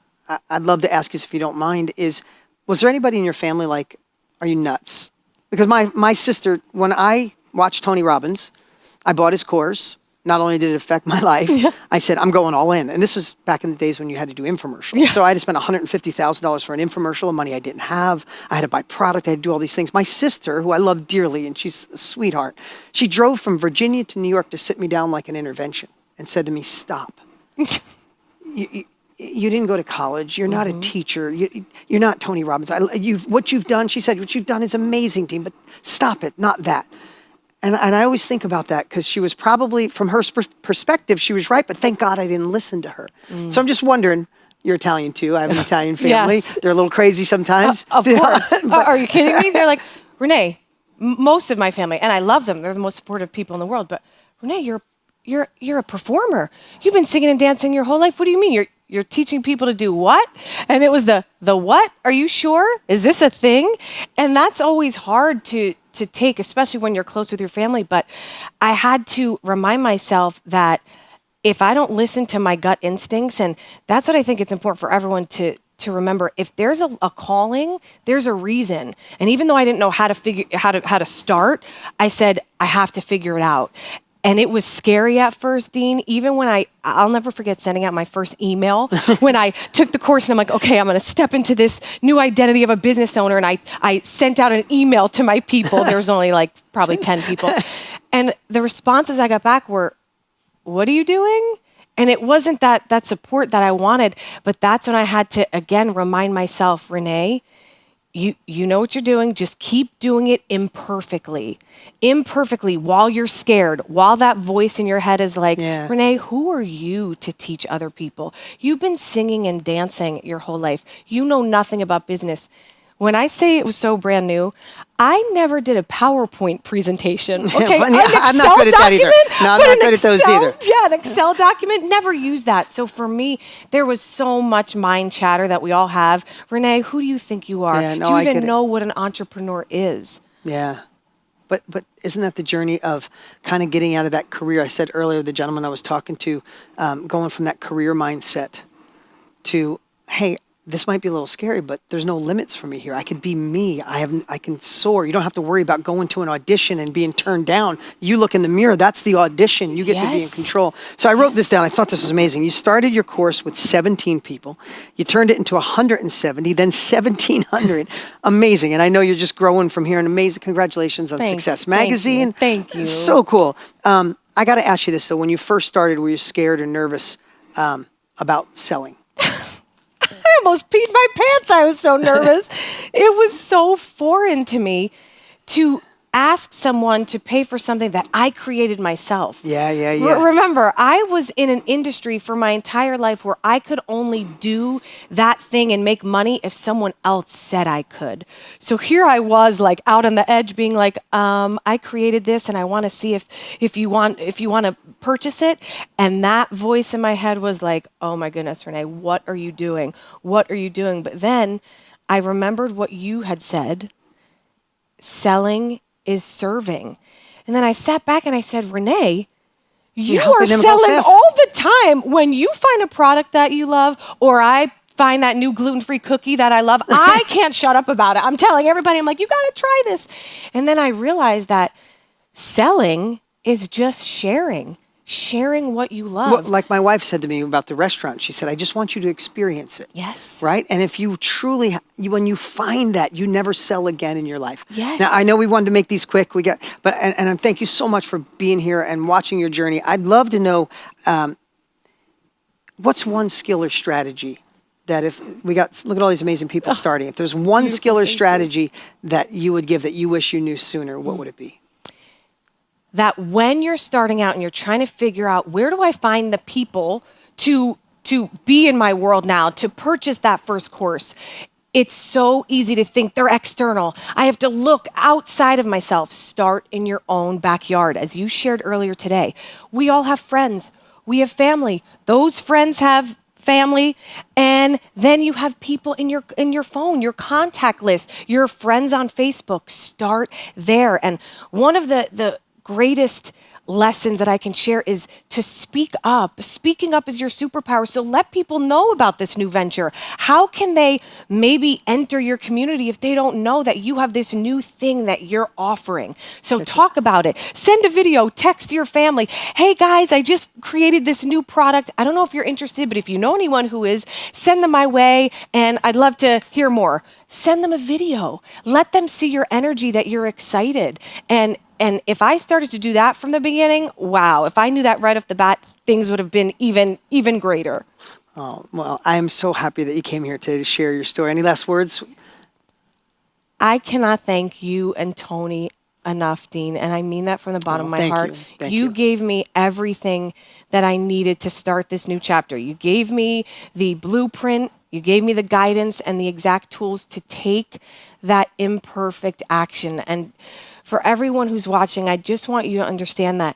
I'd love to ask you, if you don't mind, is, was there anybody in your family like, are you nuts? Because my sister, when I watched Tony Robbins, I bought his course. Not only did it affect my life, I said, I'm going all in. And this was back in the days when you had to do infomercials. So I had to spend $150,000 for an infomercial of money I didn't have. I had to buy product. I had to do all these things. My sister, who I love dearly, and she's a sweetheart, she drove from Virginia to New York to sit me down like an intervention and said to me, stop. You didn't go to college. You're not a teacher. You're not Tony Robbins. What you've done, she said, what you've done is amazing, team, but stop it, not that. And I always think about that, because she was probably, from her perspective, she was right, but thank God I didn't listen to her. So I'm just wondering, you're Italian too. I have an Italian family. Yes. They're a little crazy sometimes. Of course. Are you kidding me? They're like, Renee, most of my family, and I love them. They're the most supportive people in the world. But Renee, you're a performer. You've been singing and dancing your whole life. What do you mean? You're teaching people to do what? And it was the what? Are you sure? Is this a thing? And that's always hard to take, especially when you're close with your family. But I had to remind myself that if I don't listen to my gut instincts, and that's what I think it's important for everyone to remember, if there's a calling, there's a reason. And even though I didn't know how to start, I said, I have to figure it out. And it was scary at first, Dean, even when I'll never forget sending out my first email when I took the course, and I'm like, okay, I'm going to step into this new identity of a business owner. And I sent out an email to my people. There was only like probably 10 people. And the responses I got back were, what are you doing? And it wasn't that support that I wanted, but that's when I had to, again, remind myself, Renee, you know what you're doing. Just keep doing it imperfectly while you're scared, while that voice in your head is like, Renee, who are you to teach other people? You've been singing and dancing your whole life. You know nothing about business. When I say it was so brand new, I never did a PowerPoint presentation. Okay, I'm not good at that either. No, I'm not good at those either. Yeah, an Excel document, never used that. So for me, there was so much mind chatter that we all have. Renee, who do you think you are? Yeah, no, do you even know what an entrepreneur is? Yeah. But isn't that the journey of kind of getting out of that career? I said earlier, the gentleman I was talking to, going from that career mindset to, hey, this might be a little scary, but there's no limits for me here. I could be me. I can soar. You don't have to worry about going to an audition and being turned down. You look in the mirror, that's the audition. You get to be in control. So I wrote this down. I thought this was amazing. You started your course with 17 people. You turned it into 170, then 1,700. Amazing. And I know you're just growing from here, and amazing. Congratulations on Success Magazine. Thank you. So cool. I got to ask you this, though. When you first started, were you scared or nervous about selling? I almost peed my pants. I was so nervous. It was so foreign to me to ask someone to pay for something that I created myself. Yeah. Remember, I was in an industry for my entire life where I could only do that thing and make money if someone else said I could. So here I was, like, out on the edge being like, I created this and I want to see if you want to purchase it. And that voice in my head was like, oh my goodness, Renee, what are you doing? What are you doing? But then I remembered what you had said. Selling is serving. And then I sat back and I said, Renee, you are selling all the time. When you find a product that you love, or I find that new gluten-free cookie that I love, I can't shut up about it. I'm telling everybody, I'm like, you got to try this. And then I realized that selling is just sharing what you love. Well, like my wife said to me about the restaurant, she said, I just want you to experience it. Yes. Right? And if you truly, when you find that, you never sell again in your life. Yes. Now, I know we wanted to make these quick. And thank you so much for being here and watching your journey. I'd love to know, what's one skill or strategy that look at all these amazing people starting. If there's one skill or strategy that you would give that you wish you knew sooner, what would it be? That when you're starting out and you're trying to figure out, where do I find the people to be in my world now, to purchase that first course, it's so easy to think they're external. I have to look outside of myself. Start in your own backyard. As you shared earlier today, we all have friends. We have family. Those friends have family, and then you have people in your phone, your contact list, your friends on Facebook. Start there. And one of the greatest lessons that I can share is to speak up. Speaking up is your superpower. So let people know about this new venture. How can they maybe enter your community if they don't know that you have this new thing that you're offering? So talk about it. Send a video, text your family. Hey guys, I just created this new product. I don't know if you're interested, but if you know anyone who is, send them my way and I'd love to hear more. Send them a video. Let them see your energy, that you're excited. And if I started to do that from the beginning, wow, if I knew that right off the bat, things would have been even greater. Oh, well, I am so happy that you came here today to share your story. Any last words? I cannot thank you and Tony enough, Dean, and I mean that from the bottom of my heart. Thank you. You gave me everything that I needed to start this new chapter. You gave me the blueprint, you gave me the guidance and the exact tools to take that imperfect action. And for everyone who's watching, I just want you to understand that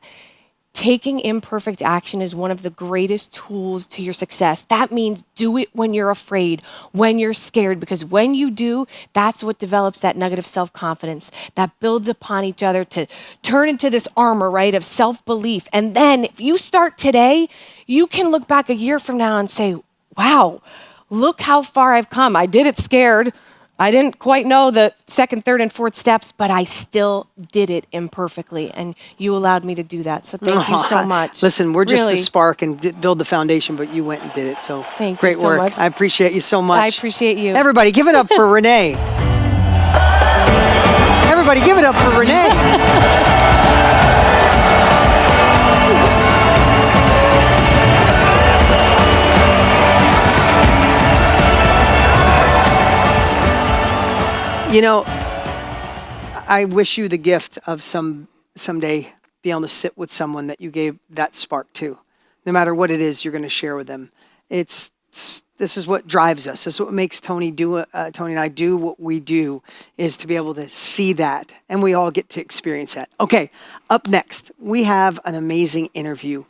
taking imperfect action is one of the greatest tools to your success. That means do it when you're afraid, when you're scared, because when you do, that's what develops that nugget of self-confidence that builds upon each other to turn into this armor, right, of self-belief. And then if you start today, you can look back a year from now and say, wow, look how far I've come. I did it scared. I didn't quite know the second, third, and fourth steps, but I still did it imperfectly, and you allowed me to do that. So thank you so much. Listen, we're just the spark and build the foundation, but you went and did it. So great work. Much. I appreciate you so much. I appreciate you. Everybody, give it up for Renee. Everybody, give it up for Renee. You know, I wish you the gift of someday be able to sit with someone that you gave that spark to. No matter what it is you're going to share with them. This is what drives us. This is what makes Tony and I do what we do, is to be able to see that. And we all get to experience that. Okay, up next, we have an amazing interview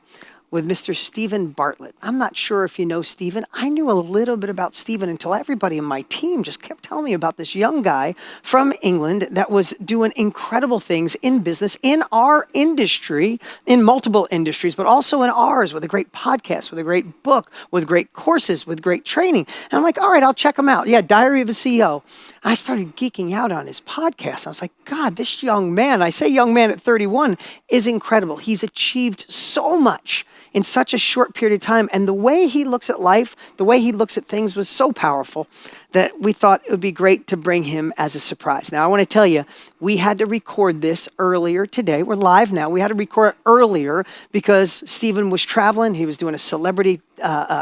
with Mr. Stephen Bartlett. I'm not sure if you know Stephen. I knew a little bit about Stephen until everybody in my team just kept telling me about this young guy from England that was doing incredible things in business, in our industry, in multiple industries, but also in ours, with a great podcast, with a great book, with great courses, with great training. And I'm like, all right, I'll check him out. Yeah, Diary of a CEO. I started geeking out on his podcast. I was like, God, this young man, I say young man at 31, is incredible. He's achieved so much in such a short period of time. And the way he looks at life, the way he looks at things was so powerful that we thought it would be great to bring him as a surprise. Now, I want to tell you, we had to record this earlier today. We're live now. We had to record it earlier because Stephen was traveling. He was doing a celebrity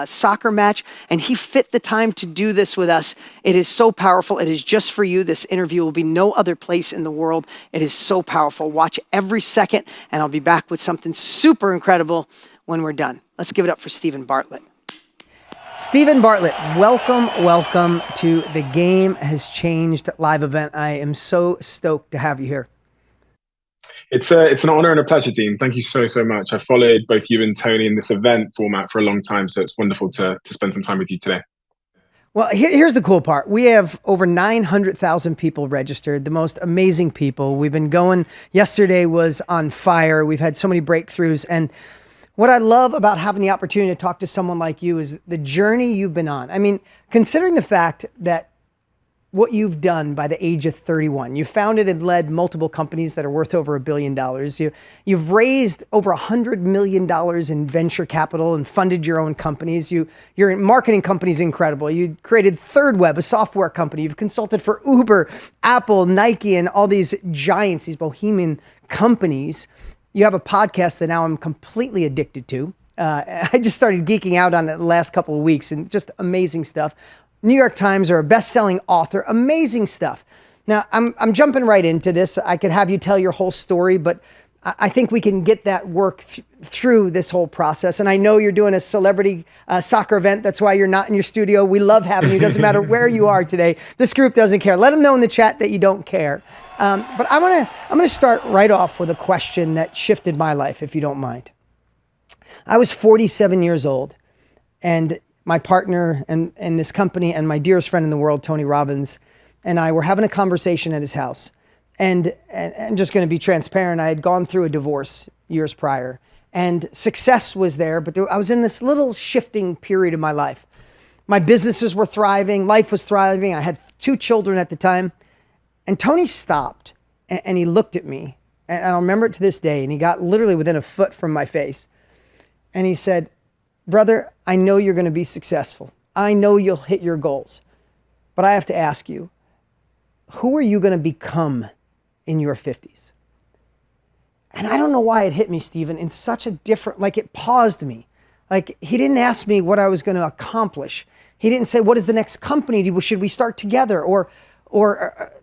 soccer match, and he fit the time to do this with us. It is so powerful. It is just for you. This interview will be no other place in the world. It is so powerful. Watch every second, and I'll be back with something super incredible when we're done. Let's give it up for Stephen Bartlett. Stephen Bartlett, welcome to the Game Has Changed live event. I am so stoked to have you here. It's an honor and a pleasure, Dean. Thank you so much. I followed both you and Tony in this event format for a long time, so it's wonderful to spend some time with you today. Well, here's the cool part. We have over 900,000 people registered, the most amazing people. We've been going. Yesterday was on fire. We've had so many breakthroughs, and what I love about having the opportunity to talk to someone like you is the journey you've been on. I mean, considering the fact that what you've done by the age of 31, you founded and led multiple companies that are worth over $1 billion. You've raised over $100 million in venture capital and funded your own companies. Your marketing company is incredible. You created Third Web, a software company. You've consulted for Uber, Apple, Nike, and all these giants, these bohemian companies. You have a podcast that now I'm completely addicted to. I just started geeking out on it the last couple of weeks, and just amazing stuff. New York Times, or a best-selling author, amazing stuff. Now, I'm jumping right into this. I could have you tell your whole story, but I think we can get that work through this whole process. And I know you're doing a celebrity soccer event. That's why you're not in your studio. We love having you. Doesn't matter where you are today. This group doesn't care. Let them know in the chat that you don't care. But I'm gonna start right off with a question that shifted my life, if you don't mind. I was 47 years old, and my partner in this company and my dearest friend in the world, Tony Robbins, and I were having a conversation at his house. And just going to be transparent, I had gone through a divorce years prior, and success was there, but I was in this little shifting period of my life. My businesses were thriving, life was thriving. I had 2 children at the time, and Tony stopped and he looked at me, and I'll remember it to this day, and he got literally within a foot from my face, and he said, "Brother, I know you're going to be successful. I know you'll hit your goals, but I have to ask you, who are you going to become in your 50s?" And I don't know why it hit me, Stephen, in such a different, like it paused me. Like he didn't ask me what I was going to accomplish. He didn't say, what is the next company? Should we start together? Or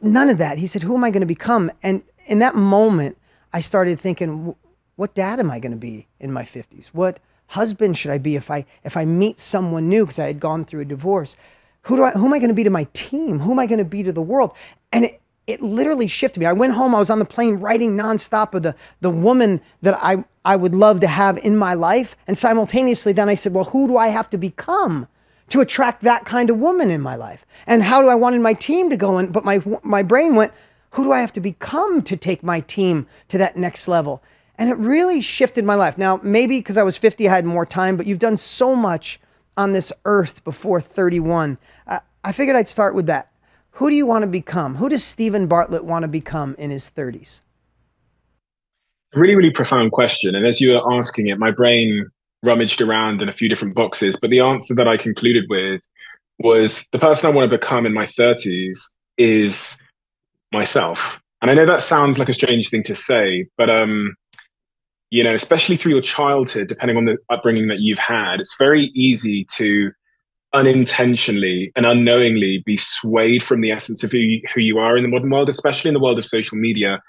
none of that. He said, who am I going to become? And in that moment, I started thinking, what dad am I going to be in my 50s? What husband should I be if I meet someone new? Because I had gone through a divorce. Who am I going to be to my team? Who am I going to be to the world? And it literally shifted me. I went home, I was on the plane writing nonstop of the woman that I would love to have in my life. And simultaneously then I said, well, who do I have to become to attract that kind of woman in my life? And how do I want my team to go in? But my brain went, who do I have to become to take my team to that next level? And it really shifted my life. Now, maybe because I was 50, I had more time, but you've done so much on this earth before 31. I figured I'd start with that. Who do you want to become? Who does Stephen Bartlett want to become in his 30s? Really, really profound question. And as you were asking it, my brain rummaged around in a few different boxes. But the answer that I concluded with was the person I want to become in my 30s is myself. And I know that sounds like a strange thing to say, but you know, especially through your childhood, depending on the upbringing that you've had, it's very easy to unintentionally and unknowingly be swayed from the essence of who you are in the modern world, especially in the world of social media,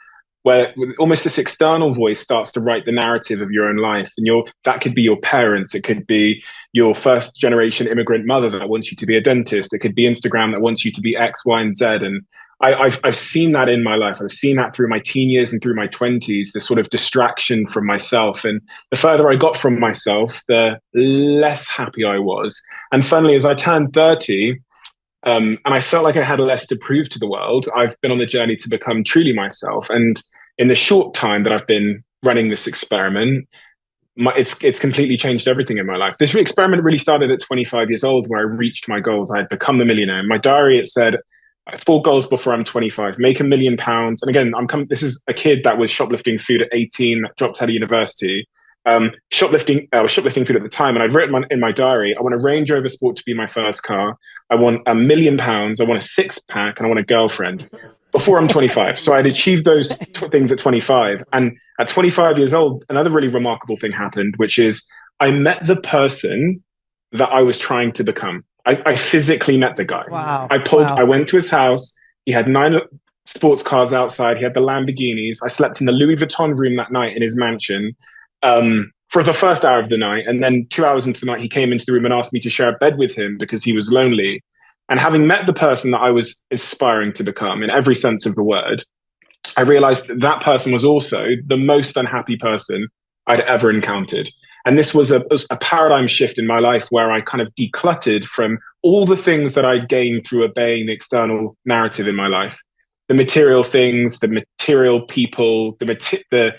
where almost this external voice starts to write the narrative of your own life. And that could be your parents. It could be your first generation immigrant mother that wants you to be a dentist. It could be Instagram that wants you to be X, Y, and Z. And I've seen that in my life. I've seen that through my teen years and through my 20s, the sort of distraction from myself. And the further I got from myself, the less happy I was. And finally, as I turned 30, and I felt like I had less to prove to the world, I've been on the journey to become truly myself. And in the short time that I've been running this experiment, it's completely changed everything in my life. This experiment really started at 25 years old, where I reached my goals. I had become a millionaire. In my diary, it said, 4 goals before I'm 25, make £1 million. And again, this is a kid that was shoplifting food at 18, dropped out of university. I was shoplifting food at the time, and I'd written in my diary, I want a Range Rover Sport to be my first car. I want £1 million. I want a 6-pack, and I want a girlfriend before I'm 25. So I'd achieved those things at 25. And at 25 years old, another really remarkable thing happened, which is I met the person that I was trying to become. I physically met the guy. Wow. I went to his house. He had 9 sports cars outside. He had the Lamborghinis. I slept in the Louis Vuitton room that night in his mansion for the first hour of the night. And then 2 hours into the night, he came into the room and asked me to share a bed with him because he was lonely. And having met the person that I was aspiring to become in every sense of the word, I realized that person was also the most unhappy person I'd ever encountered. And this was a paradigm shift in my life, where I kind of decluttered from all the things that I'd gained through obeying the external narrative in my life. The material things, the material people, the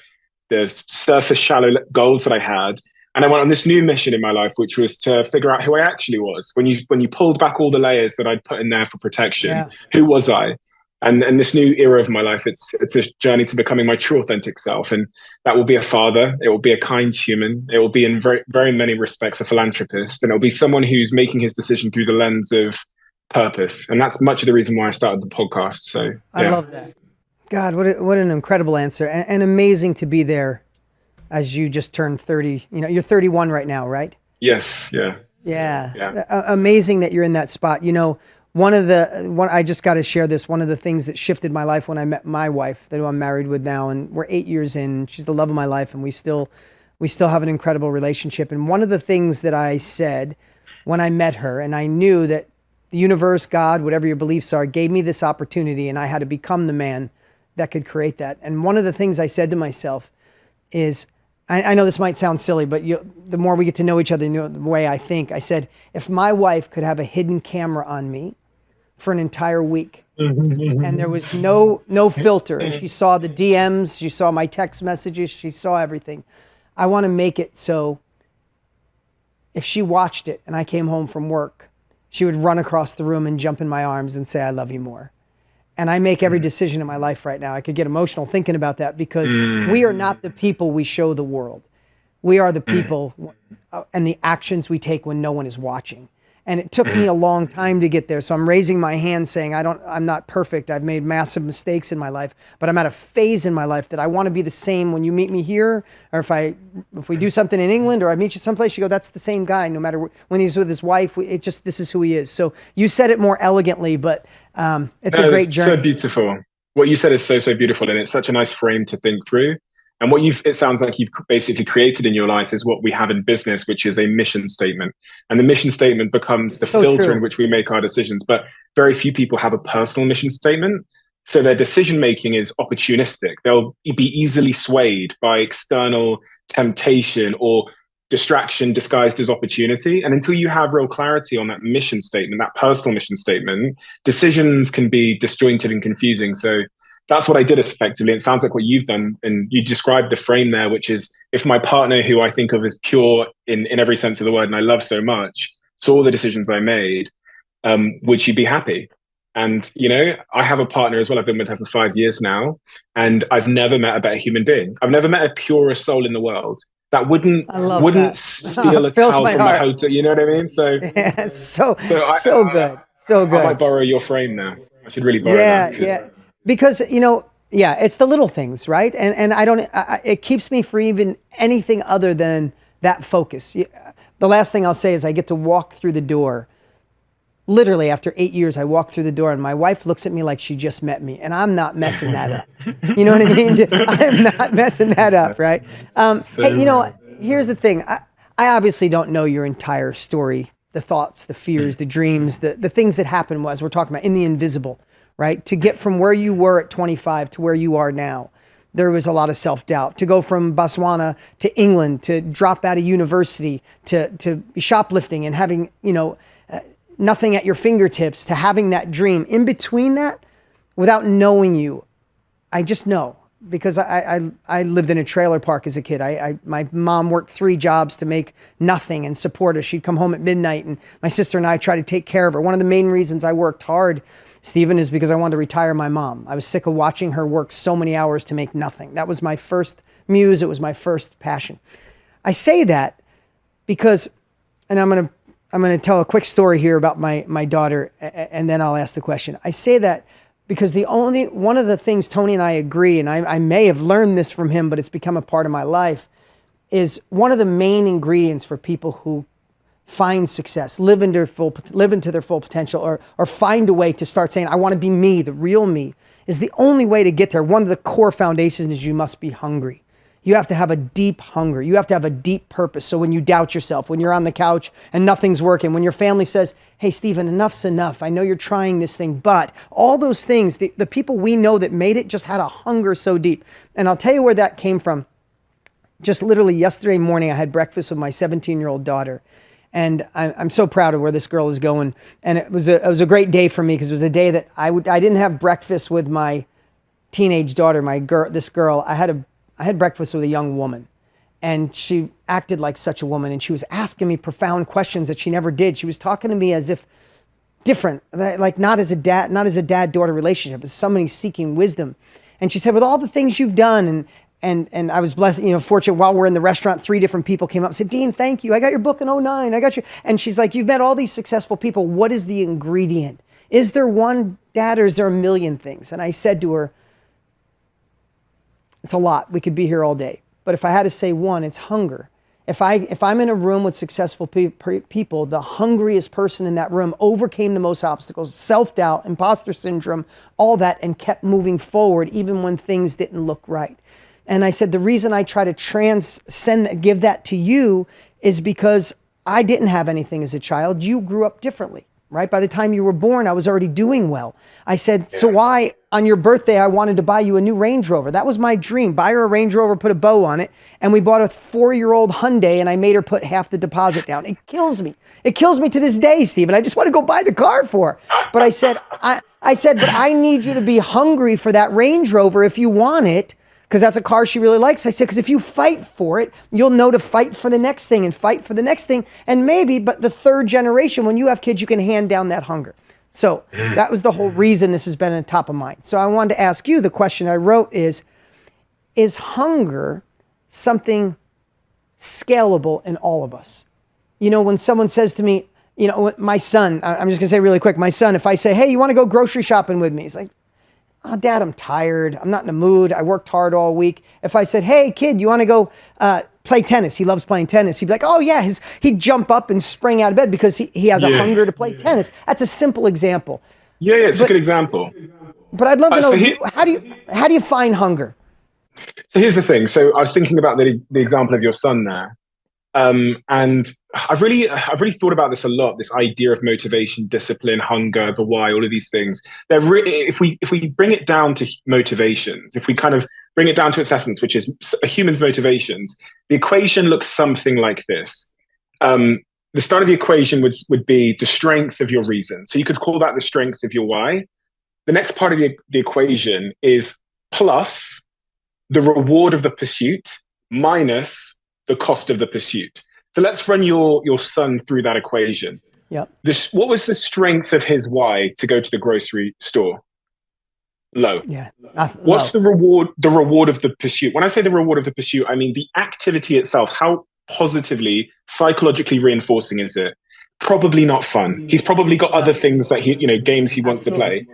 surface shallow goals that I had. And I went on this new mission in my life, which was to figure out who I actually was. When you pulled back all the layers that I'd put in there for protection, who was I? And this new era of my life, it's a journey to becoming my true authentic self. And that will be a father. It will be a kind human. It will be in very, very many respects a philanthropist. And it'll be someone who's making his decision through the lens of purpose. And that's much of the reason why I started the podcast. So yeah. I love that. God, what an incredible answer, and amazing to be there as you just turned 30. You know, you're 31 right now, right? Yes. Yeah. Yeah. Amazing that you're in that spot. You know, I just got to share this. One of the things that shifted my life when I met my wife, that I'm married with now, and we're 8 years in. She's the love of my life, and we still have an incredible relationship. And one of the things that I said when I met her, and I knew that the universe, God, whatever your beliefs are, gave me this opportunity, and I had to become the man that could create that. And one of the things I said to myself is, I know this might sound silly, but the more we get to know each other, the way I think, I said, if my wife could have a hidden camera on me for an entire week, and there was no filter, and she saw the DMs, she saw my text messages, she saw everything, I want to make it so if she watched it and I came home from work, she would run across the room and jump in my arms and say, I love you more. And I make every decision in my life right now. I could get emotional thinking about that, because we are not the people we show the world. We are the people and the actions we take when no one is watching. And it took me a long time to get there. So I'm raising my hand saying, I'm not perfect. I've made massive mistakes in my life, but I'm at a phase in my life that I want to be the same when you meet me here, or if we do something in England, or I meet you someplace, you go, that's the same guy, no matter when he's with his wife, this is who he is. So you said it more elegantly, but it's a great journey. So beautiful. What you said is so beautiful, and it's such a nice frame to think through. And what it sounds like you've basically created in your life is what we have in business, which is a mission statement. And the mission statement becomes the filter in which we make our decisions. But very few people have a personal mission statement. So their decision-making is opportunistic. They'll be easily swayed by external temptation or distraction disguised as opportunity. And until you have real clarity on that mission statement, that personal mission statement, decisions can be disjointed and confusing. So that's what I did effectively. It sounds like what you've done, and you described the frame there, which is, if my partner, who I think of as pure in every sense of the word, and I love so much, saw the decisions I made, would she be happy? And, you know, I have a partner as well. I've been with her for 5 years now, and I've never met a better human being. I've never met a purer soul in the world that wouldn't steal a towel from a hotel. You know what I mean? So, yeah, so good. So good. I might borrow your frame now. I should really borrow that. Yeah. Because, you know, it's the little things, right? And it keeps me from even anything other than that focus. The last thing I'll say is I get to walk through the door. Literally, after 8 years, I walk through the door and my wife looks at me like she just met me, and I'm not messing that up. You know what I mean? I'm not messing that up, right? Hey, you know, here's the thing. I obviously don't know your entire story, the thoughts, the fears, the dreams, the things that happen as we're talking about in the invisible. right? To get from where you were at 25 to where you are now, there was a lot of self-doubt. To go from Botswana to England, to drop out of university, to shoplifting and having, nothing at your fingertips, to having that dream. In between that, without knowing you, I just know, because I lived in a trailer park as a kid. My mom worked 3 jobs to make nothing and support us. She'd come home at midnight, and my sister and I tried to take care of her. One of the main reasons I worked hard, Stephen, is because I wanted to retire my mom. I was sick of watching her work so many hours to make nothing. That was my first muse. It was my first passion. I say that because, and I'm going to tell a quick story here about my daughter, and then I'll ask the question. I say that because one of the things Tony and I agree, and I may have learned this from him, but it's become a part of my life, is one of the main ingredients for people who find success, live into their full potential, or find a way to start saying, I want to be me, the real me, is the only way to get there. One of the core foundations is you must be hungry. You have to have a deep hunger. You have to have a deep purpose. So when you doubt yourself, when you're on the couch and nothing's working, when your family says, hey, Stephen, enough's enough. I know you're trying this thing, but all those things, the people we know that made it just had a hunger so deep. And I'll tell you where that came from. Just literally yesterday morning, I had breakfast with my 17-year-old daughter. And I'm so proud of where this girl is going. And it was a great day for me, because it was a day that I didn't have breakfast with my teenage daughter, this girl. I had breakfast with a young woman, and she acted like such a woman, and she was asking me profound questions that she never did. She was talking to me as if different, like not as a dad-daughter relationship, as somebody seeking wisdom. And she said, with all the things you've done, and I was blessed, fortunate, while we're in the restaurant, 3 different people came up and said, Dean, thank you. I got your book in 2009. I got you. And she's like, you've met all these successful people. What is the ingredient? Is there one, Dad, or is there a million things? And I said to her, it's a lot. We could be here all day. But if I had to say one, it's hunger. If I'm in a room with successful people, the hungriest person in that room overcame the most obstacles, self-doubt, imposter syndrome, all that, and kept moving forward even when things didn't look right. And I said, the reason I try to give that to you is because I didn't have anything as a child. You grew up differently, right? By the time you were born, I was already doing well. I said, so why on your birthday, I wanted to buy you a new Range Rover. That was my dream. Buy her a Range Rover, put a bow on it. And we bought a 4-year-old Hyundai, and I made her put half the deposit down. It kills me. It kills me to this day, Stephen. I just want to go buy the car for her. But I said, but I need you to be hungry for that Range Rover if you want it, because that's a car she really likes. I said, because if you fight for it, you'll know to fight for the next thing and fight for the next thing. And maybe, but the 3rd generation, when you have kids, you can hand down that hunger. So that was the whole reason this has been on top of mind. So I wanted to ask you, the question I wrote is hunger something scalable in all of us? When someone says to me, my son, I'm just gonna say really quick, my son, if I say, hey, you wanna go grocery shopping with me? He's like, oh, Dad, I'm tired. I'm not in the mood. I worked hard all week. If I said, hey, kid, you want to go play tennis? He loves playing tennis. He'd be like, oh, yeah. He'd jump up and spring out of bed because he has a hunger to play tennis. That's a simple example. Yeah, it's a good example. But I'd love to know, how do you find hunger? So here's the thing. So I was thinking about the example of your son there. And I've really thought about this a lot, this idea of motivation, discipline, hunger, the why, all of these things. They're really, if we bring it down to motivations, if we kind of bring it down to its essence, which is a human's motivations, the equation looks something like this. The start of the equation would be the strength of your reason. So you could call that the strength of your why. The next part of the equation is plus the reward of the pursuit minus the cost of the pursuit. So let's run your son through that equation. Yeah. What was the strength of his why to go to the grocery store? Low. Yeah. What's the reward? The reward of the pursuit. When I say the reward of the pursuit, I mean the activity itself. How positively, psychologically reinforcing is it? Probably not fun. He's probably got other things that games he wants to play.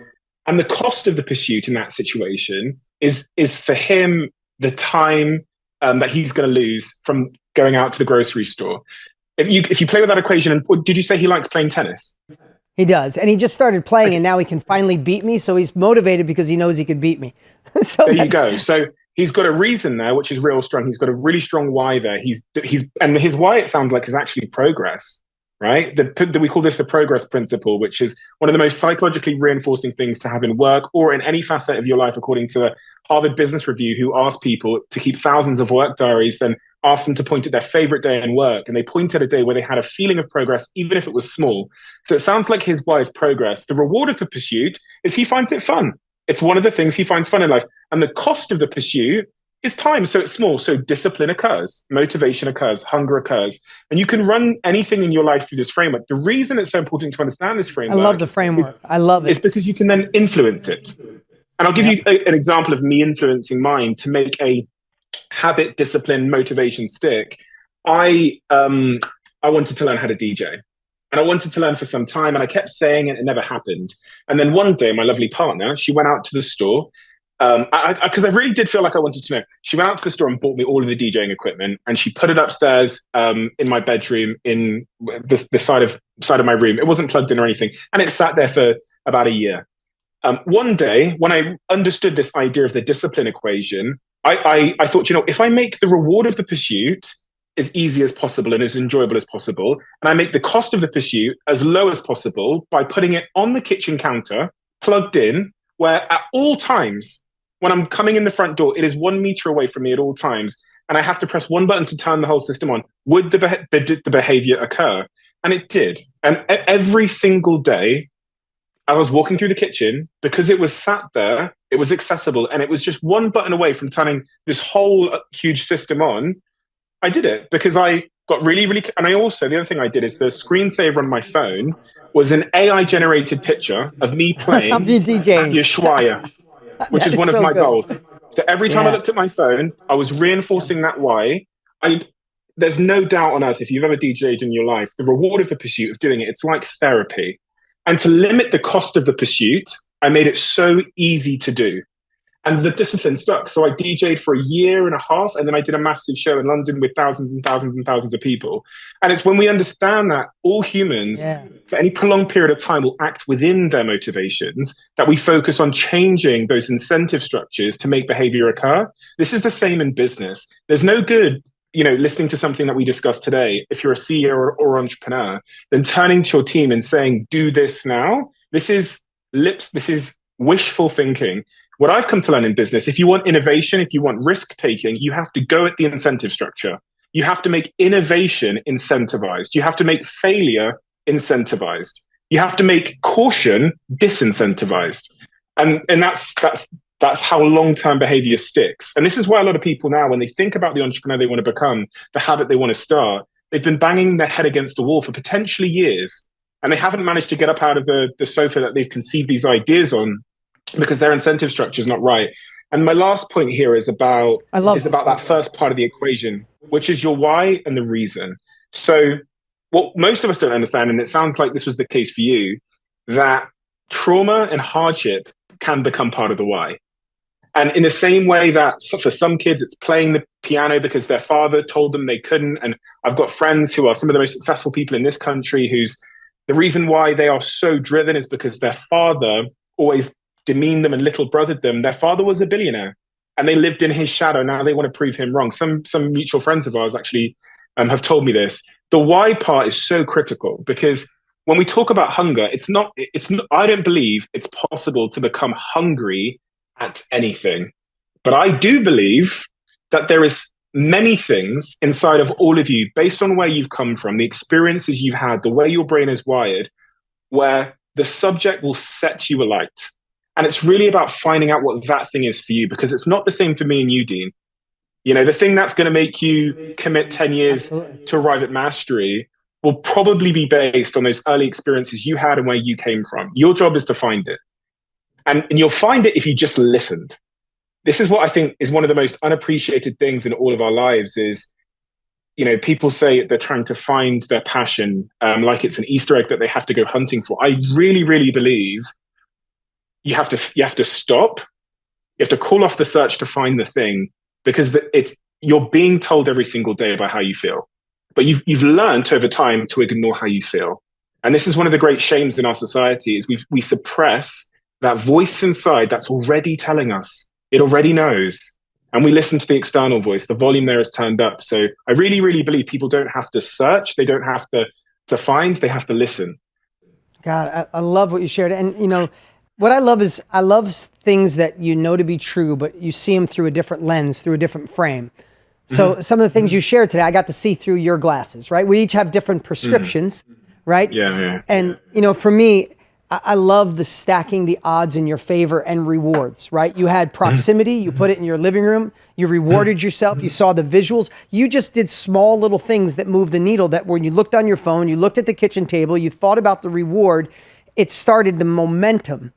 And the cost of the pursuit in that situation is for him the time that he's going to lose from going out to the grocery store. If you play with that equation, and did you say he likes playing tennis? He does. And he just started playing, and now he can finally beat me. So he's motivated because he knows he could beat me. So there you go. So he's got a reason there, which is real strong. He's got a really strong why there. And his why, it sounds like, is actually progress. right? We call this the progress principle, which is one of the most psychologically reinforcing things to have in work or in any facet of your life, according to the Harvard Business Review, who asked people to keep thousands of work diaries, then asked them to point at their favorite day in work. And they pointed at a day where they had a feeling of progress, even if it was small. So it sounds like his why is progress. The reward of the pursuit is he finds it fun. It's one of the things he finds fun in life. And the cost of the pursuit is time. So it's small. So discipline occurs, motivation occurs, hunger occurs. And you can run anything in your life through this framework. The reason it's so important to understand this framework. I love the framework. I love it. Is because you can then influence it. And I'll give you an example of me influencing mine to make a habit, discipline, motivation stick. I wanted to learn how to DJ. And I wanted to learn for some time, and I kept saying it never happened. And then one day, my lovely partner, she went out to the store, because I really did feel like I wanted to know. She went out to the store and bought me all of the DJing equipment, and she put it upstairs in my bedroom in the side of my room. It wasn't plugged in or anything, and it sat there for about a year. One day, when I understood this idea of the discipline equation, I thought, if I make the reward of the pursuit as easy as possible and as enjoyable as possible, and I make the cost of the pursuit as low as possible by putting it on the kitchen counter, plugged in, where at all times, when I'm coming in the front door, it is 1 meter away from me at all times, and I have to press one button to turn the whole system on, would the behavior occur? And it did. And every single day, I was walking through the kitchen, because it was sat there, it was accessible, and it was just one button away from turning this whole huge system on. I did it because I got really, and I also, the other thing I did is the screensaver on my phone was an AI generated picture of me playing at Ushuaia, which is one of my goals. So every time I looked at my phone, I was reinforcing that why. There's no doubt on earth, if you've ever DJed in your life, the reward of the pursuit of doing it, it's like therapy. And to limit the cost of the pursuit, I made it so easy to do. And the discipline stuck. So I DJed for a year and a half, and then I did a massive show in London with thousands and thousands and thousands of people. And it's when we understand that all humans, for any prolonged period of time, will act within their motivations, that we focus on changing those incentive structures to make behavior occur. This is the same in business. There's no good, listening to something that we discussed today, if you're a CEO or entrepreneur, then turning to your team and saying, do this now. This is wishful thinking. What I've come to learn in business, if you want innovation, if you want risk taking, you have to go at the incentive structure. You have to make innovation incentivized. You have to make failure incentivized. You have to make caution disincentivized. And that's how long-term behavior sticks. And this is why a lot of people now, when they think about the entrepreneur they want to become, the habit they want to start, they've been banging their head against the wall for potentially years. And they haven't managed to get up out of the sofa that they've conceived these ideas on, because their incentive structure is not right. And my last point here is about that first part of the equation, which is your why and the reason. So what most of us don't understand, and it sounds like this was the case for you, that trauma and hardship can become part of the why. And in the same way that for some kids, it's playing the piano because their father told them they couldn't. And I've got friends who are some of the most successful people in this country the reason why they are so driven is because their father always demeaned them and little brothered them. Their father was a billionaire and they lived in his shadow. Now they want to prove him wrong. Some mutual friends of ours actually have told me this. The why part is so critical, because when we talk about hunger, it's not, I don't believe it's possible to become hungry at anything. But I do believe that there is many things inside of all of you, based on where you've come from, the experiences you've had, the way your brain is wired, where the subject will set you alight. And it's really about finding out what that thing is for you, because it's not the same for me and you, Dean. The thing that's going to make you commit 10 years to arrive at mastery will probably be based on those early experiences you had and where you came from. Your job is to find it. And you'll find it if you just listened. This is what I think is one of the most unappreciated things in all of our lives is, people say they're trying to find their passion, like it's an Easter egg that they have to go hunting for. I really, really believe you have to stop. You have to call off the search to find the thing, because you're being told every single day about how you feel. But you've learned over time to ignore how you feel. And this is one of the great shames in our society is we suppress that voice inside that's already telling us. It already knows. And we listen to the external voice. The volume there is turned up. So I really, really believe people don't have to search. They don't have to to find, they have to listen. God, I love what you shared. And, you know, what I love is I love things that you know to be true, but you see them through a different lens, through a different frame. So some of the things you shared today, I got to see through your glasses, right? We each have different prescriptions, right? Yeah. And, you know, for me, I love the stacking the odds in your favor and rewards, right? You had proximity, you put it in your living room, you rewarded yourself, you saw the visuals. You just did small little things that moved the needle, that when you looked on your phone, you looked at the kitchen table, you thought about the reward, it started the momentum.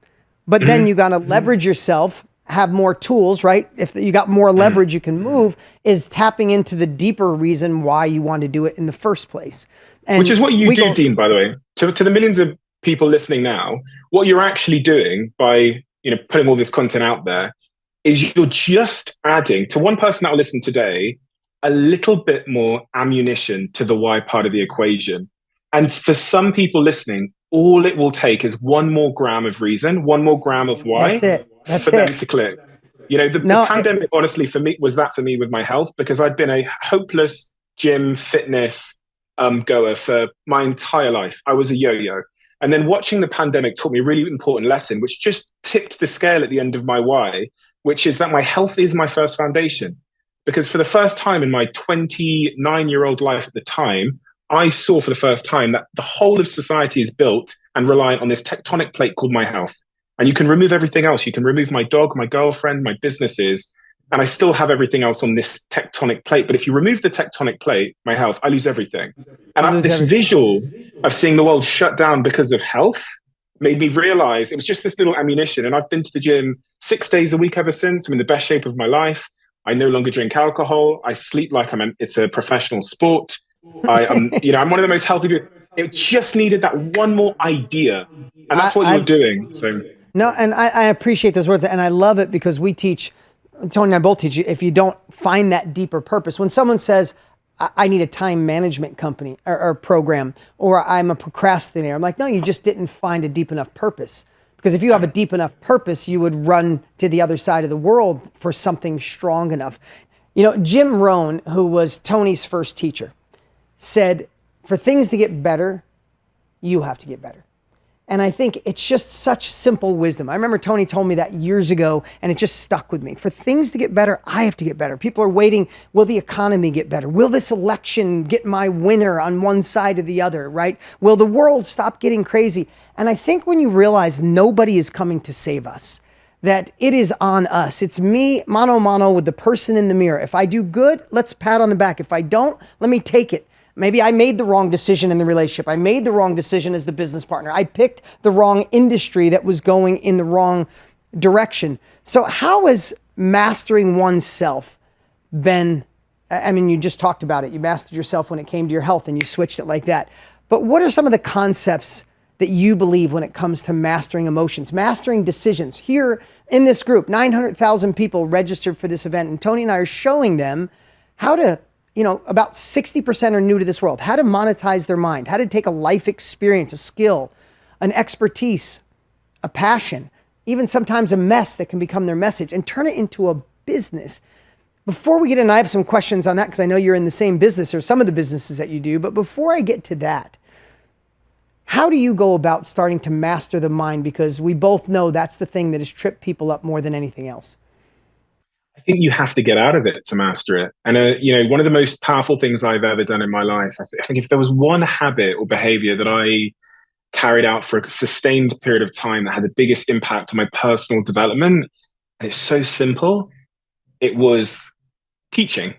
But then you got to leverage yourself, have more tools, right? If you got more leverage, you can move, is tapping into the deeper reason why you want to do it in the first place. And which is what you do, Dean, by the way. To the millions of people listening now, what you're actually doing by, you know, putting all this content out there is you're just adding to one person that will listen today a little bit more ammunition to the why part of the equation. And for some people listening, all it will take is one more gram of reason, one more gram of why for them to click. You know, the pandemic, honestly, for me, was that for me with my health, because I'd been a hopeless gym fitness goer for my entire life. I was a yo-yo. And then watching the pandemic taught me a really important lesson, which just tipped the scale at the end of my why, which is that my health is my first foundation. Because for the first time in my 29-year-old life at the time, I saw for the first time that the whole of society is built and reliant on this tectonic plate called my health. And you can remove everything else. You can remove my dog, my girlfriend, my businesses, and I still have everything else on this tectonic plate. But if you remove the tectonic plate, my health, I lose everything. And this visual of seeing the world shut down because of health made me realize it was just this little ammunition. And I've been to the gym 6 days a week ever since. I'm in the best shape of my life. I no longer drink alcohol. I sleep like it's a professional sport. I'm one of the most healthy people. It just needed that one more idea. And that's what you're doing. So no, and I appreciate those words. And I love it because we teach, Tony and I both teach you, if you don't find that deeper purpose, when someone says, I need a time management company or program, or I'm a procrastinator, I'm like, no, you just didn't find a deep enough purpose. Because if you have a deep enough purpose, you would run to the other side of the world for something strong enough. You know, Jim Rohn, who was Tony's first teacher, said, for things to get better, you have to get better. And I think it's just such simple wisdom. I remember Tony told me that years ago, and it just stuck with me. For things to get better, I have to get better. People are waiting, will the economy get better? Will this election get my winner on one side or the other, right? Will the world stop getting crazy? And I think when you realize nobody is coming to save us, that it is on us. It's me, mano a mano, with the person in the mirror. If I do good, let's pat on the back. If I don't, let me take it. Maybe I made the wrong decision in the relationship. I made the wrong decision as the business partner. I picked the wrong industry that was going in the wrong direction. So how has mastering oneself been? I mean, you just talked about it. You mastered yourself when it came to your health and you switched it like that. But what are some of the concepts that you believe when it comes to mastering emotions, mastering decisions? Here in this group, 900,000 people registered for this event, and Tony and I are showing them how to, you know, about 60% are new to this world, how to monetize their mind, how to take a life experience, a skill, an expertise, a passion, even sometimes a mess that can become their message, and turn it into a business. Before we get in, I have some questions on that because I know you're in the same business or some of the businesses that you do. But before I get to that, how do you go about starting to master the mind? Because we both know that's the thing that has tripped people up more than anything else. I think you have to get out of it to master it. And, one of the most powerful things I've ever done in my life, I think if there was one habit or behavior that I carried out for a sustained period of time that had the biggest impact on my personal development, and it's so simple, it was teaching.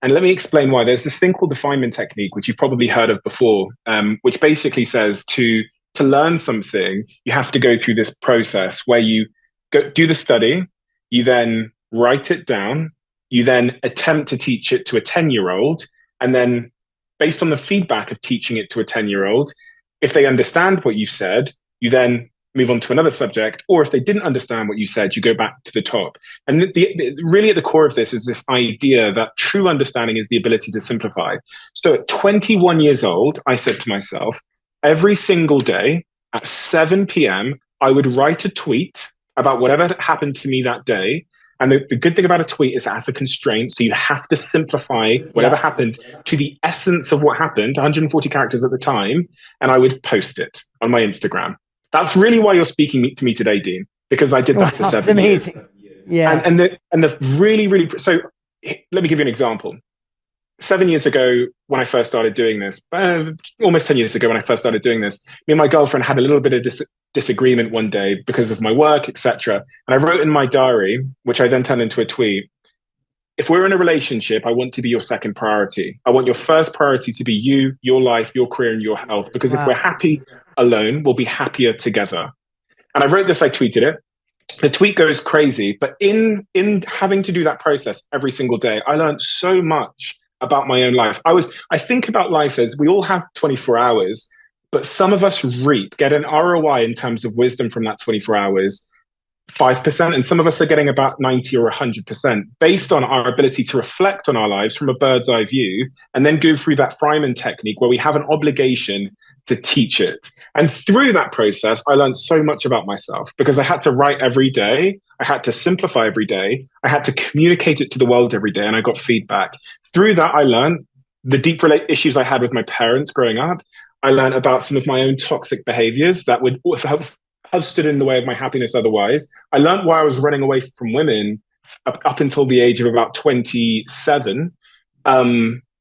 And let me explain why. There's this thing called the Feynman technique, which you've probably heard of before, which basically says to learn something, you have to go through this process where you do the study, you then write it down, you then attempt to teach it to a 10-year-old, and then based on the feedback of teaching it to a 10-year-old, if they understand what you said, you then move on to another subject, or if they didn't understand what you said, you go back to the top. And really at the core of this is this idea that true understanding is the ability to simplify. So at 21 years old, I said to myself, every single day at 7 p.m., I would write a tweet about whatever happened to me that day, And the good thing about a tweet is it has a constraint. So you have to simplify whatever happened to the essence of what happened, 140 characters at the time. And I would post it on my Instagram. That's really why you're speaking to me today, Dean, because I did that for 7 years. Yeah. And the really, so let me give you an example. 7 years ago, when I first started doing this, almost 10 years ago, when I first started doing this, me and my girlfriend had a little bit of disagreement one day because of my work, etc. And I wrote in my diary, which I then turned into a tweet, if we're in a relationship, I want to be your second priority. I want your first priority to be you, your life, your career, and your health. Because if we're happy alone, we'll be happier together. And I wrote this, I tweeted it. The tweet goes crazy. But in having to do that process every single day, I learned so much about my own life. I think about life as we all have 24 hours, but some of us get an ROI in terms of wisdom from that 24 hours, 5%, and some of us are getting about 90 or 100% based on our ability to reflect on our lives from a bird's eye view and then go through that Fryman technique where we have an obligation to teach it. And through that process, I learned so much about myself because I had to write every day. I had to simplify every day. I had to communicate it to the world every day, and I got feedback. Through that, I learned the deep issues I had with my parents growing up. I learned about some of my own toxic behaviors that would have stood in the way of my happiness otherwise. I learned why I was running away from women up until the age of about 27.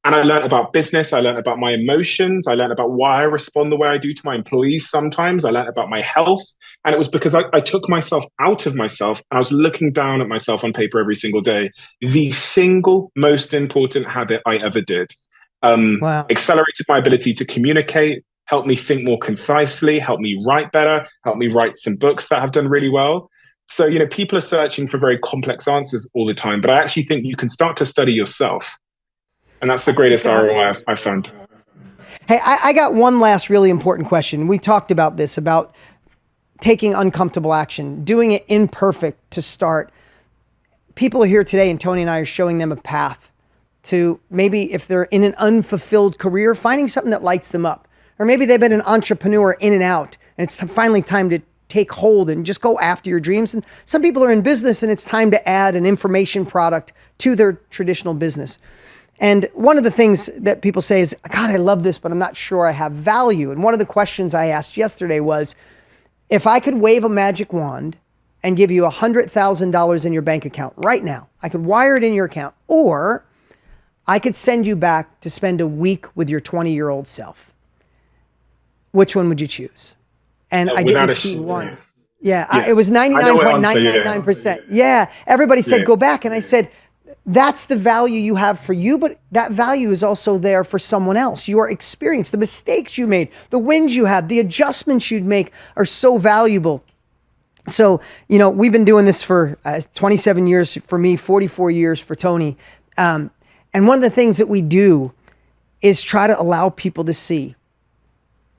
And I learned about business. I learned about my emotions. I learned about why I respond the way I do to my employees sometimes. I learned about my health. And it was because I took myself out of myself and I was looking down at myself on paper every single day. The single most important habit I ever did. Accelerated my ability to communicate, helped me think more concisely, helped me write better, helped me write some books that have done really well. So, people are searching for very complex answers all the time, but I actually think you can start to study yourself. And that's the greatest ROI I've found. Hey, I got one last really important question. We talked about this, about taking uncomfortable action, doing it imperfect to start. People are here today, and Tony and I are showing them a path to maybe, if they're in an unfulfilled career, finding something that lights them up. Or maybe they've been an entrepreneur in and out, and it's finally time to take hold and just go after your dreams. And some people are in business, and it's time to add an information product to their traditional business. And one of the things that people say is, God, I love this, but I'm not sure I have value. And one of the questions I asked yesterday was, if I could wave a magic wand and give you $100,000 in your bank account right now, I could wire it in your account, or I could send you back to spend a week with your 20-year-old self. Which one would you choose? And I didn't see one. Yeah. It was 99.999%. Yeah. Everybody said, go back. And I said, that's the value you have for you, but that value is also there for someone else. Your experience, the mistakes you made, the wins you had, the adjustments you'd make are so valuable. So, we've been doing this for 27 years for me, 44 years for Tony. And one of the things that we do is try to allow people to see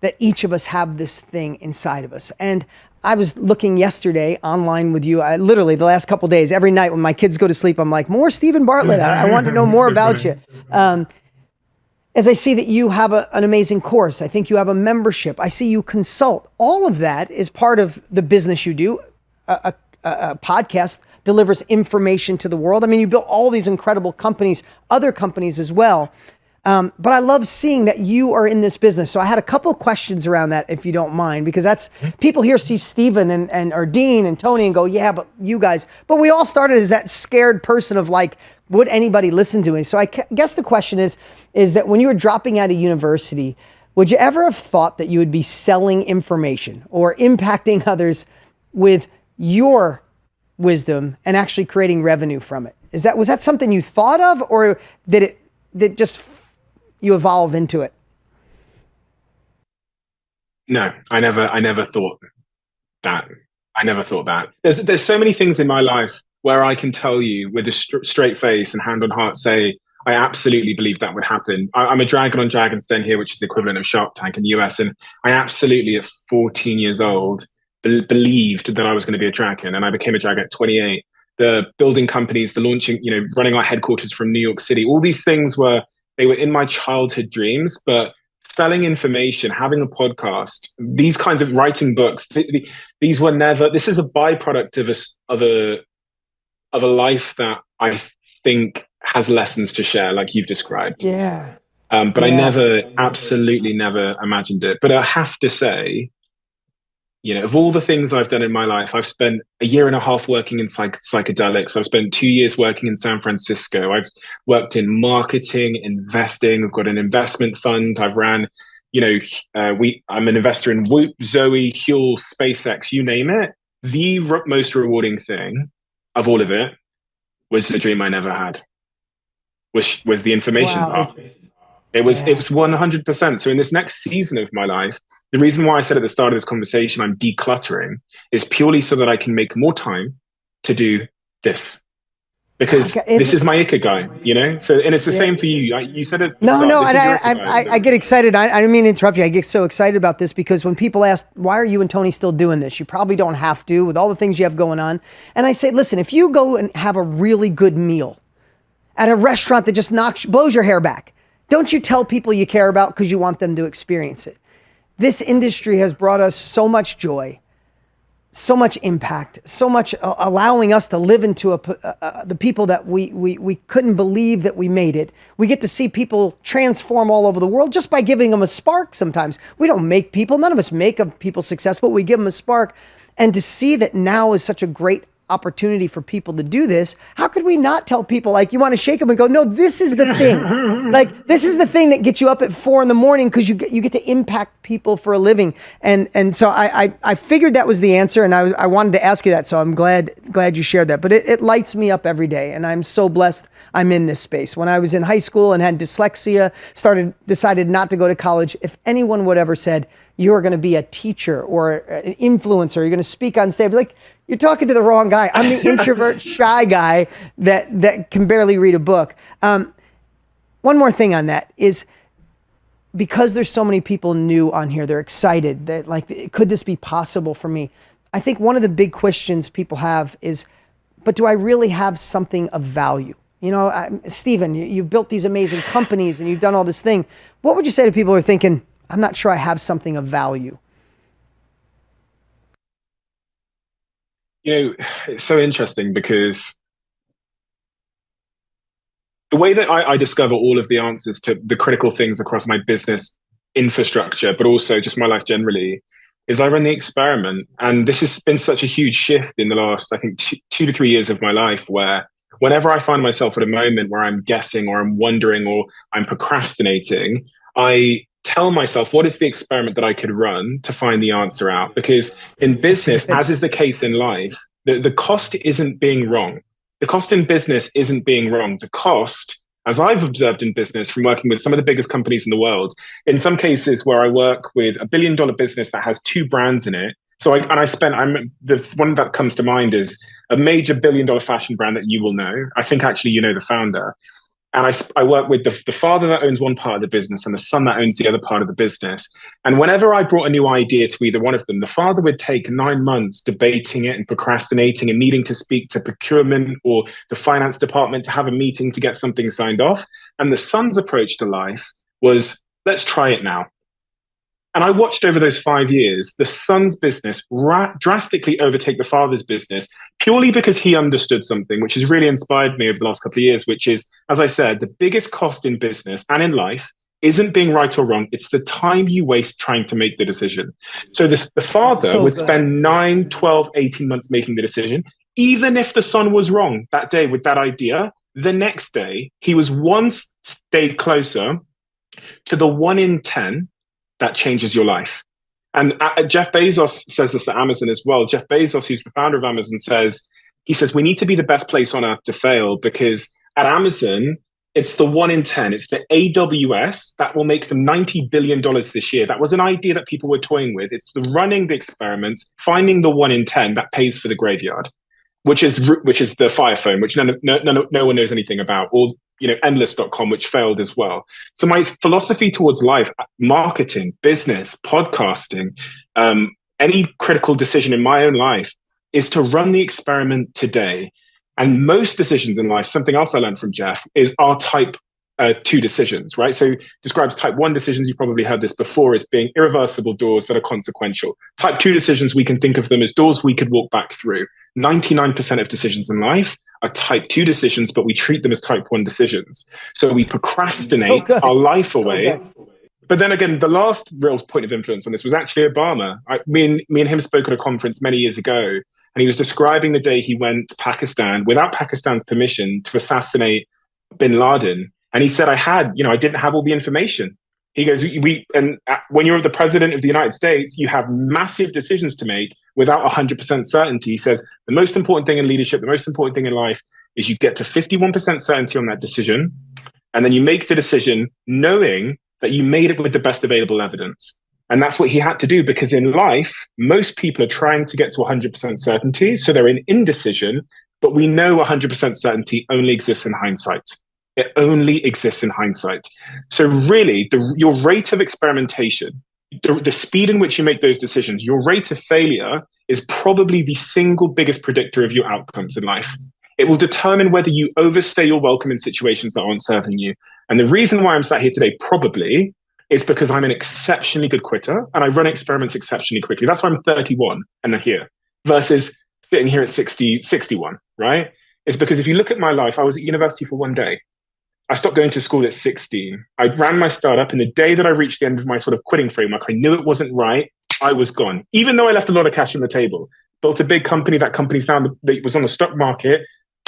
that each of us have this thing inside of us. And I was looking yesterday online with you. I literally, the last couple of days, every night when my kids go to sleep, I'm like, more Stephen Bartlett. I want to know more about you. As I see that you have an amazing course, I think you have a membership. I see you consult. All of that is part of the business you do. A podcast delivers information to the world. I mean, you built all these incredible companies, other companies as well. But I love seeing that you are in this business. So I had a couple of questions around that, if you don't mind, because that's people here see Stephen or Dean and Tony and go, yeah, but you guys. But we all started as that scared person of like, would anybody listen to me? So I guess the question is that when you were dropping out of university, would you ever have thought that you would be selling information or impacting others with your wisdom and actually creating revenue from it? Was that something you thought of, or did just you evolve into it? No, I never thought that. I never thought that. There's so many things in my life where I can tell you with a straight face and hand on heart, say, I absolutely believe that would happen. I'm a dragon on Dragon's Den here, which is the equivalent of Shark Tank in the US. And I absolutely, at 14 years old, believed that I was going to be a dragon. And I became a dragon at 28. The building companies, the launching, running our headquarters from New York City, all these things were in my childhood dreams. But selling information, having a podcast, these kinds of writing books, these were never, this is a byproduct of of a life that I think has lessons to share, like you've described. Yeah. But I absolutely never imagined it. But I have to say, of all the things I've done in my life, I've spent a year and a half working in psychedelics. I've spent 2 years working in San Francisco. I've worked in marketing, investing. I've got an investment fund. I've ran, I'm an investor in Whoop, Zoe, Huel, SpaceX, you name it. The most rewarding thing of all of it was the dream I never had, which was the information part. It was 100%. So in this next season of my life, the reason why I said at the start of this conversation I'm decluttering is purely so that I can make more time to do this. Because this is my ikigai, So, and it's the same for you. You said it. No, and I get excited. I didn't mean to interrupt you. I get so excited about this because when people ask, why are you and Tony still doing this? You probably don't have to with all the things you have going on. And I say, listen, if you go and have a really good meal at a restaurant that just blows your hair back, don't you tell people you care about because you want them to experience it? This industry has brought us so much joy, so much impact, so much allowing us to live into the people that we couldn't believe that we made it. We get to see people transform all over the world just by giving them a spark sometimes. We don't make people, none of us make people successful, we give them a spark. And to see that now is such a great opportunity for people to do this, how could we not tell people, like, you want to shake them and go, no, this is the thing. Like, this is the thing that gets you up at 4 a.m. because you get to impact people for a living. And so I figured that was the answer, and I wanted to ask you that. So I'm glad you shared that. But it lights me up every day, and I'm so blessed I'm in this space. When I was in high school and had dyslexia, decided not to go to college, if anyone would ever said, you're going to be a teacher or an influencer, you're going to speak on stage, like, you're talking to the wrong guy. I'm the introvert, shy guy that can barely read a book. One more thing on that is, because there's so many people new on here, they're excited that, like, could this be possible for me? I think one of the big questions people have is, but do I really have something of value? Stephen, you've built these amazing companies and you've done all this thing. What would you say to people who are thinking, I'm not sure I have something of value? It's so interesting because the way that I discover all of the answers to the critical things across my business infrastructure, but also just my life generally, is I run the experiment. And this has been such a huge shift in the last, I think, 2 to 3 years of my life, where whenever I find myself at a moment where I'm guessing or I'm wondering or I'm procrastinating, I tell myself, what is the experiment that I could run to find the answer out? Because in business, as is the case in life, the cost isn't being wrong. The cost in business isn't being wrong. The cost, as I've observed in business from working with some of the biggest companies in the world, in some cases where I work with $1 billion business that has 2 brands in it. So the one that comes to mind is a major $1 billion fashion brand that you will know. I think actually you know the founder. And I work with the father that owns one part of the business and the son that owns the other part of the business. And whenever I brought a new idea to either one of them, the father would take 9 months debating it and procrastinating and needing to speak to procurement or the finance department to have a meeting to get something signed off. And the son's approach to life was, let's try it now. And I watched over those 5 years, the son's business drastically overtake the father's business, purely because he understood something, which has really inspired me over the last couple of years, which is, as I said, the biggest cost in business and in life isn't being right or wrong. It's the time you waste trying to make the decision. So the father would spend 9, 12, 18 months making the decision. Even if the son was wrong that day with that idea, the next day, he was one day closer to the 1 in 10 that changes your life. And Jeff Bezos says this at Amazon as well. Jeff Bezos, who's the founder of Amazon, says, we need to be the best place on earth to fail, because at Amazon, it's the 1 in 10. It's the AWS that will make them $90 billion this year. That was an idea that people were toying with. It's the running the experiments, finding the 1 in 10 that pays for the graveyard, which is the Fire Phone, which no one knows anything about, or endless.com, which failed as well. So my philosophy towards life, marketing, business, podcasting, any critical decision in my own life is to run the experiment today. And most decisions in life, something else I learned from Jeff, are type 2 decisions, right? So describes type 1 decisions, you've probably heard this before, as being irreversible doors that are consequential. Type 2 decisions, we can think of them as doors we could walk back through. 99% of decisions in life are type 2 decisions, but we treat them as type 1 decisions. So we procrastinate our life away. But then again, the last real point of influence on this was actually Obama. Me and him spoke at a conference many years ago, and he was describing the day he went to Pakistan without Pakistan's permission to assassinate bin Laden. And he said, I didn't have all the information. He goes, when you're the president of the United States, you have massive decisions to make without 100% certainty. He says, the most important thing in leadership, the most important thing in life is you get to 51% certainty on that decision. And then you make the decision knowing that you made it with the best available evidence. And that's what he had to do, because in life, most people are trying to get to 100% certainty. So they're in indecision, but we know 100% certainty only exists in hindsight. It only exists in hindsight. So really, your rate of experimentation, the speed in which you make those decisions, your rate of failure is probably the single biggest predictor of your outcomes in life. It will determine whether you overstay your welcome in situations that aren't serving you. And the reason why I'm sat here today probably is because I'm an exceptionally good quitter and I run experiments exceptionally quickly. That's why I'm 31 and I'm here versus sitting here at 61, right? It's because if you look at my life, I was at university for one day. I stopped going to school at 16. I ran my startup, and the day that I reached the end of my sort of quitting framework, I knew it wasn't right. I was gone. Even though I left a lot of cash on the table, built a big company, that company's now that was on the stock market,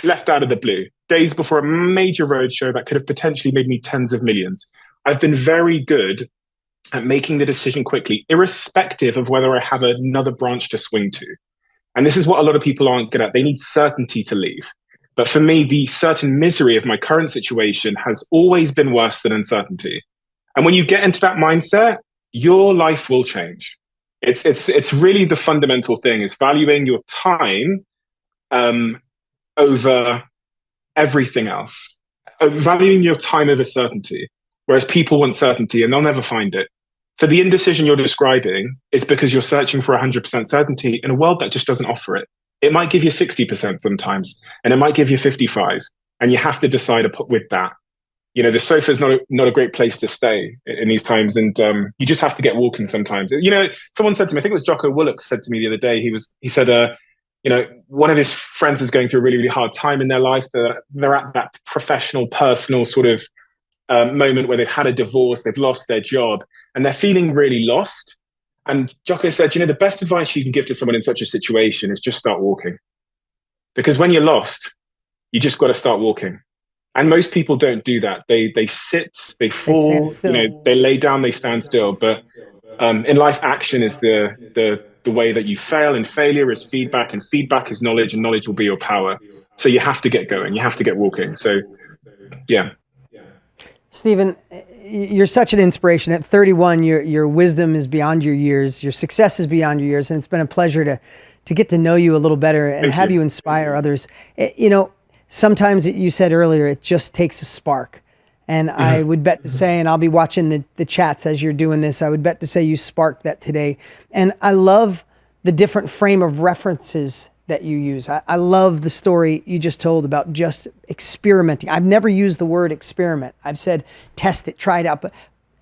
left out of the blue, days before a major roadshow that could have potentially made me tens of millions. I've been very good at making the decision quickly, irrespective of whether I have another branch to swing to. And this is what a lot of people aren't good at. They need certainty to leave. But for me, the certain misery of my current situation has always been worse than uncertainty. And when you get into that mindset, your life will change. It's really the fundamental thing, is valuing your time over everything else, valuing your time over certainty, whereas people want certainty and they'll never find it. So the indecision you're describing is because you're searching for 100% certainty in a world that just doesn't offer it. It might give you 60% sometimes, and it might give you 55, and you have to decide with that. You know, the sofa is not a great place to stay in these times, and you just have to get walking sometimes. You know, someone said to me, I think it was Jocko Willink said to me the other day, he said, you know, one of his friends is going through a really, really hard time in their life. They're at that professional, personal sort of moment where they've had a divorce, they've lost their job, and they're feeling really lost. And Jocko said, you know, the best advice you can give to someone in such a situation is just start walking. Because when you're lost, you just got to start walking. And most people don't do that. They sit, they fall, you know, they lay down, they stand still. But in life, action is the way that you fail, and failure is feedback, and feedback is knowledge, and knowledge will be your power. So you have to get going. You have to get walking. So, yeah. Stephen, you're such an inspiration. At 31, your wisdom is beyond your years. Your success is beyond your years. And it's been a pleasure to get to know you a little better and have you inspire others. You know, sometimes you said earlier, it just takes a spark. And I would bet to say, and I'll be watching the chats as you're doing this, I would bet to say you sparked that today. And I love the different frame of references that you use. I love the story you just told about just experimenting. I've never used the word experiment. I've said test it, try it out, but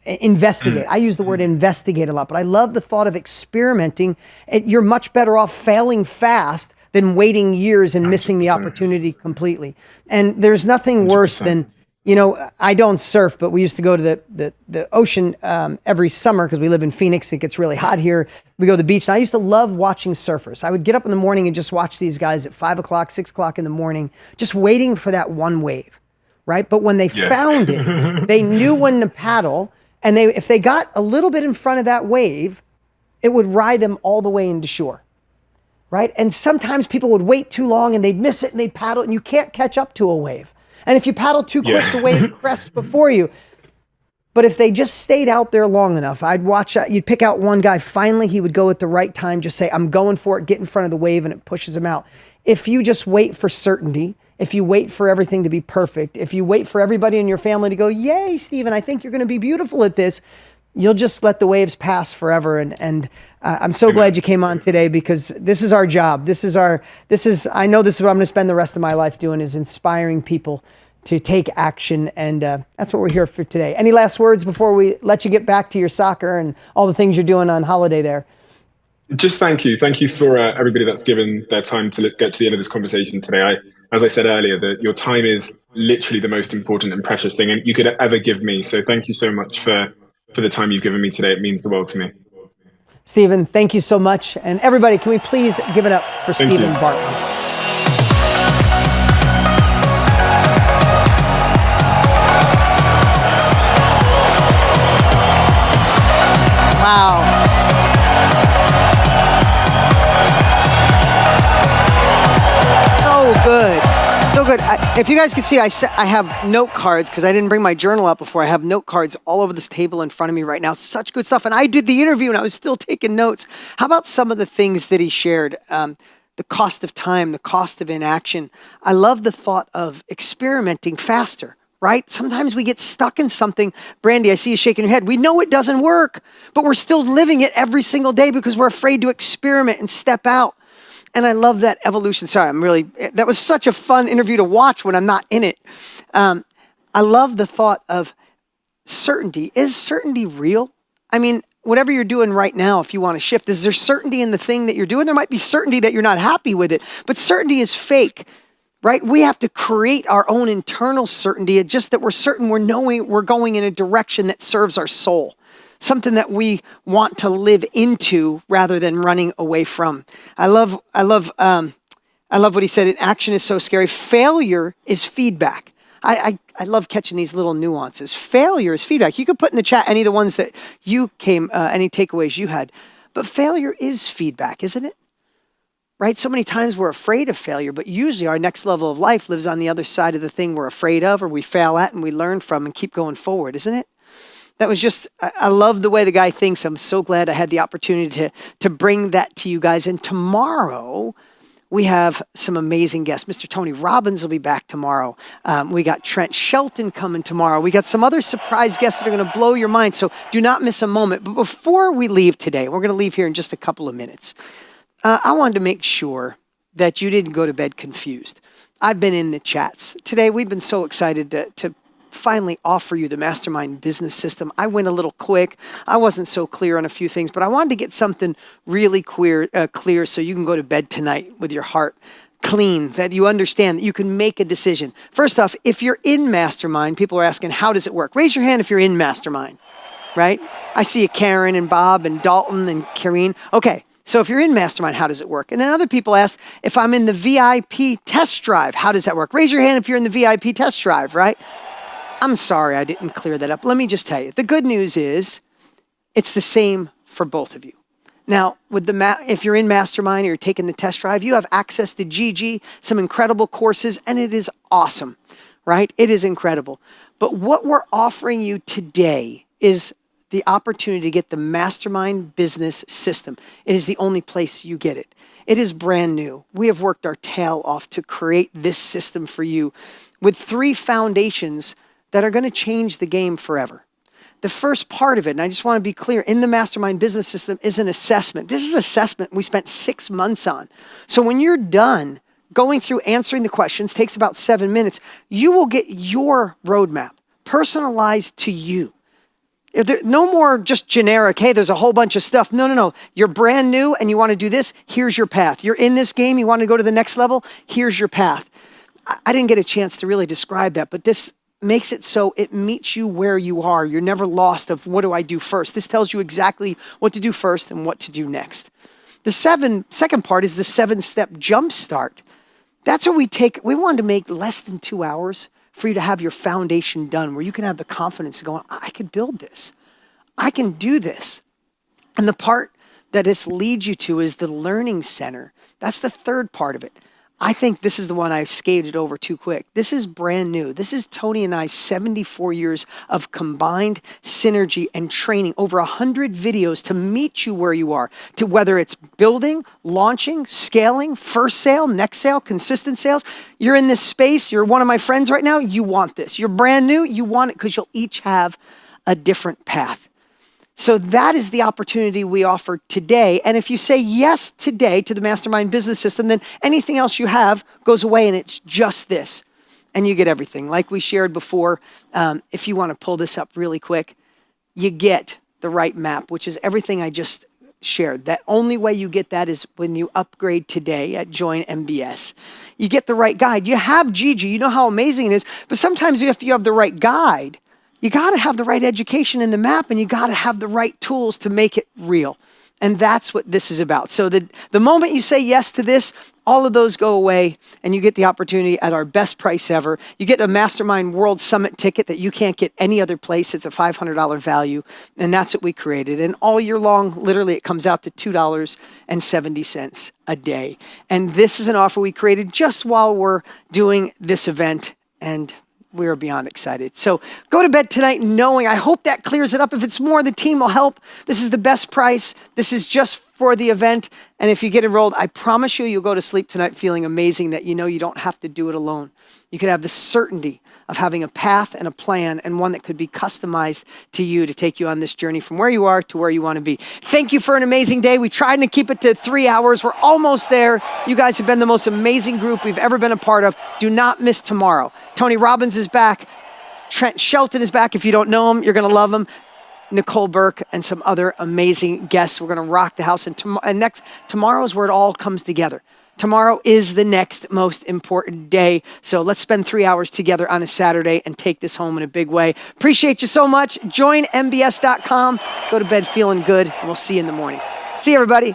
investigate. I use the word investigate a lot, but I love the thought of experimenting. You're much better off failing fast than waiting years and missing the opportunity completely. And there's nothing worse than, you know, I don't surf, but we used to go to the ocean every summer because we live in Phoenix. It gets really hot here. We go to the beach, and I used to love watching surfers. I would get up in the morning and just watch these guys at 5 o'clock, 6 o'clock in the morning, just waiting for that one wave, right? But when they found it, they knew when to paddle, and if they got a little bit in front of that wave, it would ride them all the way into shore, right? And sometimes people would wait too long, and they'd miss it, and they'd paddle, and you can't catch up to a wave. And if you paddle too quick, the wave crests before you. But if they just stayed out there long enough, I'd watch, you'd pick out one guy, finally he would go at the right time, just say, I'm going for it, get in front of the wave, and it pushes him out. If you just wait for certainty, if you wait for everything to be perfect, if you wait for everybody in your family to go, yay, Stephen, I think you're going to be beautiful at this, you'll just let the waves pass forever. And I'm so glad you came on today, because this is our job. I know this is what I'm going to spend the rest of my life doing, is inspiring people to take action. And that's what we're here for today. Any last words before we let you get back to your soccer and all the things you're doing on holiday there? Just thank you. Thank you for everybody that's given their time to get to the end of this conversation today. As I said earlier, that your time is literally the most important and precious thing you could ever give me. So thank you so much for the time you've given me today. It means the world to me. Stephen, thank you so much. And everybody, can we please give it up for Stephen Barton? Wow. So good. So good. If you guys can see, I have note cards because I didn't bring my journal up before. I have note cards all over this table in front of me right now. Such good stuff. And I did the interview and I was still taking notes. How about some of the things that he shared? The cost of time, the cost of inaction. I love the thought of experimenting faster, right? Sometimes we get stuck in something. Brandy, I see you shaking your head. We know it doesn't work, but we're still living it every single day because we're afraid to experiment and step out. And I love that evolution. Sorry, that was such a fun interview to watch when I'm not in it. I love the thought of certainty. Is certainty real? I mean, whatever you're doing right now, if you want to shift, is there certainty in the thing that you're doing? There might be certainty that you're not happy with it, but certainty is fake, right? We have to create our own internal certainty. It's just that we're certain we're going in a direction that serves our soul. Something that we want to live into rather than running away from. I love what he said. Action is so scary. Failure is feedback. I love catching these little nuances. Failure is feedback. You could put in the chat any of the ones that any takeaways you had. But failure is feedback, isn't it? Right? So many times we're afraid of failure, but usually our next level of life lives on the other side of the thing we're afraid of or we fail at and we learn from and keep going forward, isn't it? That was just, I love the way the guy thinks. I'm so glad I had the opportunity to bring that to you guys. And tomorrow, we have some amazing guests. Mr. Tony Robbins will be back tomorrow. We got Trent Shelton coming tomorrow. We got some other surprise guests that are going to blow your mind. So do not miss a moment. But before we leave today, we're going to leave here in just a couple of minutes. I wanted to make sure that you didn't go to bed confused. I've been in the chats. Today, we've been so excited to finally offer you the Mastermind business system. I went a little quick. I wasn't so clear on a few things, but I wanted to get something really clear so you can go to bed tonight with your heart clean, that you understand that you can make a decision. First off, if you're in Mastermind, people are asking, how does it work? Raise your hand if you're in Mastermind, right? I see Karen and Bob and Dalton and Kareen. Okay. So if you're in Mastermind, how does it work? And then other people ask, if I'm in the VIP test drive, how does that work? Raise your hand if you're in the VIP test drive, right? I'm sorry I didn't clear that up. Let me just tell you. The good news is it's the same for both of you. Now, with if you're in Mastermind or you're taking the test drive, you have access to GG, some incredible courses, and it is awesome, right? It is incredible. But what we're offering you today is the opportunity to get the Mastermind business system. It is the only place you get it. It is brand new. We have worked our tail off to create this system for you with 3 foundations that are going to change the game forever. The first part of it, and I just want to be clear, in the Mastermind business system is an assessment. This is assessment we spent 6 months on. So when you're done going through answering the questions, takes about 7 minutes, you will get your roadmap, personalized to you. No more just generic, hey, there's a whole bunch of stuff. No. You're brand new and you want to do this, here's your path. You're in this game, you want to go to the next level, here's your path. I didn't get a chance to really describe that, but this makes it so it meets you where you are. You're never lost of what do I do first. This tells you exactly what to do first and what to do next. The second part is the 7-step jump start. That's what we wanted to make less than 2 hours for you to have your foundation done, where you can have the confidence to go, I could build this. I can do this. And the part that this leads you to is the learning center. That's the third part of it. I think this is the one I skated over too quick. This is brand new. This is Tony and I's 74 years of combined synergy and training, over 100 videos to meet you where you are, to whether it's building, launching, scaling, first sale, next sale, consistent sales. You're in this space. You're one of my friends right now. You want this. You're brand new. You want it because you'll each have a different path. So that is the opportunity we offer today. And if you say yes today to the Mastermind business system, then anything else you have goes away and it's just this. And you get everything. Like we shared before, if you want to pull this up really quick, you get the right map, which is everything I just shared. The only way you get that is when you upgrade today at Join MBS. You get the right guide. You have Gigi, you know how amazing it is, but sometimes if you have the right guide, you got to have the right education in the map, and you got to have the right tools to make it real. And that's what this is about. So the moment you say yes to this, all of those go away, and you get the opportunity at our best price ever. You get a Mastermind World Summit ticket that you can't get any other place. It's a $500 value, and that's what we created. And all year long, literally, it comes out to $2.70 a day. And this is an offer we created just while we're doing this event, and we are beyond excited. So go to bed tonight knowing, I hope that clears it up. If it's more, the team will help. This is the best price. This is just for the event. And if you get enrolled, I promise you, you'll go to sleep tonight feeling amazing that you know you don't have to do it alone. You can have the certainty of having a path and a plan, and one that could be customized to you to take you on this journey from where you are to where you want to be. Thank you for an amazing day. We tried to keep it to 3 hours. We're almost there. You guys have been the most amazing group we've ever been a part of. Do not miss tomorrow. Tony Robbins is back. Trent Shelton is back. If you don't know him, you're going to love him. Nicole Burke and some other amazing guests. We're going to rock the house. And tomorrow is where it all comes together. Tomorrow is the next most important day. So let's spend 3 hours together on a Saturday and take this home in a big way. Appreciate you so much. Join MBS.com. Go to bed feeling good, and we'll see you in the morning. See you, everybody.